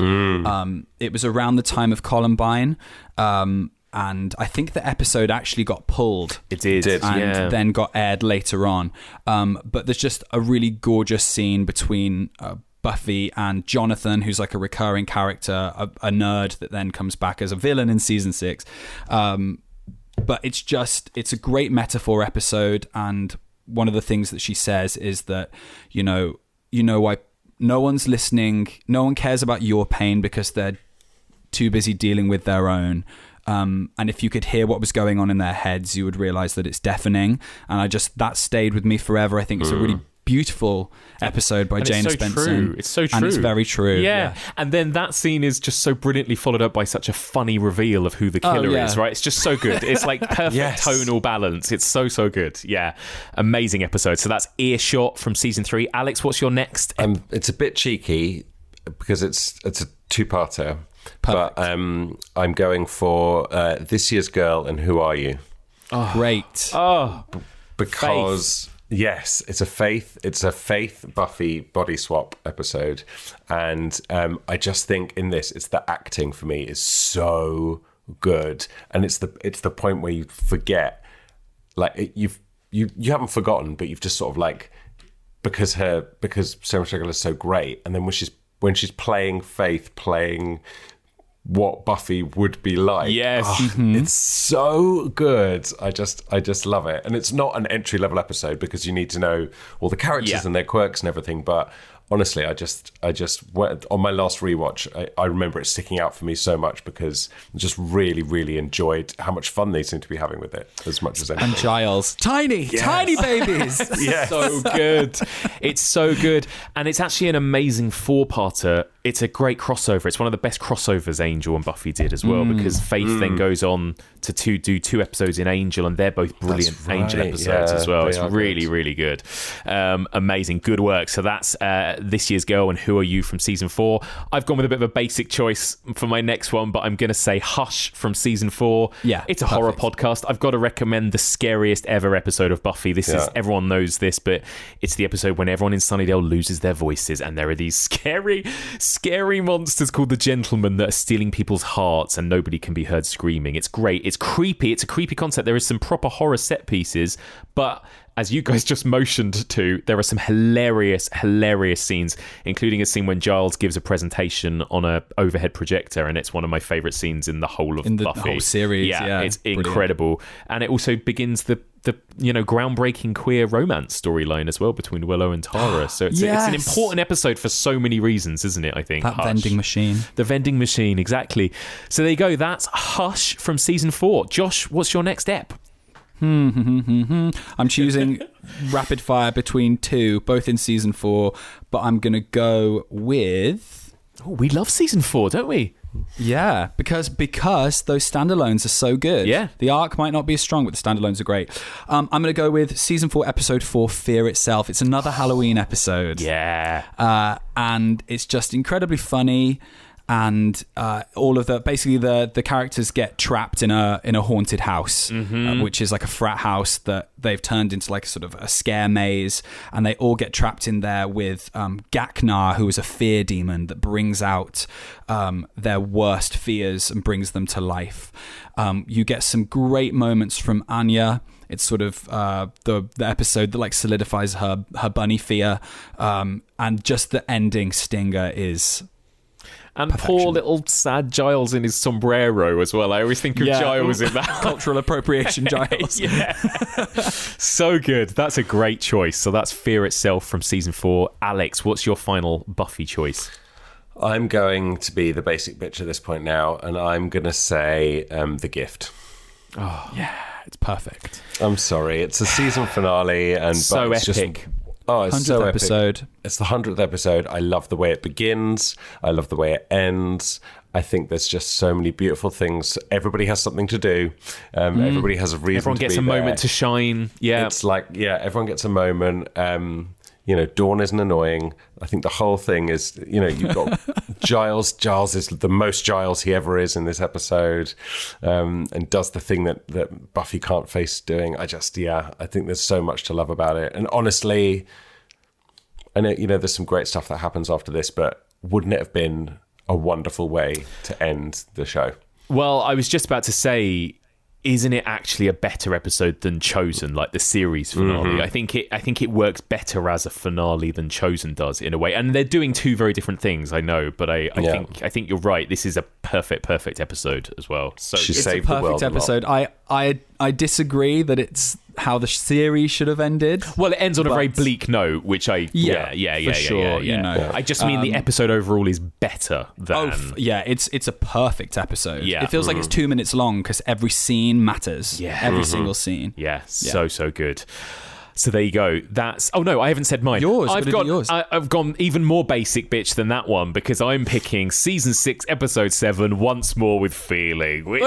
It was around the time of Columbine, and I think the episode actually got pulled. It did, and then got aired later on. But there's just a really gorgeous scene between Buffy and Jonathan, who's like a recurring character, a nerd that then comes back as a villain in season 6. But it's a great metaphor episode, and one of the things that she says is that, you know why no one's listening, no one cares about your pain because they're too busy dealing with their own. And if you could hear what was going on in their heads, you would realize that it's deafening. And that stayed with me forever. I think it's a really beautiful episode by Jana Spencer. It's so true. And it's very true. Yeah. And then that scene is just so brilliantly followed up by such a funny reveal of who the killer is, right? It's just so good. It's like perfect tonal balance. It's so good. Yeah. Amazing episode. So that's Earshot from season 3. Alex, what's your next? It's a bit cheeky because it's a two-parter. Perfect. But I'm going for This Year's Girl and Who Are You? Oh, great. Oh, because... Faith. Yes, it's a Faith Buffy body swap episode, and I just think in this, it's the acting for me is so good, and it's the point where you forget, like you haven't forgotten, but you've just sort of like because Sarah Michelle is so great, and then when she's playing Faith, playing what Buffy would be like. Yes. It's so good. I just love it. And it's not an entry-level episode because you need to know all the characters and their quirks and everything, but honestly, I just on my last rewatch, I remember it sticking out for me so much because I just really, really enjoyed how much fun they seem to be having with it as much as anything. And Giles. Tiny babies. Yes. So good. It's so good. And it's actually an amazing 4-parter. It's a great crossover. It's one of the best crossovers Angel and Buffy did as well, because Faith then goes on to do 2 episodes in Angel, and they're both brilliant Angel episodes as well. It's really, really good. Amazing. Good work. So that's This Year's Girl and Who Are You from season 4. I've gone with a bit of a basic choice for my next one, but I'm going to say Hush from season 4. Yeah, it's a horror podcast. I've got to recommend the scariest ever episode of Buffy. This is, everyone knows this, but it's the episode when everyone in Sunnydale loses their voices, and there are these scary monsters called the Gentlemen that are stealing people's hearts, and nobody can be heard screaming. It's great. It's creepy. It's a creepy concept. There is some proper horror set pieces, but as you guys just motioned to, there are some hilarious scenes, including a scene when Giles gives a presentation on a overhead projector, and it's one of my favourite scenes in the whole of Buffy. The whole series. Yeah, it's incredible. And it also begins the groundbreaking queer romance storyline as well between Willow and Tara. So it's an important episode for so many reasons, isn't it? I think that vending machine. The vending machine, exactly. So there you go. That's Hush from season 4. Josh, what's your next ep? I'm choosing rapid fire between 2, both in season 4, but I'm going to go with... Oh, we love season 4, don't we? Yeah, because those standalones are so good. Yeah. The arc might not be as strong, but the standalones are great. I'm going to go with season 4, episode 4, Fear Itself. It's another Halloween episode. Yeah. And it's just incredibly funny. And all of the characters get trapped in a haunted house, which is like a frat house that they've turned into like sort of a scare maze, and they all get trapped in there with Gaknar, who is a fear demon that brings out their worst fears and brings them to life. You get some great moments from Anya. It's sort of the episode that like solidifies her bunny fear, and just the ending stinger is. And perfection. Poor little sad Giles in his sombrero as well. I always think of Giles in that. Cultural appropriation Giles. So good. That's a great choice. So that's Fear Itself from season 4. Alex, what's your final Buffy choice? I'm going to be the basic bitch at this point now, and I'm going to say The Gift. Oh, yeah. It's perfect. I'm sorry. It's a season finale. And so it's epic. It's 100th so episode. Epic. It's the 100th episode. I love the way it begins. I love the way it ends. I think there's just so many beautiful things. Everybody has something to do. Everybody has a reason everyone to be gets a there. moment to shine. Yeah. It's like, everyone gets a moment. Dawn isn't annoying. I think the whole thing is, you've got Giles. Giles is the most Giles he ever is in this episode, and does the thing that Buffy can't face doing. I think there's so much to love about it. And honestly, I know, there's some great stuff that happens after this, but wouldn't it have been a wonderful way to end the show? Well, I was just about to say, isn't it actually a better episode than Chosen, like the series finale? I think it works better as a finale than Chosen does in a way. And they're doing 2 very different things, I know, but I think you're right. This is a perfect episode as well. So she it's saved a perfect the world episode. I disagree that it's how the series should have ended. Well, it ends on a very bleak note, which I for sure. You know, I just mean the episode overall is better than. It's a perfect episode. Yeah, it feels like it's 2 minutes long because every scene matters. Yeah, every single scene. Yeah, so good. So there you go. That's... Oh, no, I haven't said mine. Yours. I've gone even more basic bitch than that one because I'm picking Season 6, Episode 7, Once More with Feeling, which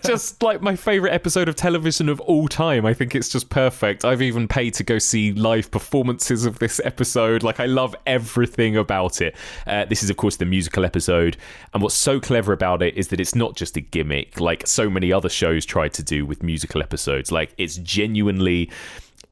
just like my favourite episode of television of all time. I think it's just perfect. I've even paid to go see live performances of this episode. Like, I love everything about it. This is, of course, the musical episode. And what's so clever about it is that it's not just a gimmick like so many other shows try to do with musical episodes. Like, it's genuinely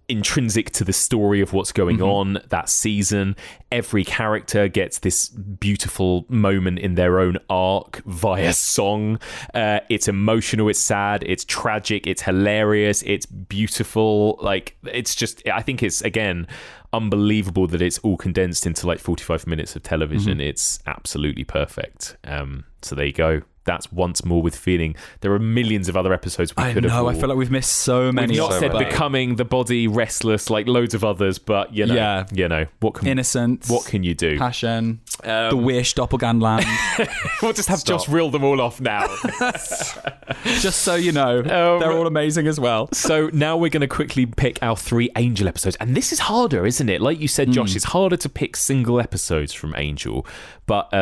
intrinsic to the story of what's going on that season. Every character gets this beautiful moment in their own arc via song. It's emotional, it's sad, it's tragic, it's hilarious, it's beautiful. Like, it's just, I think it's, again, unbelievable that it's all condensed into like 45 minutes of television. It's absolutely perfect. So there you go. That's Once More with Feeling. There are millions of other episodes we could have. I feel like we've missed so many. We've not said Becoming, The Body, Restless, like loads of others, but you know, Innocence, what can you do? Passion, The Wish, Doppelgangland. We'll just have Josh reel them all off now. Just so you know, they're all amazing as well. So now we're going to quickly pick our 3 Angel episodes, and this is harder, isn't it? Like you said, Josh, it's harder to pick single episodes from Angel, but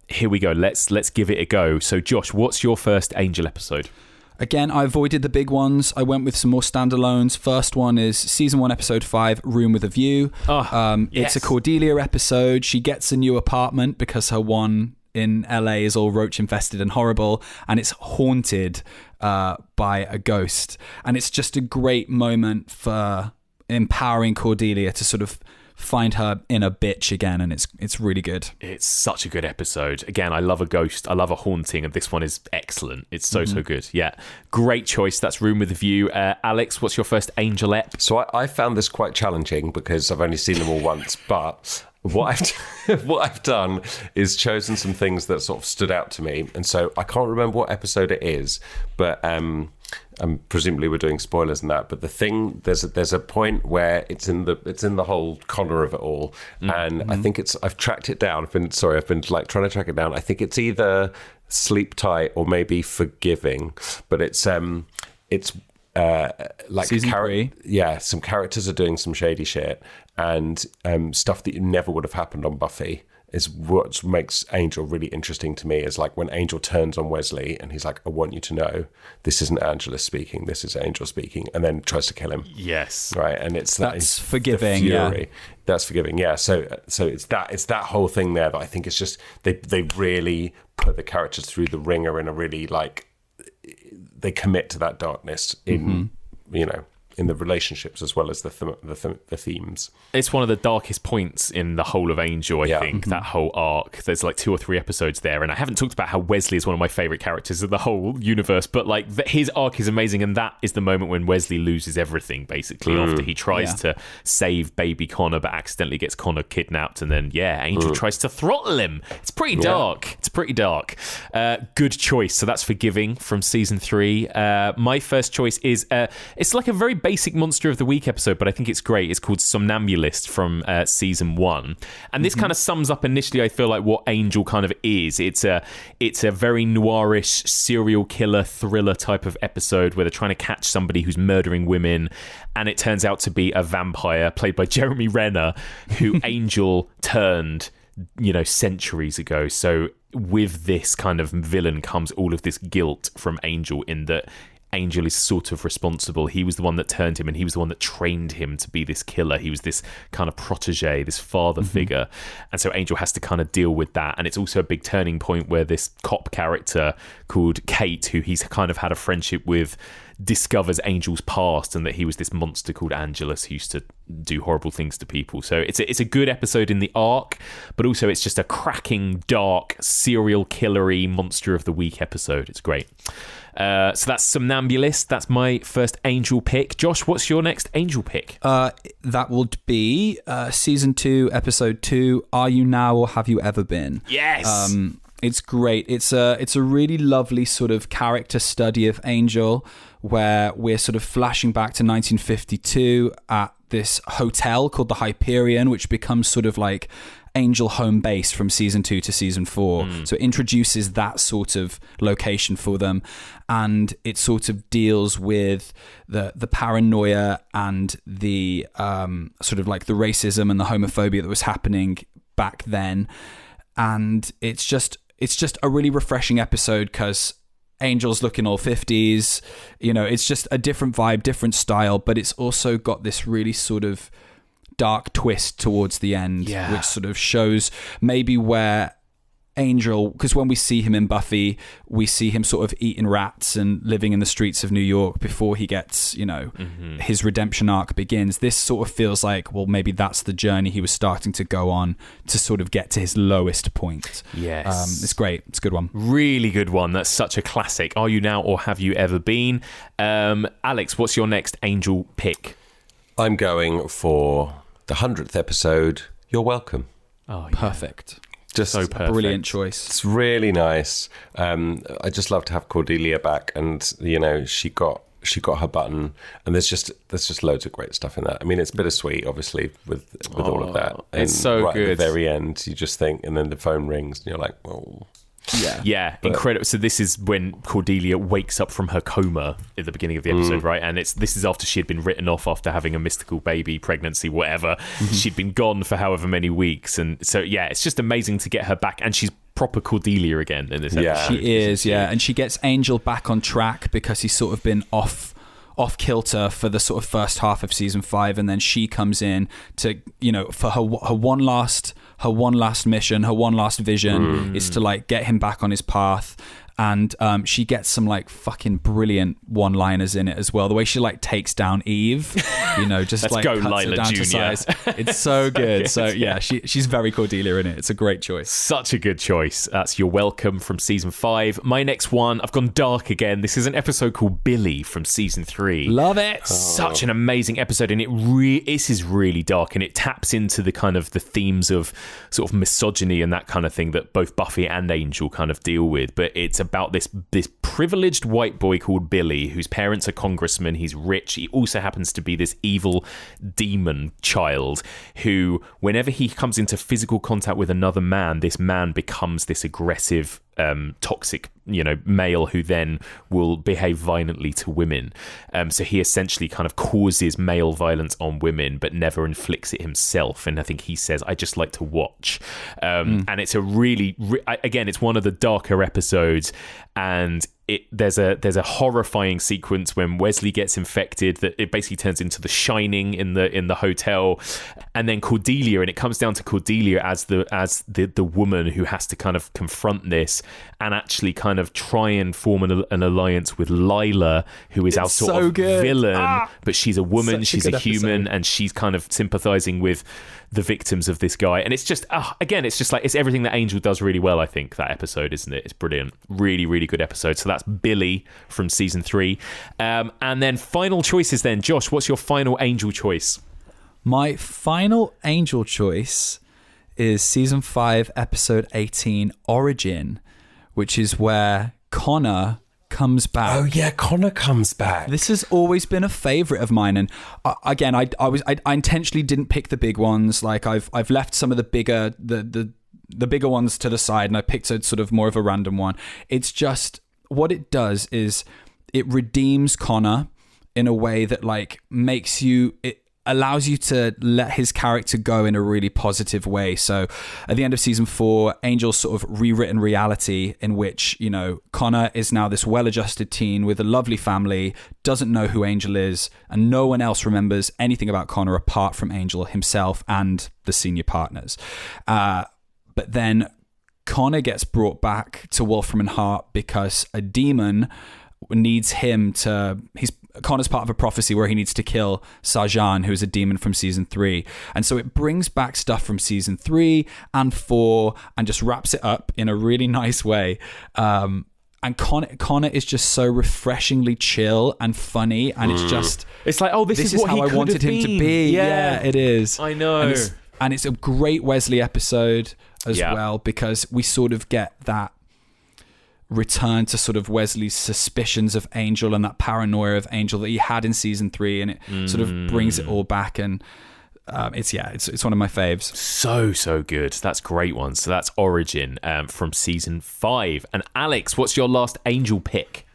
here we go. Let's give it a go. So, Josh, what's your first Angel episode? Again, I avoided the big ones. I went with some more standalones. First one is Season 1, Episode 5, Room with a View. It's a Cordelia episode. She gets a new apartment because her one in LA is all roach infested and horrible, and it's haunted by a ghost. And it's just a great moment for empowering Cordelia to sort of find her inner bitch again, and it's really good. It's such a good episode. Again, I love a ghost, I love a haunting, and this one is excellent. It's so good. Yeah, great choice. That's Room with a View. Alex, what's your first Angel ep? So I found this quite challenging because I've only seen them all once, but what I've done is chosen some things that sort of stood out to me, and so I can't remember what episode it is, but presumably we're doing spoilers in that, but the thing, there's a point where it's in the whole Connor of it all, and I think I've tracked it down. I've been like trying to track it down. I think it's either Sleep Tight or maybe Forgiving, but it's like Season 3. Yeah, some characters are doing some shady shit and stuff that never would have happened on Buffy. Is what makes Angel really interesting to me, is like when Angel turns on Wesley and he's like, I want you to know this isn't Angela speaking, this is Angel speaking, and then tries to kill him. Yes. Right, and that's Forgiving, yeah. That's Forgiving, yeah. So it's that whole thing there that I think it's just they really put the characters through the ringer in a really, like, they commit to that darkness in in the relationships as well as the themes. It's one of the darkest points in the whole of Angel, I think, that whole arc. There's like 2 or 3 episodes there, and I haven't talked about how Wesley is one of my favourite characters of the whole universe, but like his arc is amazing, and that is the moment when Wesley loses everything, basically, after he tries to save baby Connor but accidentally gets Connor kidnapped, and then, Angel tries to throttle him. It's pretty dark. It's pretty dark. Good choice. So that's Forgiving from Season 3. My first choice is, it's like a very basic Monster of the Week episode, but I think it's great. It's called Somnambulist from Season 1, and this kind of sums up initially, I feel like, what Angel kind of is. It's a very noirish serial killer thriller type of episode where they're trying to catch somebody who's murdering women, and it turns out to be a vampire played by Jeremy Renner, who Angel turned centuries ago. So with this kind of villain comes all of this guilt from Angel, in that Angel is sort of responsible. He was the one that turned him, and he was the one that trained him to be this killer. He was this kind of protege, this father figure. And so Angel has to kind of deal with that. And it's also a big turning point where this cop character called Kate, who he's kind of had a friendship with, discovers Angel's past, and that he was this monster called Angelus who used to do horrible things to people. So it's a good episode in the arc, but also it's just a cracking, dark, serial killery Monster of the Week episode. It's great. So that's Somnambulist. That's my first Angel pick. Josh, what's your next Angel pick? That would be Season 2, Episode 2, Are You Now or Have You Ever Been? Yes! It's great. It's a really lovely sort of character study of Angel, where we're sort of flashing back to 1952 at this hotel called the Hyperion, which becomes sort of like Angel home base from season 2 to season 4. So it introduces that sort of location for them, and it sort of deals with the paranoia and the sort of like the racism and the homophobia that was happening back then. And it's just a really refreshing episode because Angel's looking all 50s, it's just a different vibe, different style, but it's also got this really sort of dark twist towards the end, which sort of shows maybe where Angel, because when we see him in Buffy, we see him sort of eating rats and living in the streets of New York before he gets, his redemption arc begins. This sort of feels like, well, maybe that's the journey he was starting to go on to sort of get to his lowest point. Yes. It's great. It's a good one. Really good one. That's such a classic. Are you now or have you ever been? Alex, what's your next Angel pick? I'm going for the 100th episode, You're Welcome. Oh, yeah. Perfect. Just so perfect. Brilliant choice. It's really nice. I just love to have Cordelia back, and she got her button, and there's just loads of great stuff in that. I mean, it's bittersweet, obviously, with all of that. And it's so right good. At the very end, you just think, and then the phone rings, and you're like, oh. Yeah, incredible. So this is when Cordelia wakes up from her coma at the beginning of the episode, right? And this is after she had been written off after having a mystical baby, pregnancy, whatever. She'd been gone for however many weeks, and so it's just amazing to get her back, and she's proper Cordelia again in this episode. She is, and she gets Angel back on track because he's sort of been off kilter for the sort of first half of season 5, and then she comes in to for her one last mission, her one last vision is to like get him back on his path. And she gets some like fucking brilliant one-liners in it as well. The way she like takes down Eve, just Let's like go, cuts Lila her down Jr. to size. It's so good. So yeah, she's very Cordelia in it. It's a great choice. Such a good choice. That's You're Welcome from season 5. My next one, I've gone dark again. This is an episode called Billy from season 3. Love it. Such an amazing episode, and this is really dark, and it taps into the kind of the themes of sort of misogyny and that kind of thing that both Buffy and Angel kind of deal with. But it's about this privileged white boy called Billy, whose parents are congressmen. He's rich. He also happens to be this evil demon child who, whenever he comes into physical contact with another man, this man becomes this aggressive, toxic, male who then will behave violently to women. So he essentially kind of causes male violence on women, but never inflicts it himself. And I think he says, "I just like to watch." And it's a really, again, it's one of the darker episodes, and there's a horrifying sequence when Wesley gets infected that it basically turns into The Shining in the hotel, and then Cordelia, and it comes down to Cordelia as the woman who has to kind of confront this and actually kind of try and form an alliance with Lila, who is our sort of villain, but she's a woman, she's a human, and she's kind of sympathizing with the victims of this guy. And it's just again, it's just like, it's everything that Angel does really well, I think, that episode, isn't it? It's brilliant. Really, really good episode. So that's Billy from season 3. And then final choices then. Josh, what's your final Angel choice? My final Angel choice is season 5, episode 18, Origin, which is where Connor comes back. Oh yeah, Connor comes back. This has always been a favorite of mine, and again, I intentionally didn't pick the big ones. Like I've left some of the bigger the bigger ones to the side, and I picked a sort of more of a random one. It's just, what it does is it redeems Connor in a way that like it allows you to let his character go in a really positive way. So at the end of season 4, Angel's sort of rewritten reality in which, Connor is now this well-adjusted teen with a lovely family, doesn't know who Angel is, and no one else remembers anything about Connor apart from Angel himself and the senior partners. But then Connor gets brought back to Wolfram and Hart because a demon needs him to... Connor's part of a prophecy where he needs to kill Sajan, who's a demon from season 3. And so it brings back stuff from season 3 and 4 and just wraps it up in a really nice way. And Connor is just so refreshingly chill and funny, and it's like, oh, this is what how I wanted him to be. Yeah, it is. I know. And it's a great Wesley episode as well, because we sort of get that return to sort of Wesley's suspicions of Angel and that paranoia of Angel that he had in season 3, and it sort of brings it all back. And it's one of my faves. So good. That's a great one. So that's Origin from season 5. And Alex, what's your last Angel pick?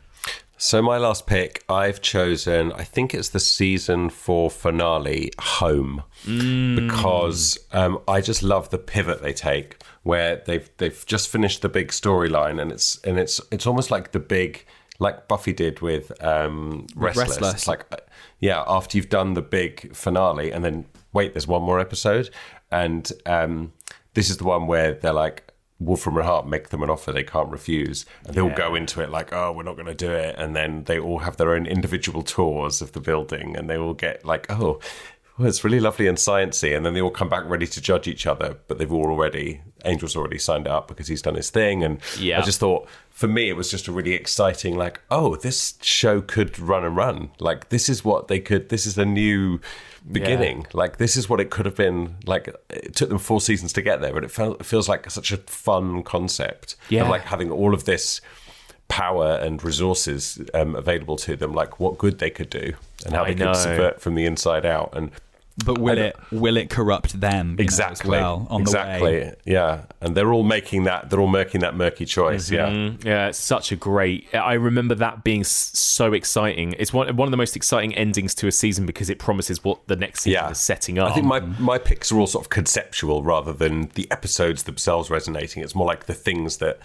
So my last pick, I've chosen, I think it's the season 4 finale, Home, because I just love the pivot they take, where they've just finished the big storyline, and it's almost like the big, like Buffy did with Restless. It's like, after you've done the big finale, and then wait, there's one more episode, and this is the one where they're like, Wolfram and Hart make them an offer they can't refuse, and they all go into it like, oh, we're not going to do it, and then they all have their own individual tours of the building, and they all get like, oh, well, it's really lovely and sciencey, and then they all come back ready to judge each other, but Angel's already signed up because he's done his thing. And I just thought, for me, it was just a really exciting, like, oh, this show could run and run. Like, this is what they could, this is a new beginning. Like, this is what it could have been. Like, it took them 4 seasons to get there, but it feels like such a fun concept of like having all of this power and resources available to them, like what good they could do and how they could subvert from the inside out. But will it corrupt them? Exactly. As well, on the way? Yeah. And they're all making that murky choice. Yeah, it's such a great. I remember that being so exciting. It's one of the most exciting endings to a season because it promises what the next season is setting up. I think my picks are all sort of conceptual rather than the episodes themselves resonating. It's more like the things that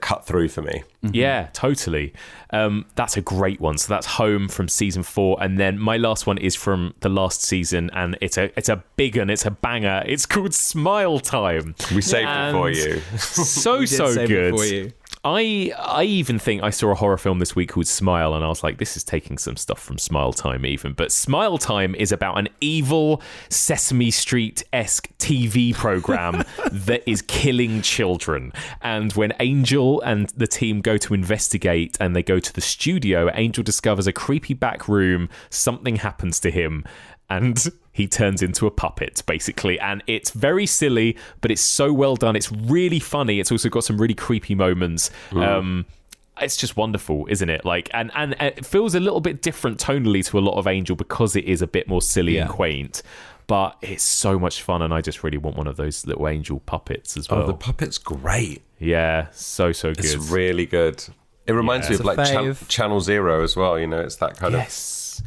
cut through for me. Yeah, totally. That's a great one. So that's Home from season 4, and then my last one is from the last season, and it's a big one. It's a banger. It's called Smile Time. We saved it for you. So good. It for you. I even think I saw a horror film this week called Smile, and I was like, this is taking some stuff from Smile Time even. But Smile Time is about an evil Sesame Street-esque TV program that is killing children. And when Angel and the team go to investigate and they go to the studio, Angel discovers a creepy back room. Something happens to him, and he turns into a puppet, basically. And it's very silly, but it's so well done. It's really funny. It's also got some really creepy moments. It's just wonderful, isn't it? Like, and it feels a little bit different tonally to a lot of Angel because it is a bit more silly and quaint. But it's so much fun, and I just really want one of those little Angel puppets as well. Oh, the puppet's great. Yeah, so good. It's really good. It reminds me of like Channel Zero as well. You know, it's that kind of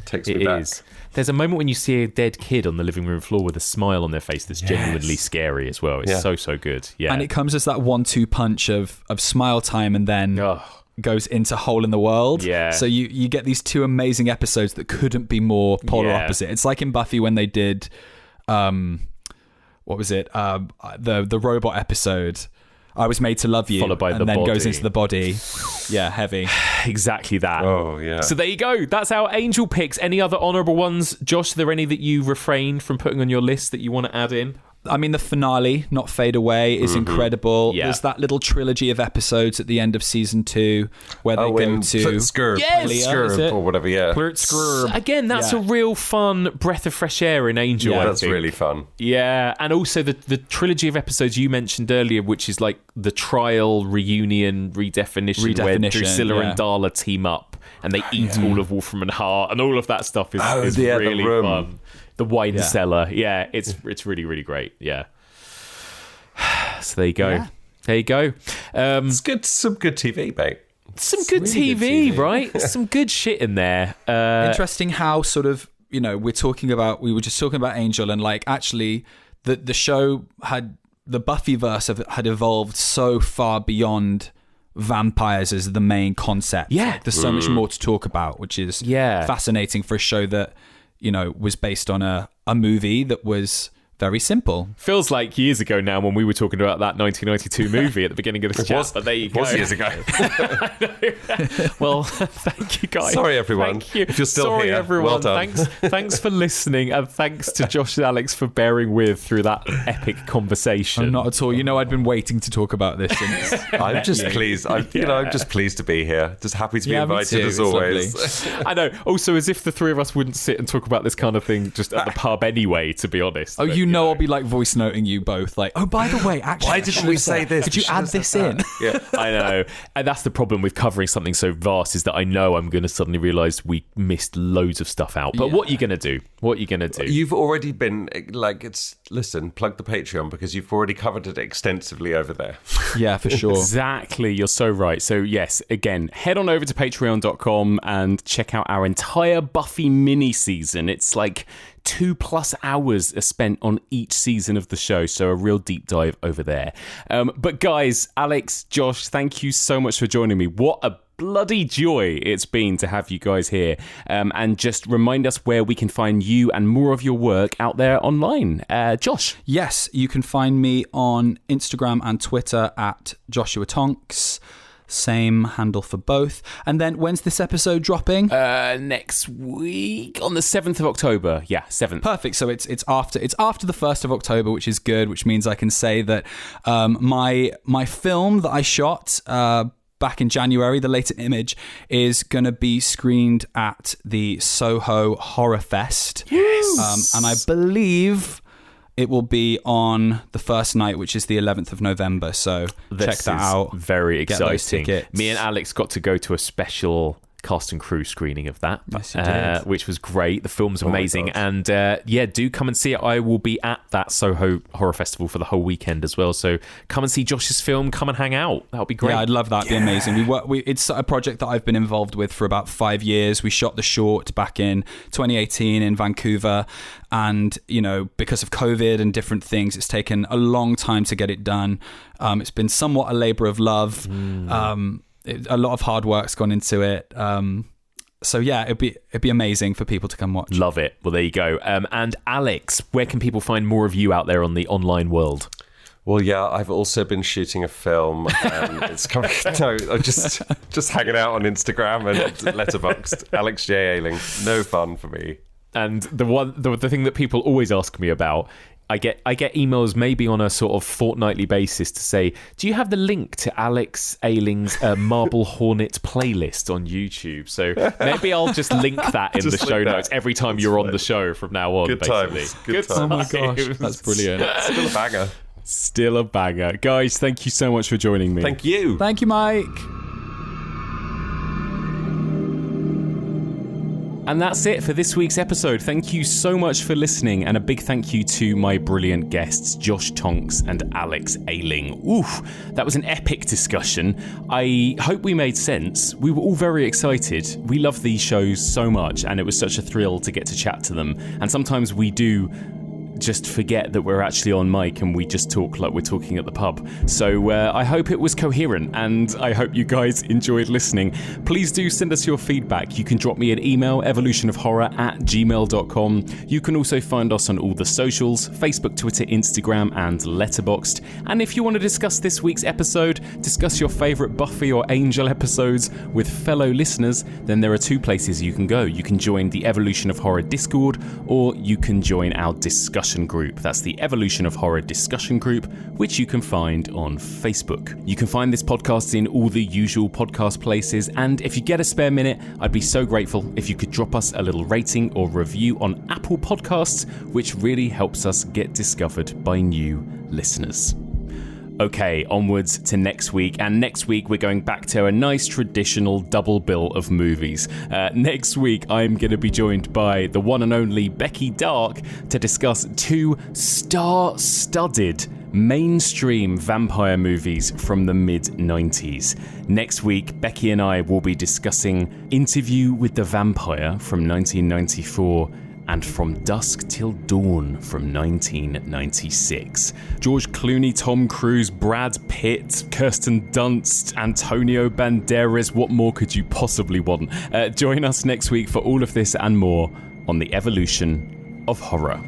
takes me back. There's a moment when you see a dead kid on the living room floor with a smile on their face that's genuinely scary as well. It's so good. Yeah, and it comes as that 1-2 punch of Smile Time, and then goes into Hole in the World. Yeah. So you get these 2 amazing episodes that couldn't be more polar opposite. It's like in Buffy when they did, what was it? The robot episode. I Was Made to Love You, followed by and then goes into the body. Yeah, heavy. Exactly that. Oh, yeah. So there you go. That's our Angel picks. Any other honourable ones? Josh, are there any that you refrained from putting on your list that you want to add in? I mean, the finale, Not Fade Away, is incredible. Yeah. There's that little trilogy of episodes at the end of season 2 where they go to Skirb or whatever. Again, that's a real fun breath of fresh air in Angel. Yeah, that's really fun. Yeah, and also the trilogy of episodes you mentioned earlier, which is like the trial, reunion, redefinition where Drusilla and Darla team up and they eat all of Wolfram and Hart, and all of that stuff is really fun. The wine cellar. Yeah, it's really, really great. Yeah. So there you go. Yeah. There you go. It's good. Some good TV, mate. Some good TV, right? Some good shit in there. Interesting how sort of, we were just talking about Angel, and like actually the show the Buffyverse had evolved so far beyond vampires as the main concept. Yeah. Like, there's so much more to talk about, which is fascinating for a show that was based on a movie that was very simple. Feels like years ago now when we were talking about that 1992 movie at the beginning of this chat. But there you go. It was years ago. Well, thank you guys. Sorry, everyone. Thank you. If you're still Sorry, here, everyone. well done. Thanks for listening, and thanks to Josh and Alex for bearing with through that epic conversation. Not at all. I'd been waiting to talk about this since. I'm just pleased. I'm just pleased to be here. Just happy to be invited as always. I know. Also, as if the three of us wouldn't sit and talk about this kind of thing just at the pub anyway, to be honest. Oh, I'll be like voice noting you both, like, oh, by the way, actually, why didn't we say this? Could you add this in? Yeah, I know. And that's the problem with covering something so vast, is that I know I'm going to suddenly realise we missed loads of stuff out. But what are you going to do? What are you going to do? You've already been, like, listen, plug the Patreon, because you've already covered it extensively over there. Yeah, for sure. Exactly. You're so right. So, yes, again, head on over to patreon.com and check out our entire Buffy mini-season. It's like 2+ hours are spent on each season of the show, so a real deep dive over there. But guys, Alex, Josh, thank you so much for joining me. What a bloody joy it's been to have you guys here, and just remind us where we can find you and more of your work out there online. Josh? Yes, you can find me on Instagram and Twitter at Joshua Tonks. Same handle for both. And then when's this episode dropping? Next week on the 7th of October. Yeah, 7th. Perfect. So it's after the 1st of October, which is good, which means I can say that my film that I shot back in January, The Latent Image, is going to be screened at the Soho Horror Fest. Yes. And I believe it will be on the first night, which is the 11th of November. So check that out. Very exciting. Get those tickets. Me and Alex got to go to a special cast and crew screening of that, which was great. The film's amazing. And do come and see it. I will be at that Soho Horror Festival for the whole weekend as well. So come and see Josh's film. Come and hang out. That'll be great. Yeah, I'd love that. It'd be amazing. It's a project that I've been involved with for about 5 years. We shot the short back in 2018 in Vancouver. And, because of COVID and different things, it's taken a long time to get it done. It's been somewhat a labour of love. A lot of hard work's gone into it. So yeah, it'd be amazing for people to come watch. Love it. Well, there you go. And Alex, where can people find more of you out there on the online world? Well, yeah, I've also been shooting a film. It's coming. No, I'm just hanging out on Instagram and Letterboxd. Alex J. Ayling. No fun for me. And the thing that people always ask me about, I get emails maybe on a sort of fortnightly basis to say, do you have the link to Alex Ayling's Marble Hornet playlist on YouTube? So maybe I'll just link that in the show notes every time you're on the show from now on. Good basically. times. Good times. Oh my gosh, that's brilliant. Still a banger. Still a banger. Guys, thank you so much for joining me. Thank you. Thank you, Mike. And that's it for this week's episode. Thank you so much for listening, and a big thank you to my brilliant guests, Josh Tonks and Alex Ayling. Oof, that was an epic discussion. I hope we made sense. We were all very excited. We love these shows so much, and it was such a thrill to get to chat to them. And sometimes we do just forget that we're actually on mic and we just talk like we're talking at the pub. So I hope it was coherent, and I hope you guys enjoyed listening. Please do send us your feedback. You can drop me an email, evolutionofhorror@gmail.com. You can also find us on all the socials, Facebook, Twitter, Instagram, and Letterboxd. And if you want to discuss this week's episode, discuss your favourite Buffy or Angel episodes with fellow listeners, then there are two places you can go. You can join the Evolution of Horror Discord, or you can join our discussion group. That's the Evolution of Horror discussion group, which you can find on Facebook. You can find this podcast in all the usual podcast places, and if you get a spare minute, I'd be so grateful if you could drop us a little rating or review on Apple Podcasts, which really helps us get discovered by new listeners. Okay, onwards to next week. And next week, we're going back to a nice traditional double bill of movies. Next week, I'm going to be joined by the one and only Becky Dark to discuss two star-studded mainstream vampire movies from the mid-90s. Next week, Becky and I will be discussing Interview with the Vampire from 1994 and From Dusk Till Dawn from 1996. George Clooney, Tom Cruise, Brad Pitt, Kirsten Dunst, Antonio Banderas. What more could you possibly want? Join us next week for all of this and more on the Evolution of Horror.